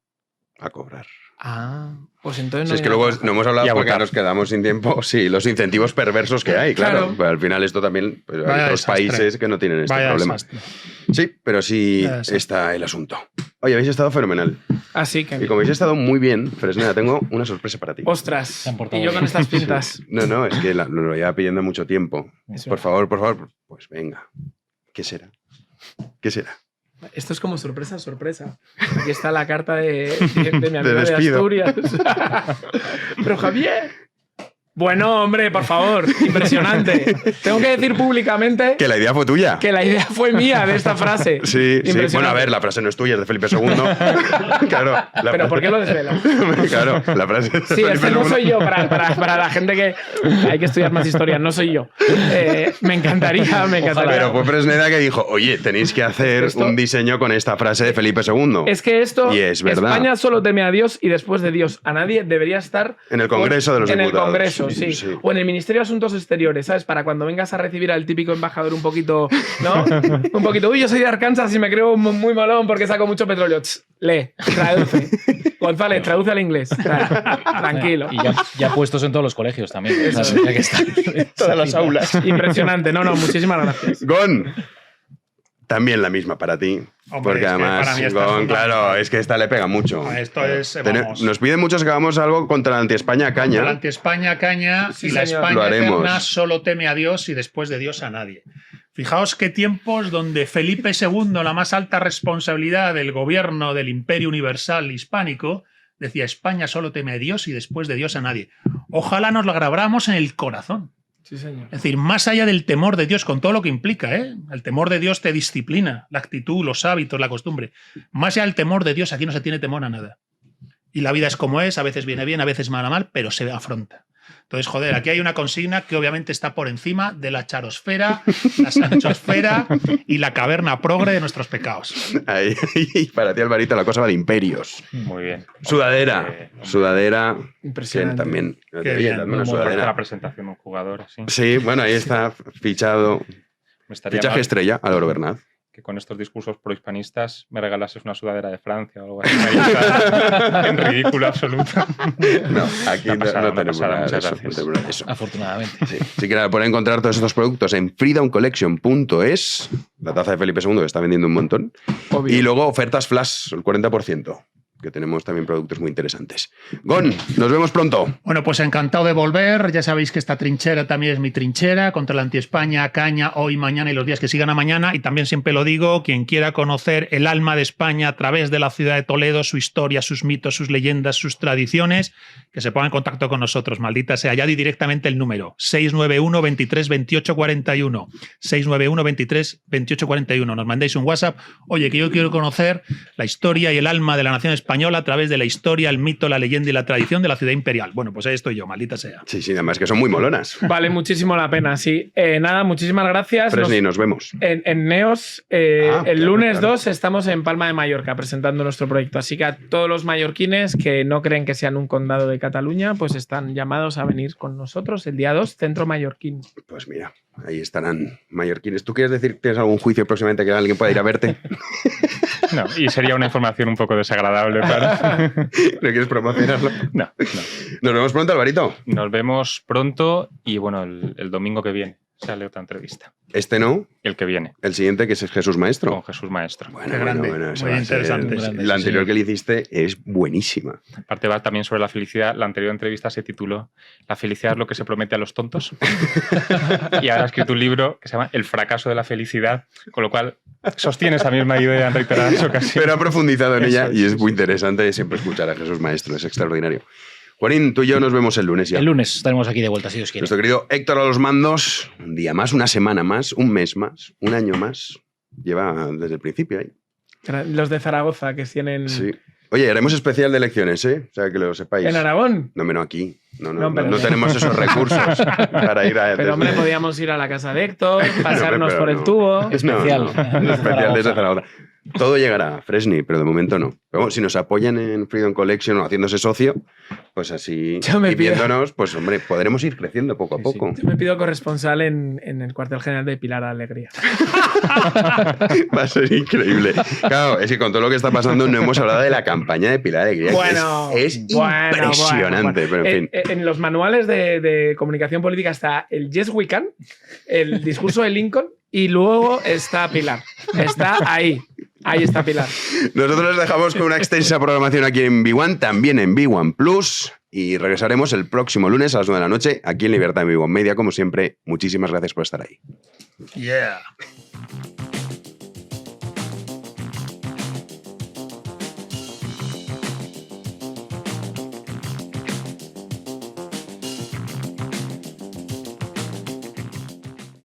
A cobrar. Ah, pues entonces Si no... es que luego no hemos hablado Y a porque votar. nos quedamos sin tiempo. Sí, los incentivos perversos que hay, claro. Claro. Pero al final esto también... Pues, hay Vaya otros desastre. países que no tienen este Vaya problema. desastre. Sí, pero sí Vaya desastre. está el asunto. Oye, habéis estado fenomenal. Así que... Y como habéis estado muy bien, Fresneda, tengo una sorpresa para ti. Ostras, Se han portado y yo bien. con estas pintas. No, es que lo lleva pidiendo mucho tiempo. Es Por verdad. favor, pues venga. ¿Qué será? ¿Qué será? Esto es como sorpresa, sorpresa. Aquí está la carta de mi amigo de despido. Asturias. Pero Javier... Bueno, hombre, por favor, impresionante. Tengo que decir públicamente Que la idea fue tuya. que la idea fue mía de esta frase. Sí. Impresionante. Bueno, a ver, la frase no es tuya, es de Felipe II. Claro. Pero ¿por qué lo desvelas? Claro, la frase es de Sí, Felipe este no II. soy yo, para la gente que hay que estudiar más historia, no soy yo. Me encantaría. Pero fue Fresneda que dijo, oye, tenéis que hacer Esto- un diseño con esta frase de Felipe II. Es que esto, Y es verdad. España solo teme a Dios y después de Dios a nadie debería estar En el Congreso de los en Diputados. el Congreso, sí. Sí. O en el Ministerio de Asuntos Exteriores, ¿sabes? Para cuando vengas a recibir al típico embajador un poquito, ¿no? Un poquito, uy, yo soy de Arkansas y me creo muy molón porque saco mucho petróleo. Tss, lee, traduce. González, traduce al inglés. Tranquilo. Y ya puestos en todos los colegios también. O sea, ya que están. Todas las aulas. Impresionante. No, muchísimas gracias. Gon, también la misma para ti. Hombre, porque es que para además, mí esta es Gon, fundamental. claro, es que esta le pega mucho. Esto es, vamos, Nos piden muchos que hagamos algo contra la anti-España caña. la anti-España caña Sí, y la señor. Lo España haremos. eterna solo teme a Dios y después de Dios a nadie. Fijaos qué tiempos donde Felipe II, la más alta responsabilidad del gobierno del Imperio Universal Hispánico, decía España solo teme a Dios y después de Dios a nadie. Ojalá nos lo grabáramos en el corazón. Sí, señor. Es decir, más allá del temor de Dios, con todo lo que implica, ¿eh? El temor de Dios te disciplina, la actitud, los hábitos, la costumbre. Más allá del temor de Dios, aquí no se tiene temor a nada. Y la vida es como es, a veces viene bien, a veces mal a mal, pero se afronta. Entonces, joder, aquí hay una consigna que obviamente está por encima de la charosfera, la sanchosfera y la caverna progre de nuestros pecados. Ahí, para ti, Alvarito, la cosa va de imperios. Muy bien. Sudadera. Sudadera. Que Impresionante. también. Qué Oye, bien, dame una muy La sudadera. presentación de un jugador así. Sí, bueno, ahí está fichado. Me estaría Fichaje mal estrella, Álvaro Bernat. que con estos discursos prohispanistas me regalases una sudadera de Francia o algo así. Me haría en ridículo absoluto. No, aquí Una pasada, no tenemos una pasada, nada de muchas eso, gracias. no tenemos nada de eso. Afortunadamente. Sí. Si quieren poder encontrar todos estos productos en freedomcollection.es, la taza de Felipe II que está vendiendo un montón, Obvio. y luego ofertas flash, el 40%, que tenemos también productos muy interesantes. Gon, nos vemos pronto. Bueno, pues encantado de volver. Ya sabéis que esta trinchera también es mi trinchera contra la anti-España, caña, hoy, mañana y los días que sigan a mañana. Y también siempre lo digo, quien quiera conocer el alma de España a través de la ciudad de Toledo, su historia, sus mitos, sus leyendas, sus tradiciones, que se ponga en contacto con nosotros, maldita sea. Ya di directamente el número, 691 23 28 41. 691 23 28 41. Nos mandéis un WhatsApp. Oye, que yo quiero conocer la historia y el alma de la nación española a través de la historia, el mito, la leyenda y la tradición de la ciudad imperial. Bueno, pues ahí estoy yo, maldita sea. Sí, sí, además que son muy molonas. Vale muchísimo la pena, sí. Nada, muchísimas gracias. Fresni, nos vemos. En Neos, Ah, el claro, lunes claro. 2 estamos en Palma de Mallorca presentando nuestro proyecto. Así que a todos los mallorquines que no creen que sean un condado de Cataluña, pues están llamados a venir con nosotros el día 2, Centro Mallorquín. Pues mira, ahí estarán mallorquines. ¿Tú quieres decir que tienes algún juicio próximamente que alguien pueda ir a verte? No, y sería una información un poco desagradable para... ¿No quieres promocionarlo? No, no. Nos vemos pronto, Alvarito. Nos vemos pronto y bueno, el domingo que viene sale otra entrevista. Este no, El que viene, el siguiente que es Jesús Maestro. con Jesús Maestro. Bueno, Qué grande, eso muy va a ser- interesante. La anterior que le hiciste es buenísima. Aparte va también sobre la felicidad. La anterior entrevista se tituló ¿La felicidad es lo que se promete a los tontos? Y ahora ha escrito un libro que se llama El fracaso de la felicidad, con lo cual sostiene esa misma idea en reiteradas ocasiones. Pero ha profundizado en ella Eso, y es sí, muy sí. interesante siempre escuchar a Jesús Maestro, es extraordinario. Juanín, tú y yo nos vemos el lunes ya. El lunes estaremos aquí de vuelta, si Dios quiere. Nuestro querido Héctor a los mandos, un día más, una semana más, un mes más, un año más. Lleva desde el principio ahí. Los de Zaragoza que tienen Sí. Oye, haremos especial de elecciones, ¿eh? O sea, que lo sepáis. ¿En Aragón? No, menos aquí. No pero- tenemos esos recursos para ir a... Pero hombre, podíamos ir a la casa de Héctor, pasarnos pero por el no. tubo. Especial. No, especial desde Zaragoza. Todo llegará a Fresni, pero de momento no. Pero bueno, si nos apoyan en Freedom Collection o haciéndose socio, pues así, Yo me y pido- viéndonos, pues hombre, podremos ir creciendo poco a Sí, poco. Yo me pido corresponsal en el cuartel general de Pilar Alegría. Va a ser increíble. Claro, es que con todo lo que está pasando no hemos hablado de la campaña de Pilar Alegría. que Bueno, es impresionante, pero en fin. En los manuales de comunicación política está el Yes We Can, el discurso de Lincoln y luego está Pilar. Está ahí. Ahí está Pilar. Nosotros les dejamos con una extensa programación aquí en B1, también en B1 Plus, y regresaremos el próximo lunes a las 9 de la noche aquí en Libertad en B1 Media. Como siempre, muchísimas gracias por estar ahí. Yeah.